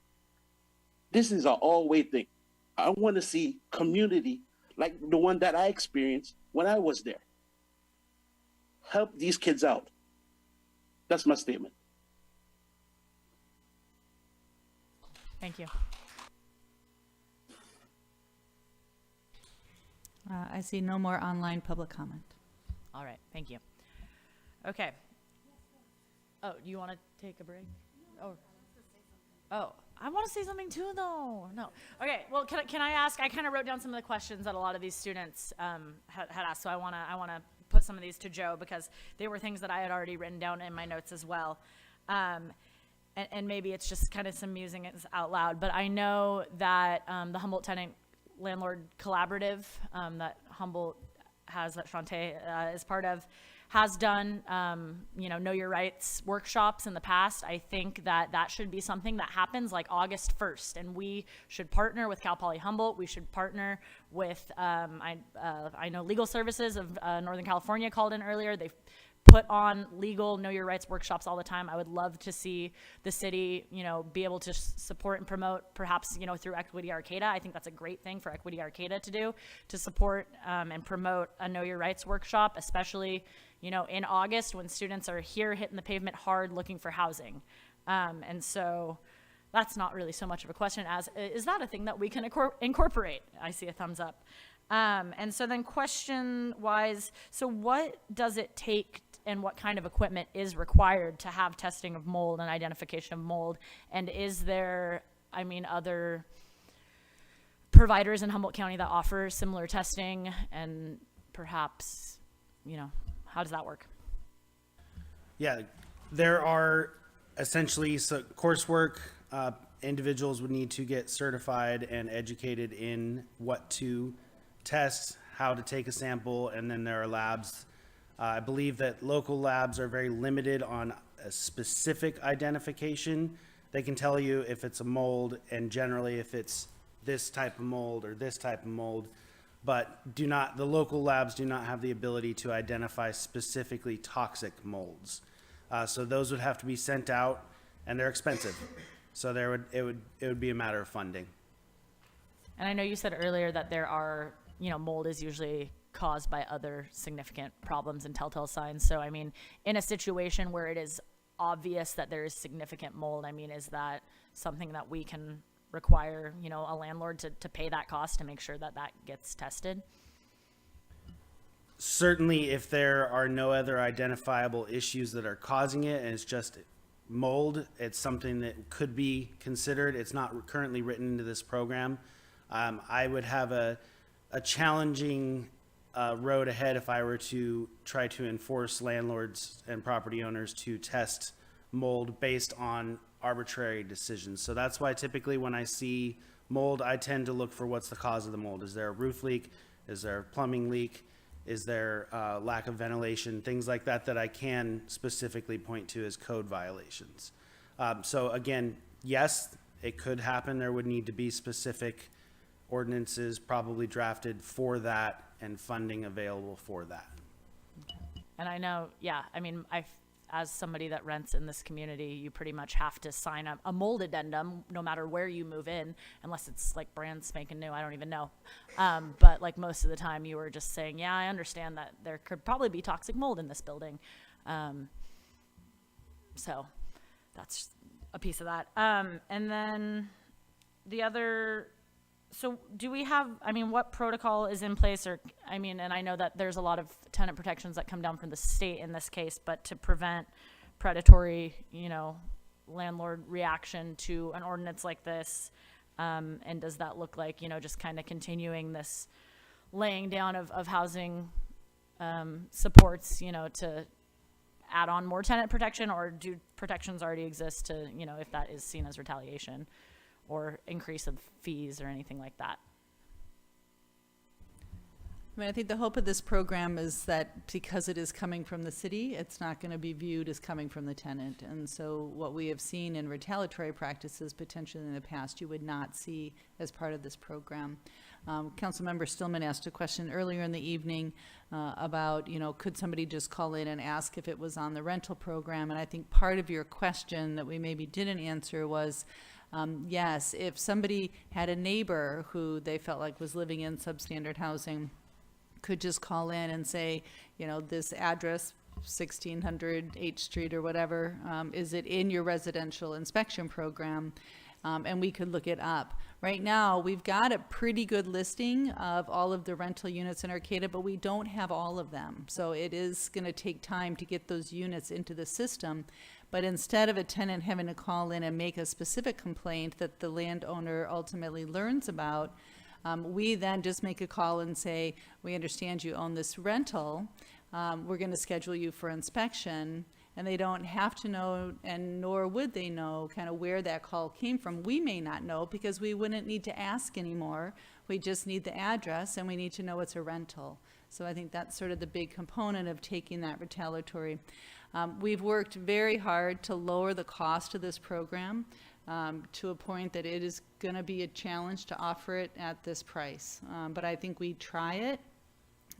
This is an all-way thing. I want to see community like the one that I experienced when I was there. Help these kids out. That's my statement. Thank you. I see no more online public comment. All right, thank you. Okay. Oh, you want to take a break? Oh, I want to say something too, though. No. Okay. Well, can I ask? I kind of wrote down some of the questions that a lot of these students had asked, so I want to put some of these to Joe because they were things that I had already written down in my notes as well. And maybe it's just kind of some musing out loud, but I know that the Humboldt Tenant Landlord Collaborative that Humboldt has, that Shantae is part of, has done, know your rights workshops in the past. I think that should be something that happens like August 1st, and we should partner with Cal Poly Humboldt. We should partner with, I know Legal Services of Northern California called in earlier. They've put on legal know your rights workshops all the time. I would love to see the city, be able to support and promote, perhaps, through Equity Arcata. I think that's a great thing for Equity Arcata to do, to support and promote a know your rights workshop, especially, in August when students are here hitting the pavement hard looking for housing. And so that's not really so much of a question as, is that a thing that we can incorporate? I see a thumbs up. And so then question-wise, so what does it take and what kind of equipment is required to have testing of mold and identification of mold? And is there, other providers in Humboldt County that offer similar testing, and perhaps, how does that work? Yeah, there are essentially coursework. Individuals would need to get certified and educated in what to test, how to take a sample, and then there are labs. I believe that local labs are very limited on a specific identification. They can tell you if it's a mold and generally if it's this type of mold or this type of mold, but the local labs do not have the ability to identify specifically toxic molds. So those would have to be sent out, and they're expensive. So it would be a matter of funding. And I know you said earlier that there are, mold is usually caused by other significant problems and telltale signs. So, in a situation where it is obvious that there is significant mold, is that something that we can require, a landlord to pay that cost to make sure that gets tested? Certainly, if there are no other identifiable issues that are causing it and it's just mold, it's something that could be considered. It's not currently written into this program. I would have a challenging road ahead if I were to try to enforce landlords and property owners to test mold based on arbitrary decisions. So that's why typically when I see mold, I tend to look for what's the cause of the mold. Is there a roof leak? Is there a plumbing leak? Is there lack of ventilation? Things like that that I can specifically point to as code violations. So again, yes, it could happen. There would need to be specific ordinances probably drafted for that and funding available for that. And I know, yeah, I mean, as somebody that rents in this community, you pretty much have to sign a mold addendum no matter where you move in, unless it's like brand spanking new, I don't even know. But like most of the time you were just saying, yeah, I understand that there could probably be toxic mold in this building. So that's a piece of that. And then the other, so do we have, I mean, what protocol is in place, or, I mean, and I know that there's a lot of tenant protections that come down from the state in this case, but to prevent predatory, you know, landlord reaction to an ordinance like this, and does that look like, you know, just kind of continuing this laying down of housing supports, you know, to add on more tenant protection, or do protections already exist to, you know, if that is seen as retaliation or increase of fees or anything like that? I mean, I think the hope of this program is that because it is coming from the city, it's not going to be viewed as coming from the tenant. And so what we have seen in retaliatory practices potentially in the past, you would not see as part of this program. Councilmember Stillman asked a question earlier in the evening about, you know, could somebody just call in and ask if it was on the rental program? And I think part of your question that we maybe didn't answer was, yes, if somebody had a neighbor who they felt like was living in substandard housing, could just call in and say, you know, this address, 1600 H Street or whatever, is it in your residential inspection program? And we could look it up. Right now, we've got a pretty good listing of all of the rental units in Arcata, but we don't have all of them. So it is going to take time to get those units into the system. But instead of a tenant having to call in and make a specific complaint that the landowner ultimately learns about, we then just make a call and say, we understand you own this rental. We're going to schedule you for inspection. And they don't have to know, and nor would they know kind of where that call came from. We may not know because we wouldn't need to ask anymore. We just need the address and we need to know it's a rental. So I think that's sort of the big component of taking that retaliatory. We've worked very hard to lower the cost of this program to a point that it is going to be a challenge to offer it at this price. But I think we try it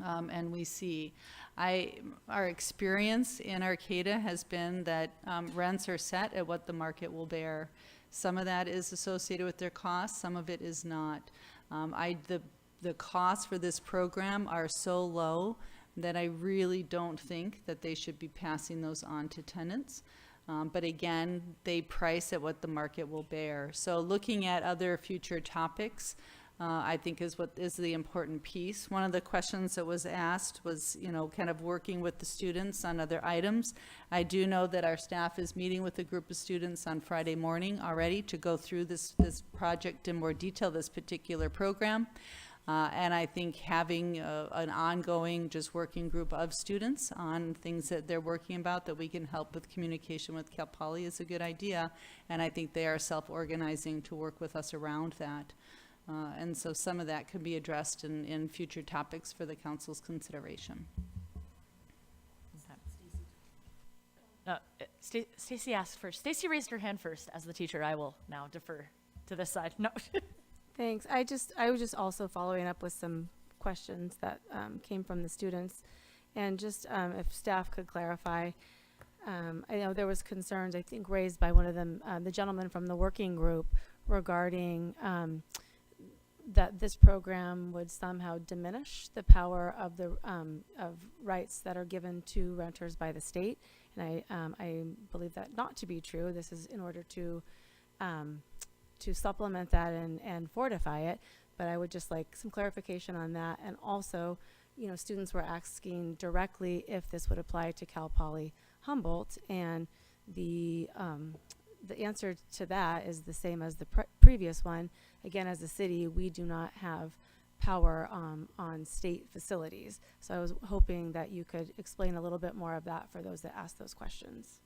and we see. Our experience in Arcata has been that rents are set at what the market will bear. Some of that is associated with their costs, some of it is not. The costs for this program are so low that I really don't think that they should be passing those on to tenants. But again, they price at what the market will bear. So looking at other future topics, I think is what is the important piece. One of the questions that was asked was, you know, kind of working with the students on other items. I do know that our staff is meeting with a group of students on Friday morning already to go through this project in more detail, this particular program. And I think having an ongoing just working group of students on things that they're working about that we can help with communication with Cal Poly is a good idea. And I think they are self-organizing to work with us around that. And so some of that could be addressed in future topics for the council's consideration. Stacy asked first. Stacy raised her hand first as the teacher. I will now defer to this side. No. Thanks. I was just also following up with some questions that came from the students, and just if staff could clarify. I know there was concerns, I think, raised by one of them, the gentleman from the working group, regarding that this program would somehow diminish the power of the of rights that are given to renters by the state, and I believe that not to be true. This is in order to supplement that and fortify it. But I would just like some clarification on that. And also, you know, students were asking directly if this would apply to Cal Poly Humboldt, and the answer to that is the same as the previous one. Again, as a city, we do not have power on state facilities. So I was hoping that you could explain a little bit more of that for those that asked those questions.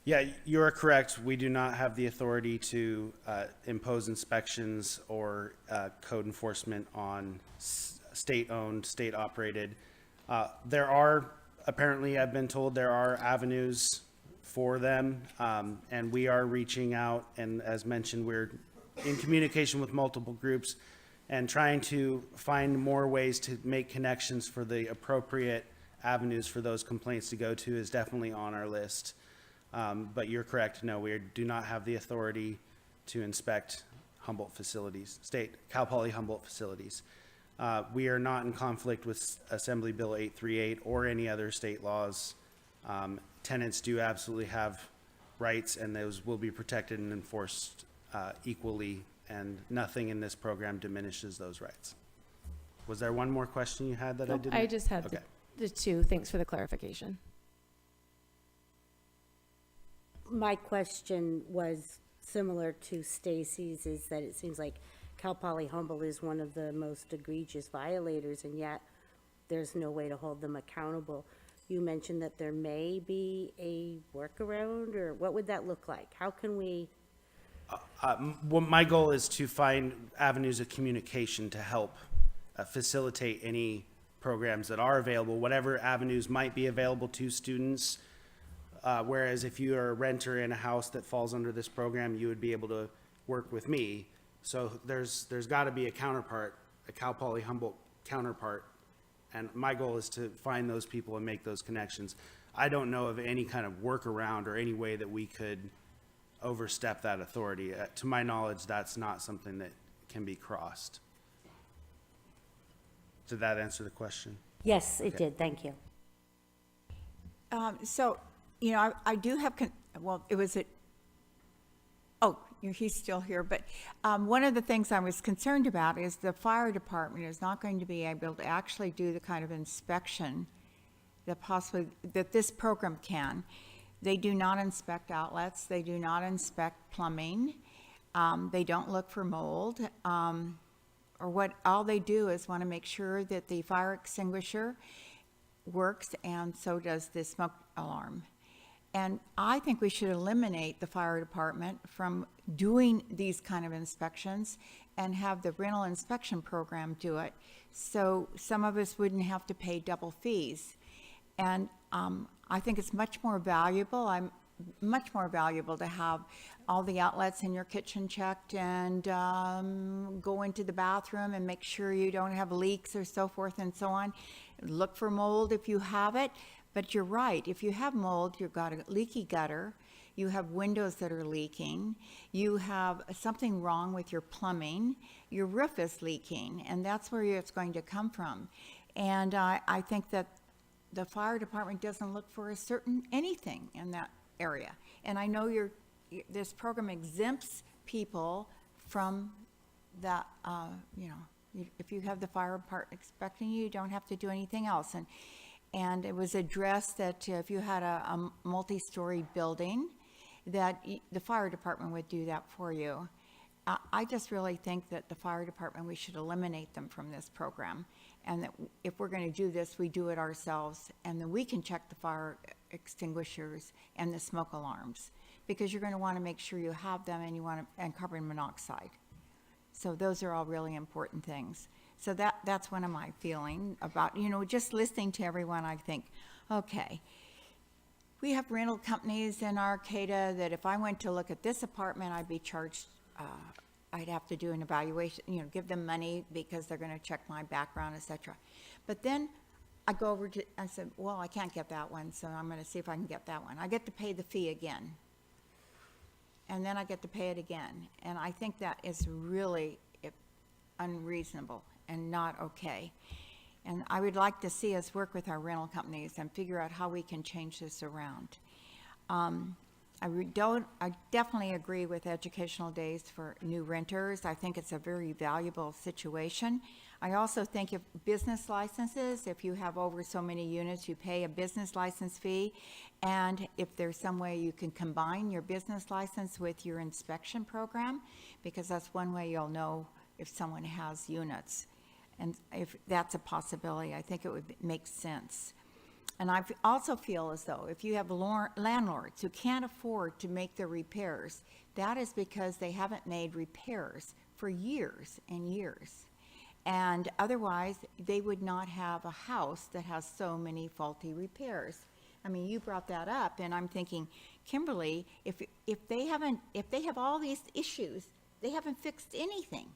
Yeah, you are correct. We do not have the authority to impose inspections or code enforcement on state-owned, state-operated. There are, apparently, I've been told there are avenues for them, and we are reaching out, and as mentioned, we're in communication with multiple groups and trying to find more ways to make connections for the appropriate avenues for those complaints to go to is definitely on our list. But you're correct, no, we do not have the authority to inspect Humboldt facilities, Cal Poly Humboldt facilities. We are not in conflict with Assembly Bill 838 or any other state laws. Tenants do absolutely have rights, and those will be protected and enforced equally, and nothing in this program diminishes those rights. Was there one more question you had that I didn't? I just had Okay. the two. Thanks for the clarification. My question was similar to Stacy's, is that it seems like Cal Poly Humboldt is one of the most egregious violators, and yet there's no way to hold them accountable. You mentioned that there may be a workaround, or what would that look like? How can we? Well, my goal is to find avenues of communication to help facilitate any programs that are available, whatever avenues might be available to students. Whereas if you are a renter in a house that falls under this program, you would be able to work with me. So there's got to be a counterpart, a Cal Poly Humboldt counterpart. And my goal is to find those people and make those connections. I don't know of any kind of workaround or any way that we could overstep that authority. To my knowledge, that's not something that can be crossed. Did that answer the question? Yes, it did. Thank you. So, you know, I do have, well, it was he's still here, but one of the things I was concerned about is the fire department is not going to be able to actually do the kind of inspection that this program can. They do not inspect outlets. They do not inspect plumbing. They don't look for mold. All they do is want to make sure that the fire extinguisher works, and so does the smoke alarm. And I think we should eliminate the fire department from doing these kind of inspections and have the rental inspection program do it. So some of us wouldn't have to pay double fees. And I think it's much more valuable. Much more valuable to have all the outlets in your kitchen checked and go into the bathroom and make sure you don't have leaks or so forth and so on. Look for mold if you have it. But you're right, if you have mold, you've got a leaky gutter, you have windows that are leaking, you have something wrong with your plumbing, your roof is leaking, and that's where it's going to come from. And I think that the fire department doesn't look for anything in that area. And I know this program exempts people from that, if you have the fire department inspecting you, you don't have to do anything else. And it was addressed that if you had a multi-story building, that the fire department would do that for you. I just really think that the fire department, we should eliminate them from this program. And that if we're going to do this, we do it ourselves. And then we can check the fire extinguishers and the smoke alarms, because you're going to want to make sure you have them, and carbon monoxide. So those are all really important things. So that's one of my feeling about, just listening to everyone. I think, okay, we have rental companies in Arcata that if I went to look at this apartment, I'd be charged, I'd have to do an evaluation, give them money because they're going to check my background, etc. But then I go over I said, well, I can't get that one, so I'm going to see if I can get that one. I get to pay the fee again. And then I get to pay it again. And I think that is really unreasonable and not okay. And I would like to see us work with our rental companies and figure out how we can change this around. I definitely agree with educational days for new renters. I think it's a very valuable situation. I also think if business licenses, if you have over so many units, you pay a business license fee. And if there's some way you can combine your business license with your inspection program, because that's one way you'll know if someone has units. And if that's a possibility, I think it would make sense. And also feel as though if you have landlords who can't afford to make the repairs, that is because they haven't made repairs for years and years. And otherwise, they would not have a house that has so many faulty repairs. I mean, you brought that up, and I'm thinking, Kimberly, if they have all these issues, they haven't fixed anything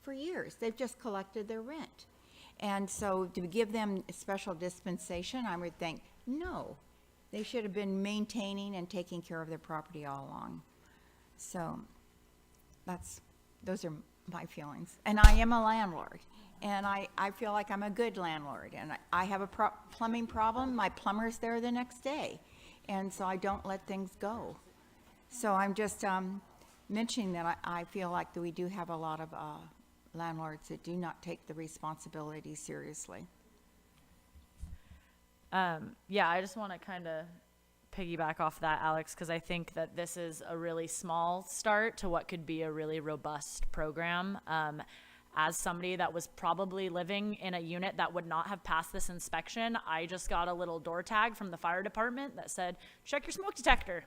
for years. They've just collected their rent. And so to give them a special dispensation, I would think, no, they should have been maintaining and taking care of their property all along. So those are my feelings. And I am a landlord, and I feel like I'm a good landlord. And I have a plumbing problem, my plumber's there the next day. And so I don't let things go. So I'm just mentioning that I feel like that we do have a lot of landlords that do not take the responsibility seriously. Yeah, I just want to kind of piggyback off that, Alex, because I think that this is a really small start to what could be a really robust program. As somebody that was probably living in a unit that would not have passed this inspection, I just got a little door tag from the fire department that said, check your smoke detector.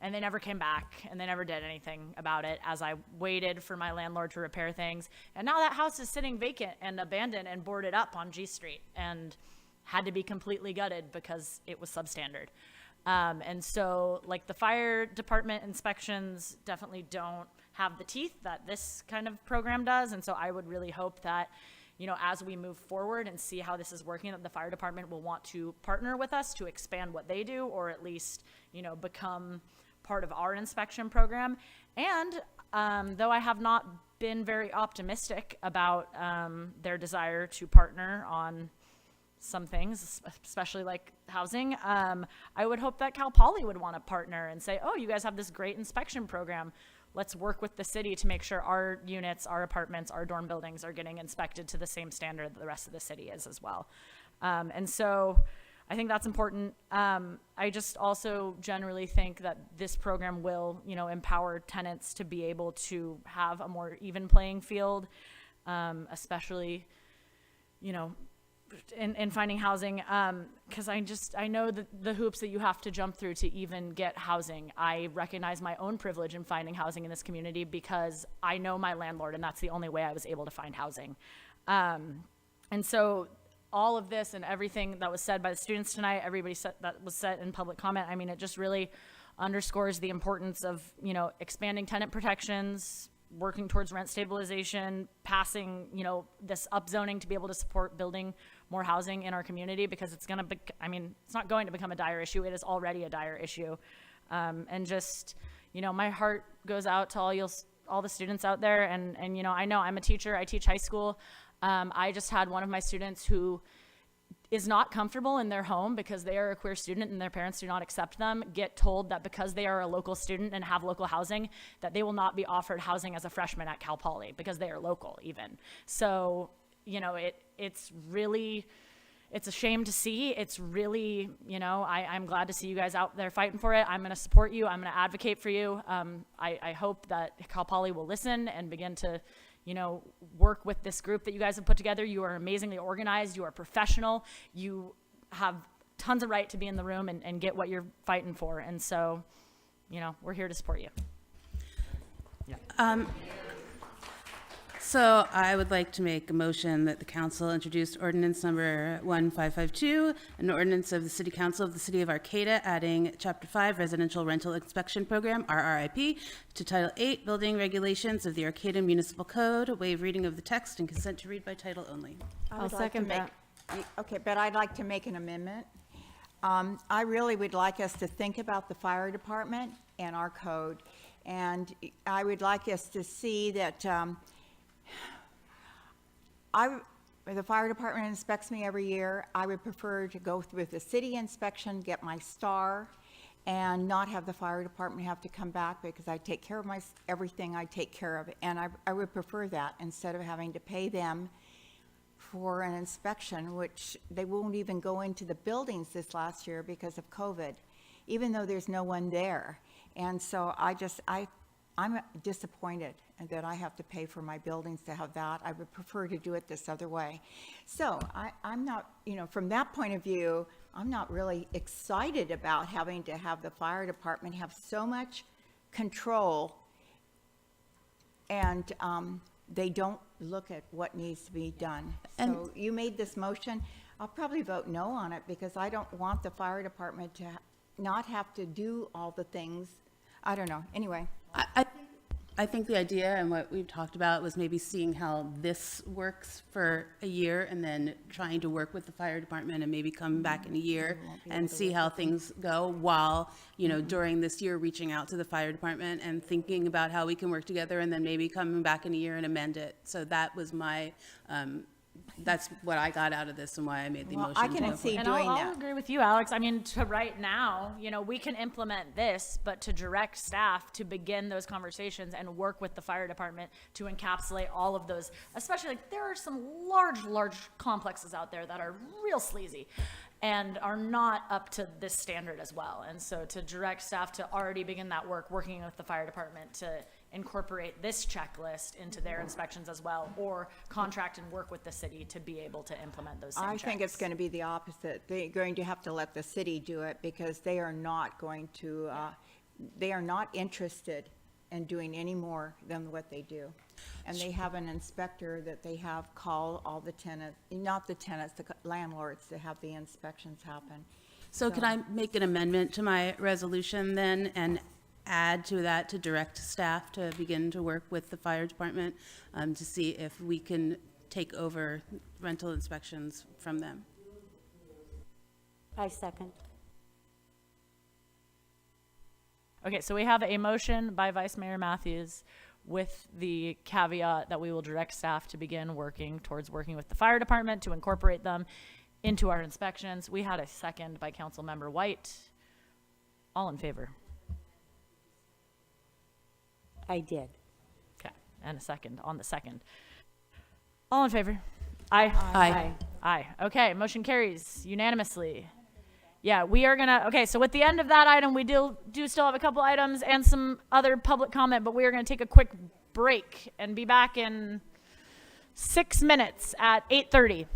And they never came back, and they never did anything about it as I waited for my landlord to repair things. And now that house is sitting vacant and abandoned and boarded up on G Street and had to be completely gutted because it was substandard. And so, like, the fire department inspections definitely don't have the teeth that this kind of program does. And so I would really hope that, you know, as we move forward and see how this is working, that the fire department will want to partner with us to expand what they do, or at least, you know, become part of our inspection program. And though I have not been very optimistic about their desire to partner on some things, especially like housing, I would hope that Cal Poly would want to partner and say, oh, you guys have this great inspection program. Let's work with the city to make sure our units, our apartments, our dorm buildings are getting inspected to the same standard that the rest of the city is as well. And so I think that's important. I just also generally think that this program will, you know, empower tenants to be able to have a more even playing field, especially, you know, in finding housing, because I know the hoops that you have to jump through to even get housing. I recognize my own privilege in finding housing in this community because I know my landlord, and that's the only way I was able to find housing. And so all of this and everything that was said by the students tonight, everybody said that was said in public comment, I mean, it just really underscores the importance of, you know, expanding tenant protections, working towards rent stabilization, passing, you know, this upzoning to be able to support building more housing in our community, because it's going to be, I mean, it's not going to become a dire issue. It is already a dire issue. And just, you know, my heart goes out to all the students out there. And, you know I'm a teacher. I teach high school. I just had one of my students who is not comfortable in their home because they are a queer student and their parents do not accept them, get told that because they are a local student and have local housing, that they will not be offered housing as a freshman at Cal Poly because they are local even. So, you know, it's a shame to see. It's really, you know, I'm glad to see you guys out there fighting for it. I'm going to support you. I'm going to advocate for you. I hope that Cal Poly will listen and begin to, you know, work with this group that you guys have put together. You are amazingly organized. You are professional. You have tons of right to be in the room and get what you're fighting for. And so, you know, we're here to support you. Yeah. So I would like to make a motion that the council introduce ordinance number 1552, an ordinance of the City Council of the City of Arcata adding Chapter 5 Residential Rental Inspection Program, RRIP, to Title 8 Building Regulations of the Arcata Municipal Code, waive reading of the text and consent to read by title only. I'll second that. Okay, but I'd like to make an amendment. I really would like us to think about the fire department and our code. And I would like us to see that the fire department inspects me every year. I would prefer to go with the city inspection, get my star, and not have the fire department have to come back because I take care of everything I take care of. And I would prefer that instead of having to pay them for an inspection, which they won't even go into the buildings this last year because of COVID, even though there's no one there. And so I I'm disappointed that I have to pay for my buildings to have that. I would prefer to do it this other way. So I'm not, from that point of view, I'm not really excited about having to have the fire department have so much control, and they don't look at what needs to be done. So you made this motion. I'll probably vote no on it because I don't want the fire department to not have to do all the things. I don't know. Anyway. I think the idea and what we've talked about was maybe seeing how this works for a year and then trying to work with the fire department and maybe come back in a year and see how things go while, during this year reaching out to the fire department and thinking about how we can work together and then maybe coming back in a year and amend it. So that was my, that's what I got out of this and why I made the motion. I can see And doing I'll that. agree with you, Alex. I mean, to right now, we can implement this, but to direct staff to begin those conversations and work with the fire department to encapsulate all of those, especially there are some large complexes out there that are real sleazy and are not up to this standard as well. And so to direct staff to already begin that work, working with the fire department to incorporate this checklist into their inspections as well, or contract and work with the city to be able to implement those same I think it's checks. going to be the opposite. They're going to have to let the city do it because they are not going to, they are not interested in doing any more than what they do. And they have an inspector that they have call all the tenants, not the tenants, the landlords, to have the inspections happen. So can I make an amendment to my resolution then and add to that to direct staff to begin to work with the fire department to see if we can take over rental inspections from them? I second. Okay, so we have a motion by Vice Mayor Matthews with the caveat that we will direct staff to begin working towards working with the fire department to incorporate them into our inspections. We had a second by Councilmember White. All in favor? I did. Okay, and a second on the second. All in favor? Aye. Aye. Aye. Okay, motion carries unanimously. Yeah, we are gonna, okay, so with the end of that item, we do still have a couple items and some other public comment, but we are gonna take a quick break and be back in 6 minutes at 8:30.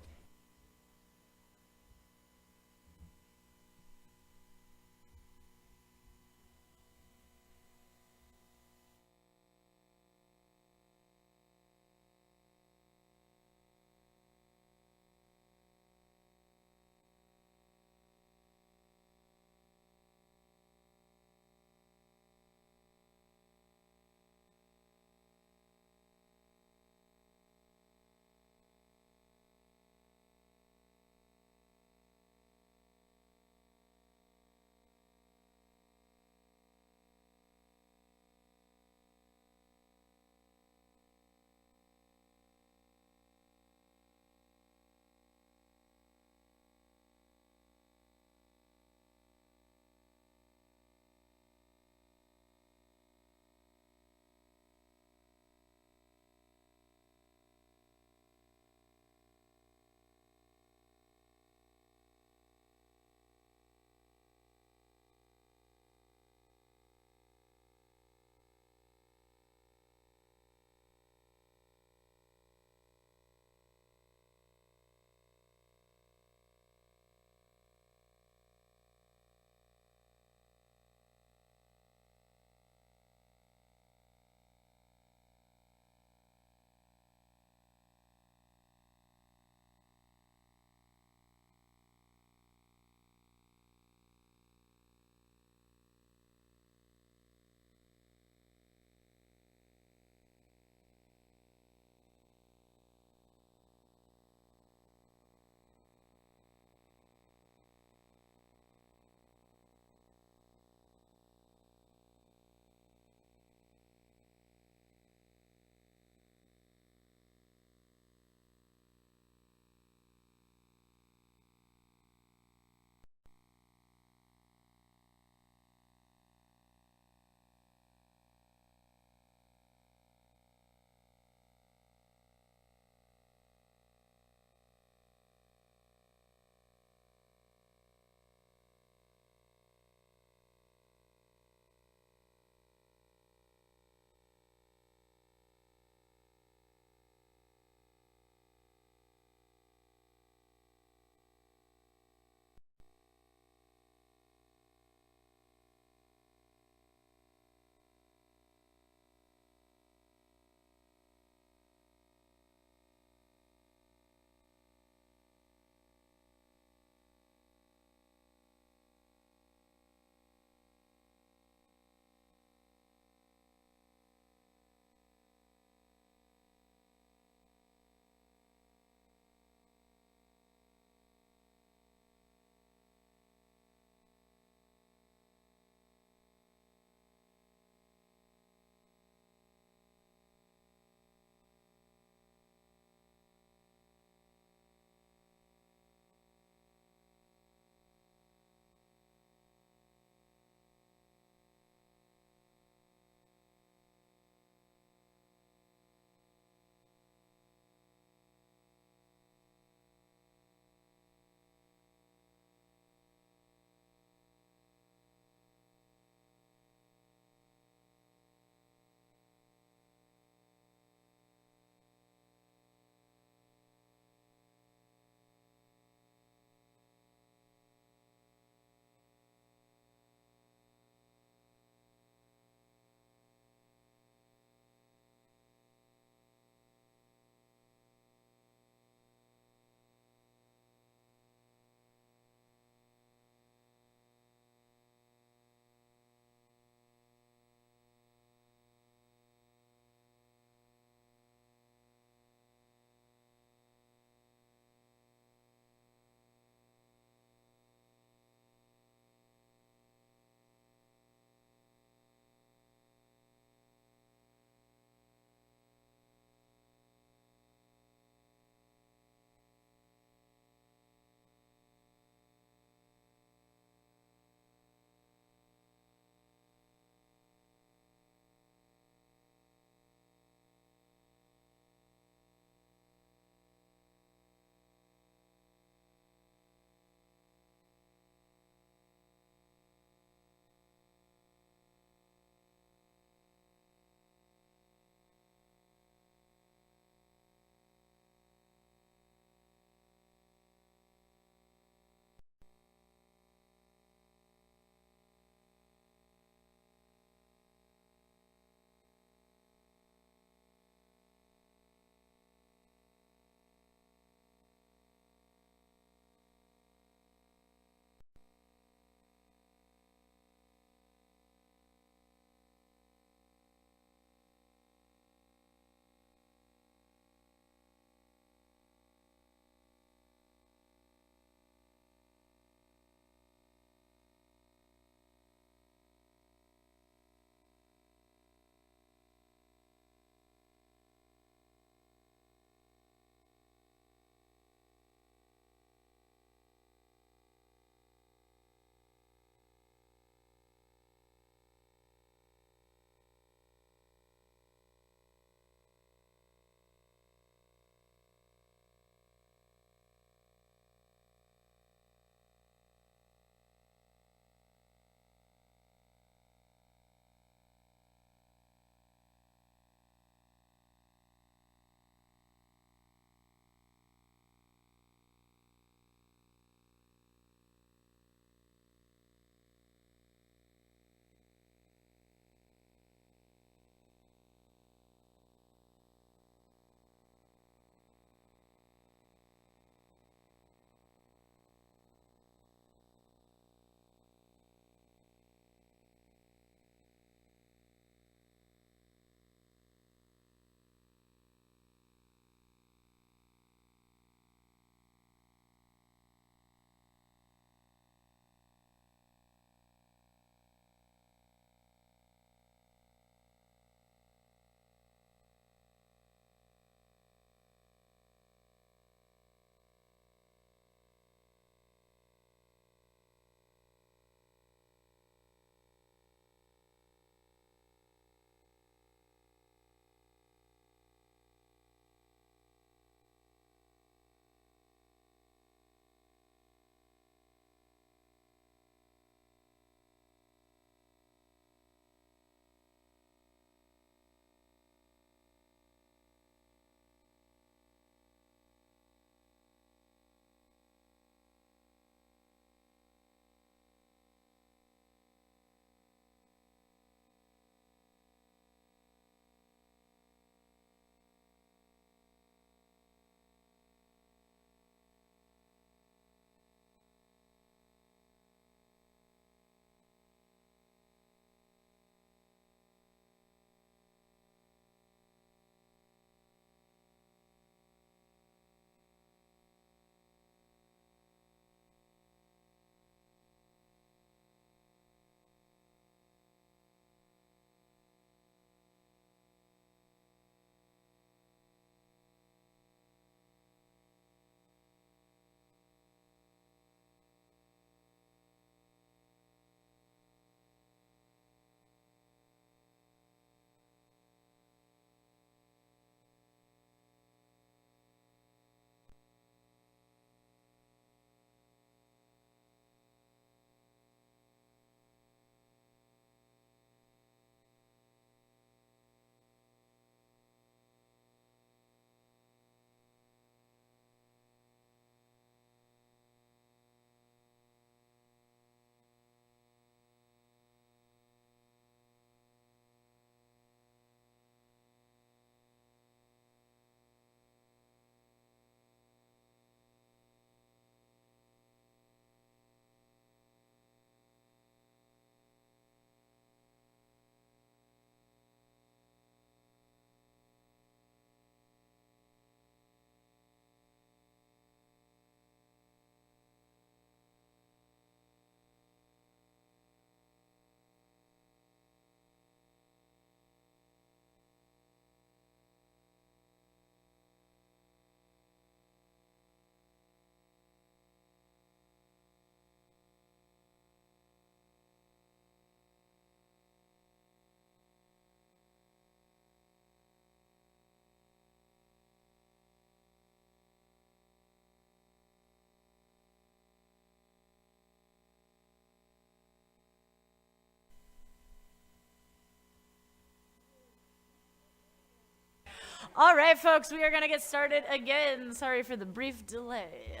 All right, folks, we are going to get started again. Sorry for the brief delay.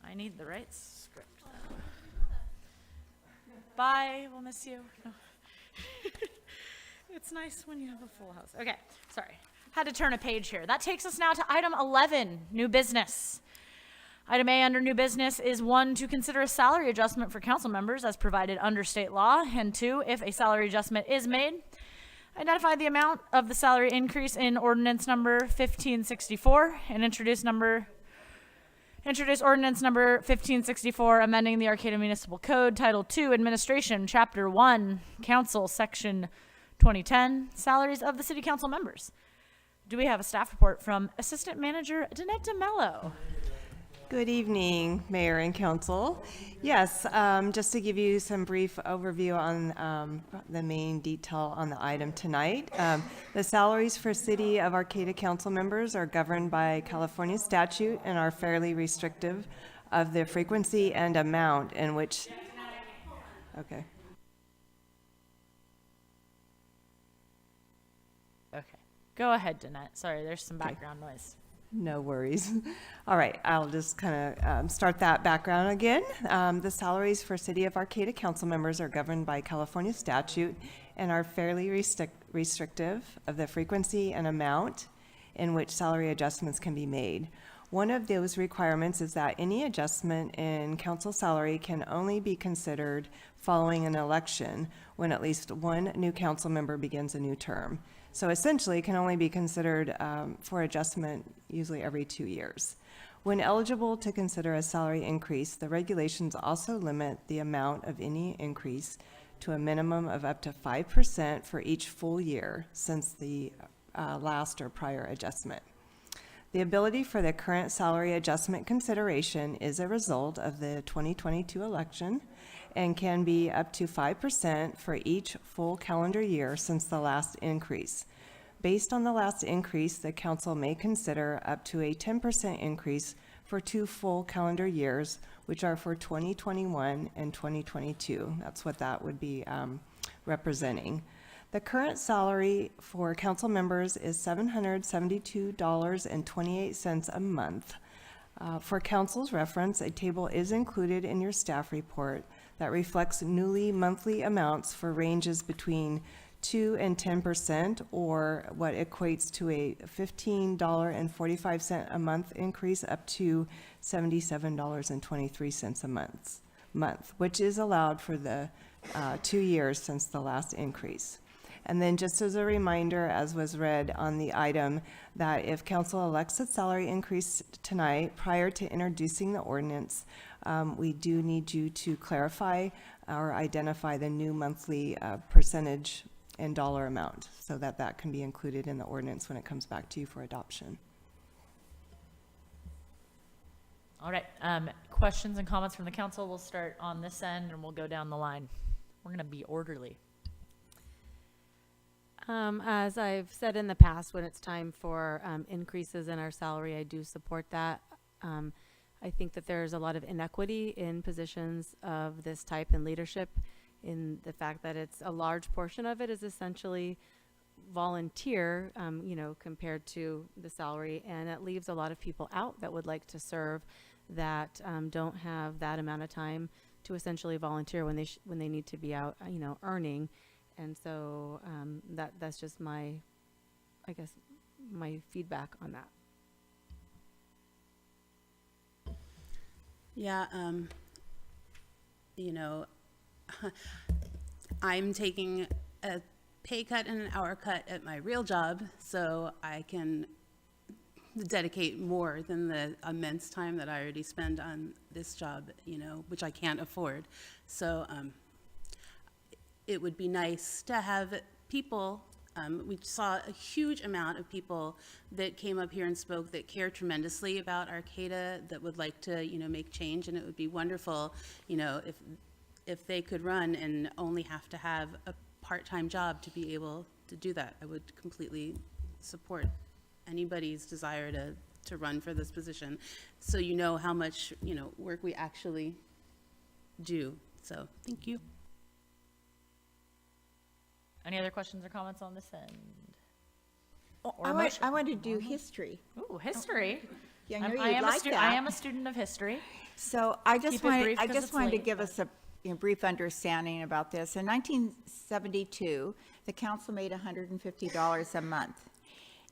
I need the right script. Bye. We'll miss you. No. It's nice when you have a full house. Okay, sorry. Had to turn a page here. That takes us now to item 11, new business. Item A under new business is 1, to consider a salary adjustment for council members as provided under state law, and 2, if a salary adjustment is made, identify the amount of the salary increase in ordinance number 1564 and introduce ordinance number 1564, amending the Arcata Municipal Code, Title 2, Administration, Chapter 1, Council, Section 2010, Salaries of the City Council Members. Do we have a staff report from Assistant Manager Danette DeMello? Good evening, Mayor and Council. Yes, just to give you some brief overview on the main detail on the item tonight. The salaries for City of Arcata Council members are governed by California statute and are fairly restrictive of the frequency and amount in which... Okay. Okay. Go ahead, Danette. Sorry, there's some background noise. No worries. All right, I'll just kind of start that background again. The salaries for City of Arcata council members are governed by California statute and are fairly restrictive of the frequency and amount in which salary adjustments can be made. One of those requirements is that any adjustment in council salary can only be considered following an election when at least one new council member begins a new term. So essentially, it can only be considered for adjustment usually every 2 years. When eligible to consider a salary increase, the regulations also limit the amount of any increase to a minimum of up to 5% for each full year since the last or prior adjustment. The ability for the current salary adjustment consideration is a result of the 2022 election and can be up to 5% for each full calendar year since the last increase. Based on the last increase, the council may consider up to a 10% increase for 2 full calendar years, which are for 2021 and 2022. That's what that would be representing. The current salary for council members is $772.28 a month. For council's reference, a table is included in your staff report that reflects newly monthly amounts for ranges between 2 and 10%, or what equates to a $15.45 a month increase up to $77.23 a month, which is allowed for the 2 years since the last increase. And then just as a reminder, as was read on the item, that if council elects a salary increase tonight prior to introducing the ordinance, we do need you to clarify or identify the new monthly percentage and dollar amount so that that can be included in the ordinance when it comes back to you for adoption. All right. Questions and comments from the council. We'll start on this end and we'll go down the line. We're going to be orderly. As I've said in the past, when it's time for increases in our salary, I do support that. I think that there's a lot of inequity in positions of this type in leadership, in the fact that it's a large portion of it is essentially volunteer, compared to the salary, and it leaves a lot of people out that would like to serve that don't have that amount of time to essentially volunteer when they need to be out, earning. And so that's just my feedback on that. Yeah, I'm taking a pay cut and an hour cut at my real job so I can dedicate more than the immense time that I already spend on this job, which I can't afford. So it would be nice to have people, we saw a huge amount of people that came up here and spoke that care tremendously about Arcata, that would like to, make change, and it would be wonderful, if they could run and only have to have a part-time job to be able to do that. I would completely support anybody's desire to run for this position, so you know how much, work we actually do. So, thank you. Any other questions or comments on this end? Or a motion. I want to do history. Ooh, history. Yeah, I I'm- know I you'd am a like stu- that. I am a student of history. So I just Keep it wanted, brief I 'cause just it's wanted to late, give but- us a brief understanding about this. In 1972, the council made $150 a month.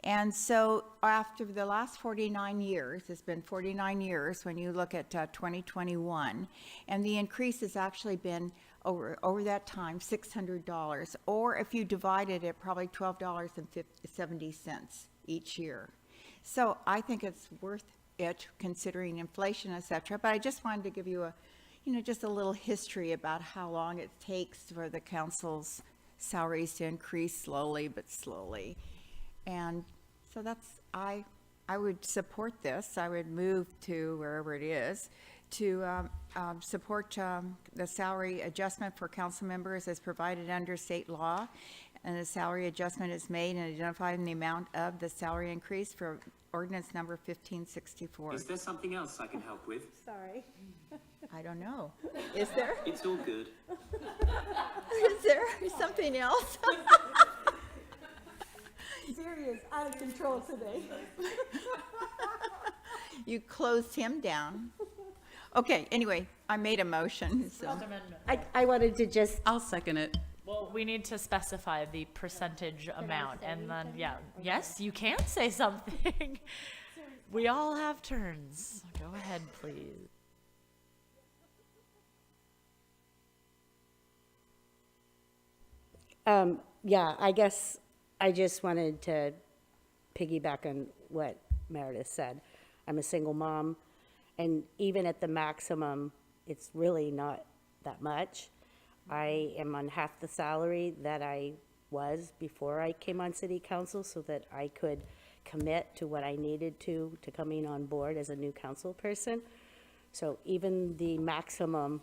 And so after the last 49 years, it's been 49 years when you look at 2021, and the increase has actually been over that time, $600, or if you divided it, probably $12.70 each year. So I think it's worth it considering inflation, et cetera. But I just wanted to give you just a little history about how long it takes for the council's salaries to increase slowly but slowly. And so I would support this. I would move to wherever it is to support the salary adjustment for council members as provided under state law. And the salary adjustment is made and identified in the amount of the salary increase for ordinance number 1564. Is there something else I can help with? Sorry. I don't know. Is there? It's all good. Is there something else? Serious, out of control today. You closed him down. Okay, anyway, I made a motion, so. I wanted to just, I'll second it. Well, we need to specify the percentage amount, and then, yes, you can say something. We all have turns. Go ahead, please. yeah, I guess I just wanted to piggyback on what Meredith said. I'm a single mom, and even at the maximum, it's really not that much. I am on half the salary that I was before I came on city council, so that I could commit to what I needed to coming on board as a new council person. So even the maximum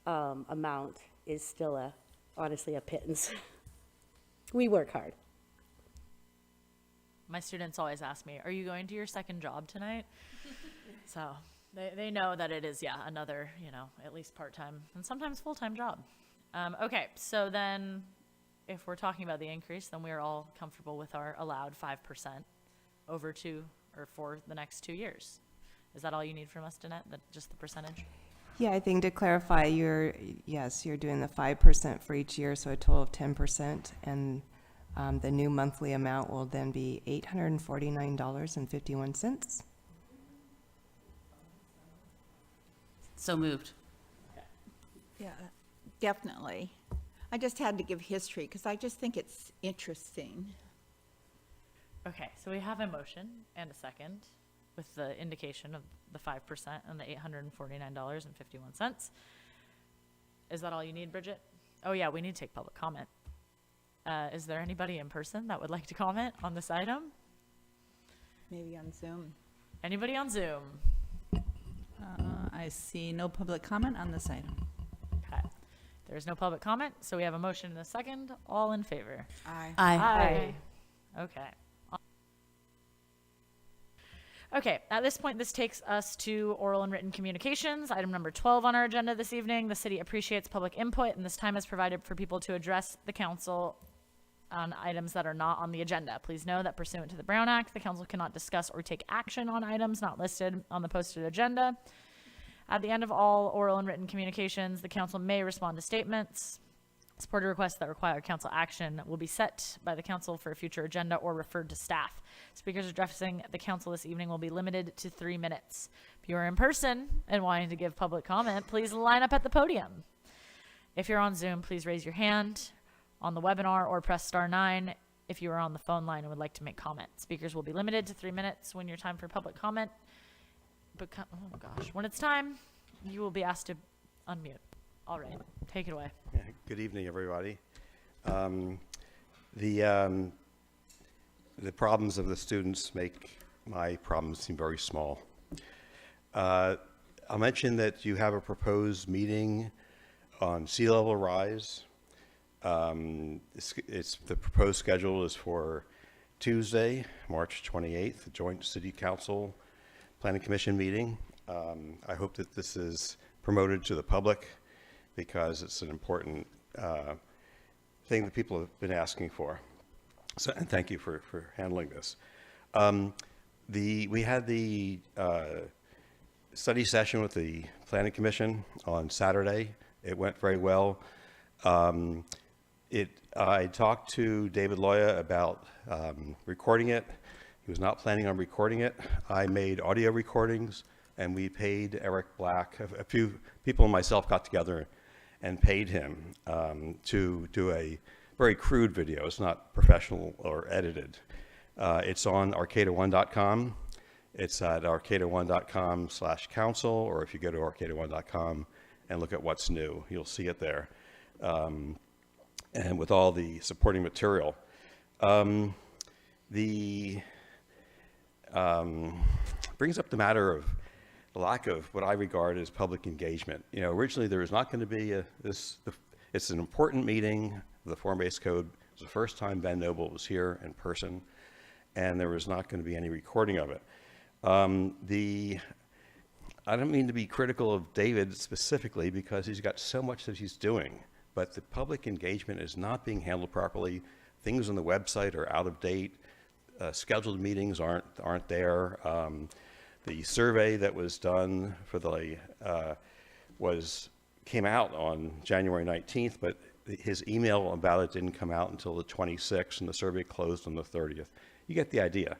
amount is still honestly a pittance. We work hard. My students always ask me, are you going to your second job tonight? So they know that it is, another, at least part-time and sometimes full-time job. Okay, so then if we're talking about the increase, then we're all comfortable with our allowed 5% over for the next 2 years. Is that all you need from us, Danette, just the percentage? Yeah, I think to clarify, you're doing the 5% for each year, so a total of 10%, and the new monthly amount will then be $849.51. So moved. Yeah, definitely. I just had to give history because I just think it's interesting. Okay, so we have a motion and a second with the indication of the 5% and the $849.51. Is that all you need, Bridget? Oh yeah, we need to take public comment. Is there anybody in person that would like to comment on this item? Maybe on Zoom. Anybody on Zoom? I see no public comment on this item. Okay. There's no public comment, so we have a motion and a second. All in favor? Aye. Aye. Okay. Okay, at this point, this takes us to oral and written communications. Item number 12 on our agenda this evening. The city appreciates public input, and this time is provided for people to address the council on items that are not on the agenda. Please know that pursuant to the Brown Act, the council cannot discuss or take action on items not listed on the posted agenda. At the end of all oral and written communications, the council may respond to statements. Supported requests that require council action will be set by the council for a future agenda or referred to staff. Speakers addressing the council this evening will be limited to 3 minutes. If you are in person and wanting to give public comment, please line up at the podium. If you're on Zoom, please raise your hand on the webinar or press *9 if you are on the phone line and would like to make comment. Speakers will be limited to 3 minutes when your time for public comment. But oh gosh, when it's time, you will be asked to unmute. All right, take it away. Yeah, good evening, everybody. The problems of the students make my problems seem very small. I'll mention that you have a proposed meeting on sea level rise. The proposed schedule is for Tuesday, March 28th, the joint city council planning commission meeting. I hope that this is promoted to the public because it's an important thing that people have been asking for. So, and thank you for handling this. We had the study session with the Planning Commission on Saturday. It went very well. I talked to David Loya about recording it. He was not planning on recording it. I made audio recordings, and we paid Eric Black. A few people and myself got together and paid him to do a very crude video. It's not professional or edited. It's on arcata1.com. It's at arcata1.com/council, or if you go to arcata1.com and look at what's new, you'll see it there. And with all the supporting material. Brings up the matter of the lack of what I regard as public engagement. You know, originally there was not going to be it's an important meeting of the Form-Based Code. It was the first time Ben Noble was here in person, and there was not going to be any recording of it. I don't mean to be critical of David specifically because he's got so much that he's doing, but the public engagement is not being handled properly. Things on the website are out of date. Scheduled meetings aren't there. The survey that was done for the came out on January 19th, but his email about it didn't come out until the 26th, and the survey closed on the 30th. You get the idea.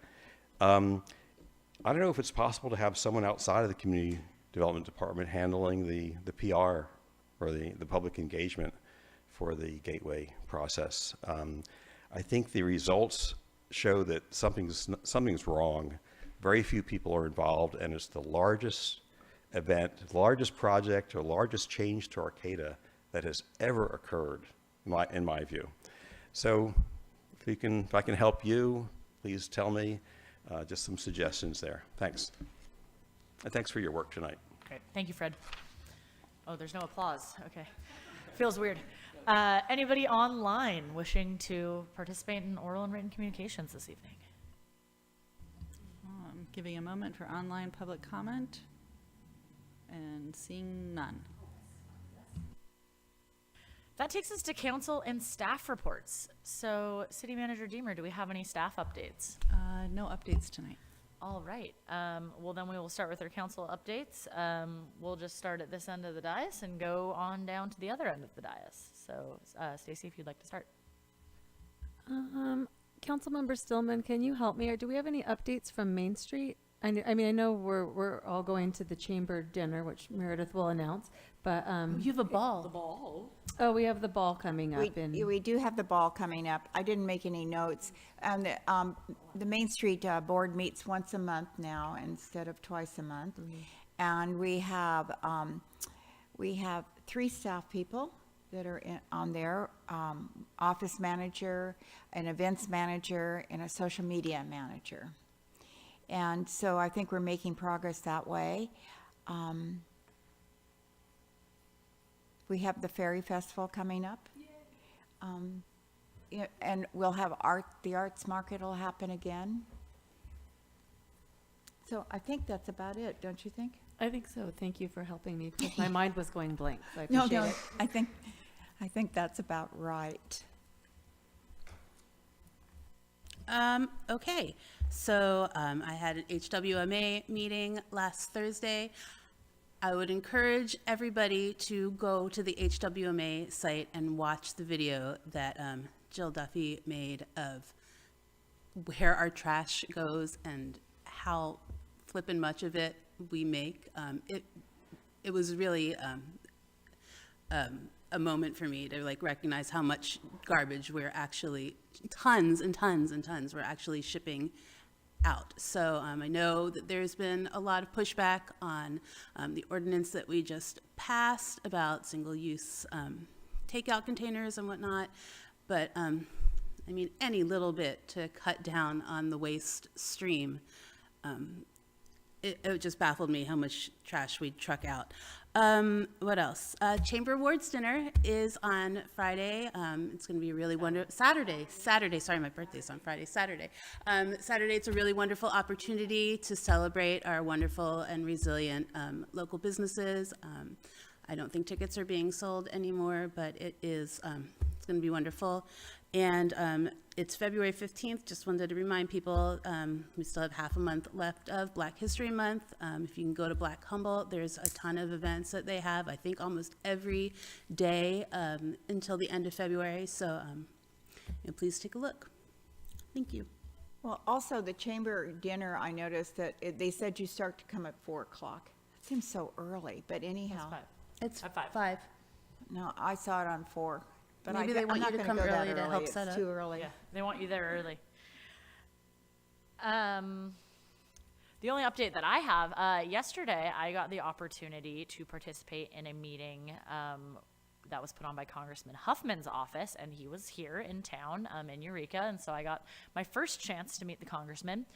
I don't know if it's possible to have someone outside of the community development department handling the PR or the public engagement for the gateway process. I think the results show that something's wrong. Very few people are involved, and it's the largest event, the largest project, or largest change to Arcata that has ever occurred, in my view. So if I can help you, please tell me. Just some suggestions there. Thanks. And thanks for your work tonight. Great. Thank you, Fred. Oh, there's no applause. Okay. Feels weird. Anybody online wishing to participate in oral and written communications this evening? I'm giving a moment for online public comment and seeing none. That takes us to council and staff reports. So, City Manager Deemer, do we have any staff updates? No updates tonight. All right. Well, then we will start with our council updates. We'll just start at this end of the dais and go on down to the other end of the dais. So, Stacy, if you'd like to start. Councilmember Stillman, can you help me? Or do we have any updates from Main Street? I mean, I know we're all going to the chamber dinner, which Meredith will announce, but you have a ball. The ball. Oh, we have the ball coming up. We do have the ball coming up. I didn't make any notes. And the Main Street board meets once a month now instead of twice a month. And we have 3 staff people that are on there, office manager, an events manager, and a social media manager. And so I think we're making progress that way. We have the Fairy Festival coming up. And we'll have the arts market will happen again. So I think that's about it, don't you think? I think so. Thank you for helping me because my mind was going blank. So I appreciate it. I think that's about right. Okay, so I had an HWMA meeting last Thursday. I would encourage everybody to go to the HWMA site and watch the video that Jill Duffy made of where our trash goes and how flippin' much of it we make. It was really a moment for me to like recognize how much garbage we're actually, tons and tons and tons, we're actually shipping out. So I know that there's been a lot of pushback on the ordinance that we just passed about single-use takeout containers and whatnot, but I mean, any little bit to cut down on the waste stream, it just baffled me how much trash we truck out. What else? Chamber Awards dinner is on Friday. It's going to be a really wonderful Saturday. Sorry, my birthday's on Friday. Saturday, it's a really wonderful opportunity to celebrate our wonderful and resilient local businesses. I don't think tickets are being sold anymore, but it is. It's going to be wonderful, and It's February 15th. Just wanted to remind people, we still have half a month left of Black History Month. If you can go to Black Humboldt, there's a ton of events that they have, I think almost every day until the end of February. So please take a look. Thank you. Well, also the chamber dinner, I noticed that they said you start to come at 4 o'clock. It seems so early, but anyhow. It's at 5. 5. No, I saw it on 4. But Maybe they want you to come early to help set It's up. too early. Yeah, they want you there early. The only update that I have, yesterday I got the opportunity to participate in a meeting that was put on by Congressman Huffman's office, and he was here in town in Eureka, and so I got my first chance to meet the congressman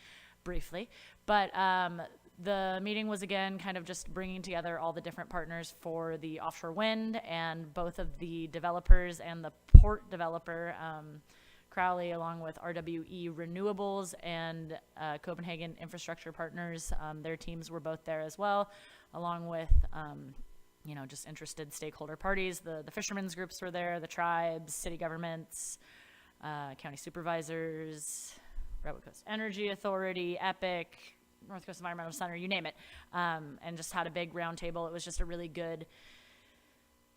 briefly. But the meeting was, again, kind of just bringing together all the different partners for the offshore wind, and both of the developers and the port developer, Crowley, along with RWE Renewables and Copenhagen Infrastructure Partners. Their teams were both there as well, along with just interested stakeholder parties. The fishermen's groups were there, the tribes, city governments, county supervisors, Redwood Coast Energy Authority, EPIC, North Coast Environmental Center, you name it, and just had a big round table. It was just a really good,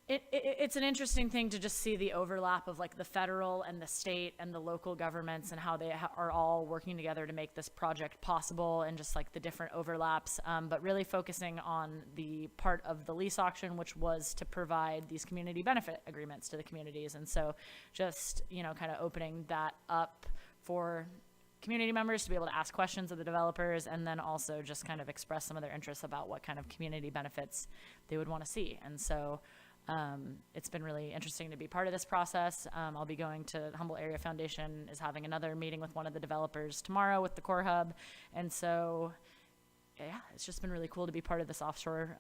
it's an interesting thing to just see the overlap of like the federal and the state and the local governments and how they are all working together to make this project possible, and just like the different overlaps, but really focusing on the part of the lease auction, which was to provide these community benefit agreements to the communities. And so just, kind of opening that up for community members to be able to ask questions of the developers, and then also just kind of express some of their interests about what kind of community benefits they would want to see. And so it's been really interesting to be part of this process. I'll be going to Humboldt Area Foundation is having another meeting with one of the developers tomorrow with the Core Hub. And so, yeah, it's just been really cool to be part of this offshore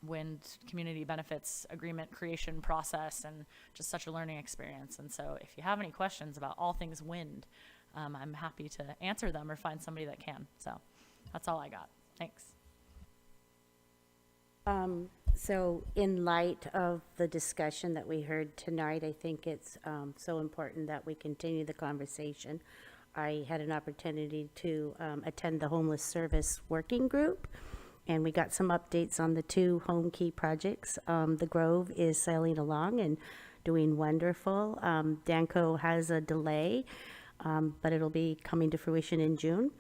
wind community benefits agreement creation process, and just such a learning experience. And so if you have any questions about all things wind, I'm happy to answer them or find somebody that can. So that's all I got. Thanks. So in light of the discussion that we heard tonight, I think it's so important that we continue the conversation. I had an opportunity to attend the Homeless Service Working Group, and we got some updates on the 2 home key projects. The Grove is sailing along and doing wonderful. Danco has a delay, but it'll be coming to fruition in June.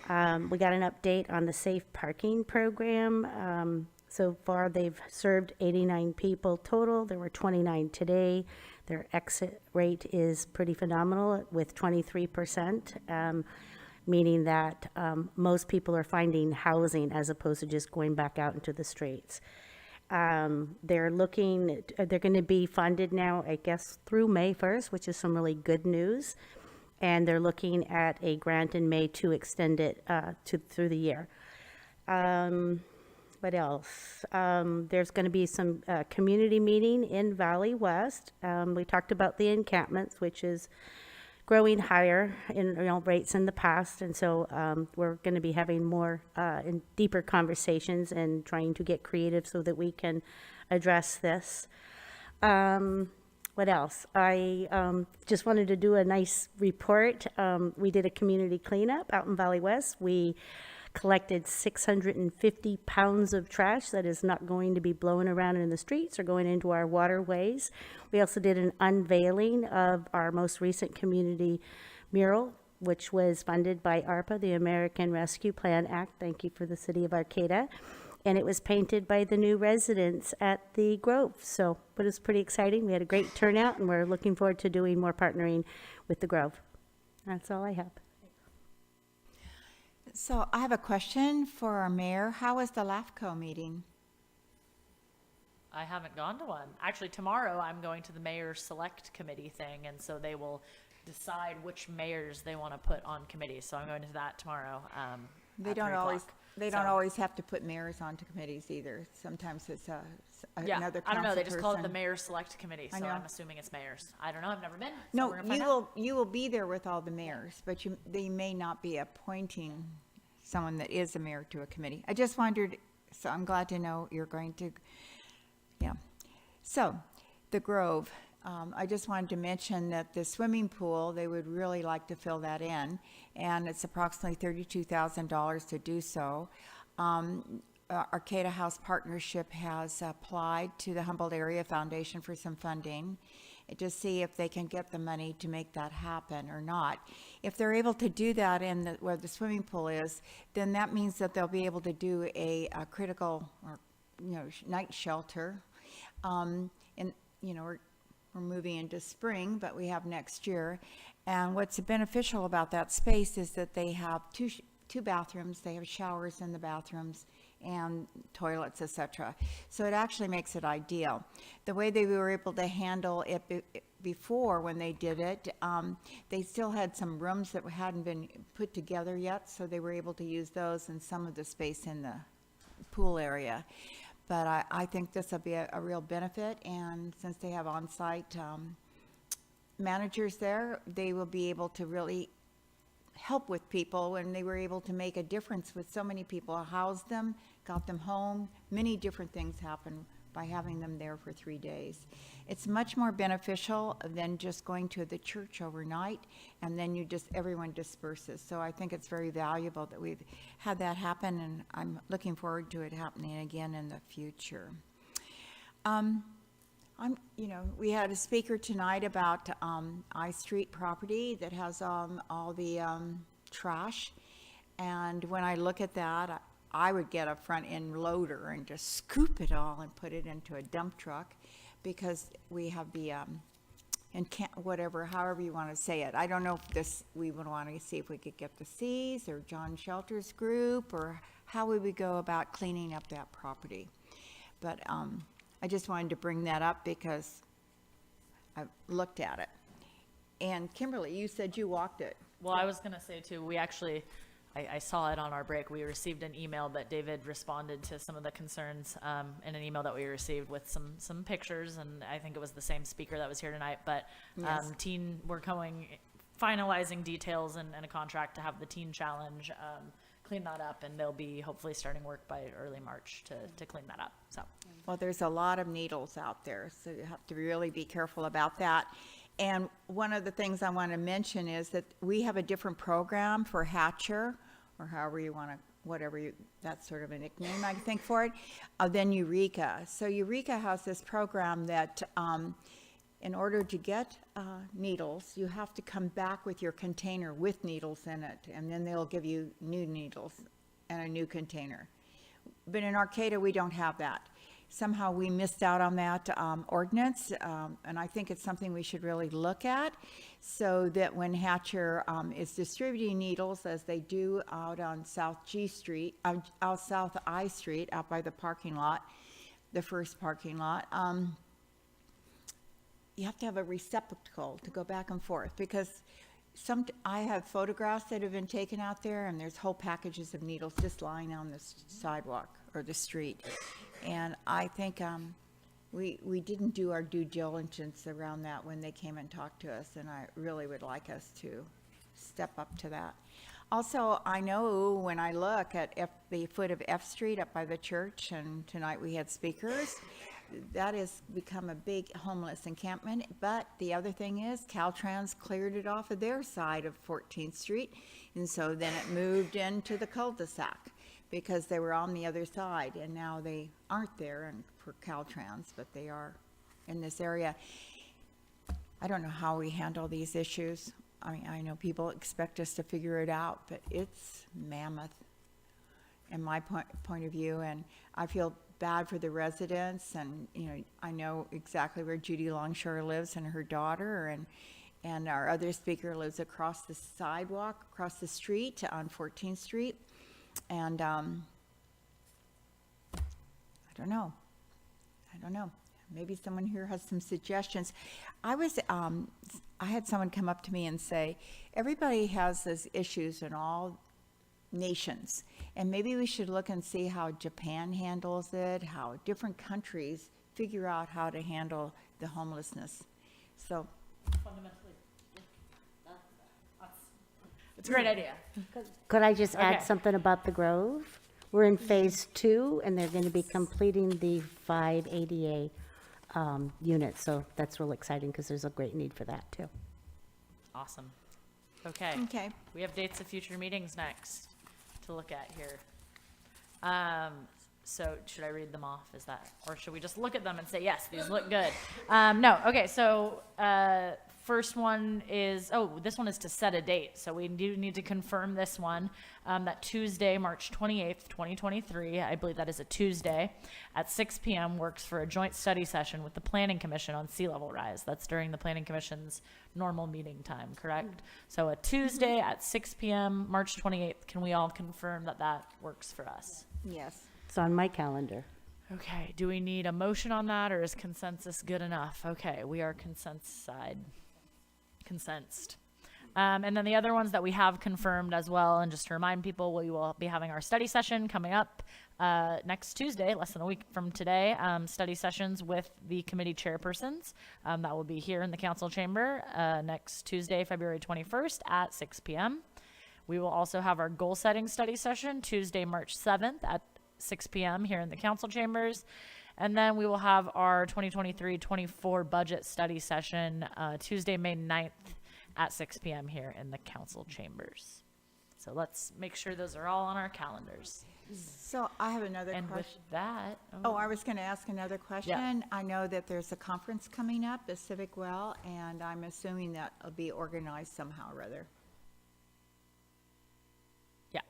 We got an update on the safe parking program. So far, they've served 89 people total. There were 29 today. Their exit rate is pretty phenomenal with 23%, meaning that most people are finding housing as opposed to just going back out into the streets. They're going to be funded now, I guess, through May 1st, which is some really good news. And they're looking at a grant in May to extend it through the year. What else? There's going to be some community meeting in Valley West. We talked about the encampments, which is growing higher in rates in the past, and so we're going to be having more and deeper conversations and trying to get creative so that we can address this. What else? I just wanted to do a nice report. We did a community cleanup out in Valley West. We collected 650 pounds of trash that is not going to be blowing around in the streets or going into our waterways. We also did an unveiling of our most recent community mural, which was funded by ARPA, the American Rescue Plan Act. Thank you for the City of Arcata. And it was painted by the new residents at the Grove. So it was pretty exciting. We had a great turnout, and we're looking forward to doing more partnering with the Grove. That's all I have. So I have a question for our mayor. How was the LAFCO meeting? I haven't gone to one. Actually, tomorrow I'm going to the mayor's select committee thing, and so they will decide which mayors they want to put on committees. So I'm going to that tomorrow. They don't always have to put mayors onto committees either. Sometimes it's another council I don't know. They just call it the person. mayor's select committee, so I'm assuming it's mayors. I don't know. I've never been. So No, we're gonna find out. you will be there with all the mayors, but they may not be appointing someone that is a mayor to a committee. I just wondered, so I'm glad to know you're going to, yeah. So, the Grove, I just wanted to mention that the swimming pool, they would really like to fill that in, and it's approximately $32,000 to do so. Arcata House Partnership has applied to the Humboldt Area Foundation for some funding to see if they can get the money to make that happen or not. If they're able to do that in where the swimming pool is, then that means that they'll be able to do a critical or night shelter. And we're moving into spring, but we have next year. And what's beneficial about that space is that they have two bathrooms. They have showers in the bathrooms and toilets, etc. So it actually makes it ideal. The way they were able to handle it before when they did it, they still had some rooms that hadn't been put together yet, so they were able to use those and some of the space in the pool area. But I think this will be a real benefit, and since they have on-site managers there, they will be able to really help with people, and they were able to make a difference with so many people, house them, got them home. Many different things happen by having them there for 3 days. It's much more beneficial than just going to the church overnight and then everyone disperses. So I think it's very valuable that we've had that happen, and I'm looking forward to it happening again in the future. We had a speaker tonight about I Street property that has all the trash, and when I look at that, I would get a front end loader and just scoop it all and put it into a dump truck, because we have the however you want to say it. I don't know if we would want to see if we could get the C's or John Shelter's group, or how we would go about cleaning up that property. But I just wanted to bring that up because I've looked at it. And Kimberly, you said you walked it. Well, I was going to say too, we actually, I saw it on our break. We received an email that David responded to some of the concerns in an email that we received with some pictures, and I think it was the same speaker that was here tonight. But Yes. we're finalizing details and a contract to have the teen challenge clean that up, and they'll be hopefully starting work by early March to clean that up. So. Well, there's a lot of needles out there, so you have to really be careful about that. And one of the things I want to mention is that we have a different program for Hatcher, or however you want to, that's sort of a nickname I think for it, than Eureka. So Eureka has this program that in order to get needles, you have to come back with your container with needles in it, and then they'll give you new needles and a new container. But in Arcata, we don't have that. Somehow we missed out on that ordinance, and I think it's something we should really look at, so that when Hatcher is distributing needles, as they do out on South South I Street, out by the parking lot, the first parking lot, you have to have a receptacle to go back and forth, because I have photographs that have been taken out there, and there's whole packages of needles just lying on the sidewalk or the street. And I think we didn't do our due diligence around that when they came and talked to us, and I really would like us to step up to that. Also, I know when I look at the foot of F Street up by the church, and tonight we had speakers, that has become a big homeless encampment. But the other thing is Caltrans cleared it off of their side of 14th Street, and so then it moved into the cul-de-sac, because they were on the other side, and now they aren't there for Caltrans, but they are in this area. I don't know how we handle these issues. I mean, I know people expect us to figure it out, but it's mammoth in my point of view, and I feel bad for the residents, and I know exactly where Judy Longshore lives and her daughter, and our other speaker lives across the sidewalk, across the street on 14th Street. And I don't know. Maybe someone here has some suggestions. I had someone come up to me and say, everybody has those issues in all nations, and maybe we should look and see how Japan handles it, how different countries figure out how to handle the homelessness. So Fundamentally, it's a great idea. Could I just add Okay. something about the Grove? We're in phase 2, and they're going to be completing the 5 ADA units. So that's real exciting because there's a great need for that too. Awesome. Okay. Okay. We have dates of future meetings next to look at here. So should I read them off? Is that, or should we just look at them and say, yes, these look good? No. Okay. So, first one is, this one is to set a date. So we do need to confirm this one, that Tuesday, March 28th, 2023, I believe that is a Tuesday at 6 p.m. works for a joint study session with the Planning Commission on sea level rise. That's during the Planning Commission's normal meeting time, correct? So a Tuesday at 6 p.m., March 28th, can we all confirm that that works for us? Yes. It's on my calendar. Okay, do we need a motion on that, or is consensus good enough? Okay, we are consensed. And then the other ones that we have confirmed as well, and just to remind people, we will be having our study session coming up next Tuesday, less than a week from today, study sessions with the committee chairpersons. That will be here in the council chamber next Tuesday, February 21st at 6 p.m. We will also have our goal setting study session Tuesday, March 7th at 6 p.m. here in the council chambers. And then we will have our 2023-24 budget study session Tuesday, May 9th at 6 p.m. here in the council chambers. So let's make sure those are all on our calendars. So I have another And with question. that, I was going to ask another question. I know that there's a conference coming up, the Civic Well, and I'm assuming that will be organized somehow or other. Yeah.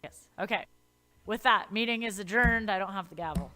Yes. Okay. With that, meeting is adjourned. I don't have the gavel.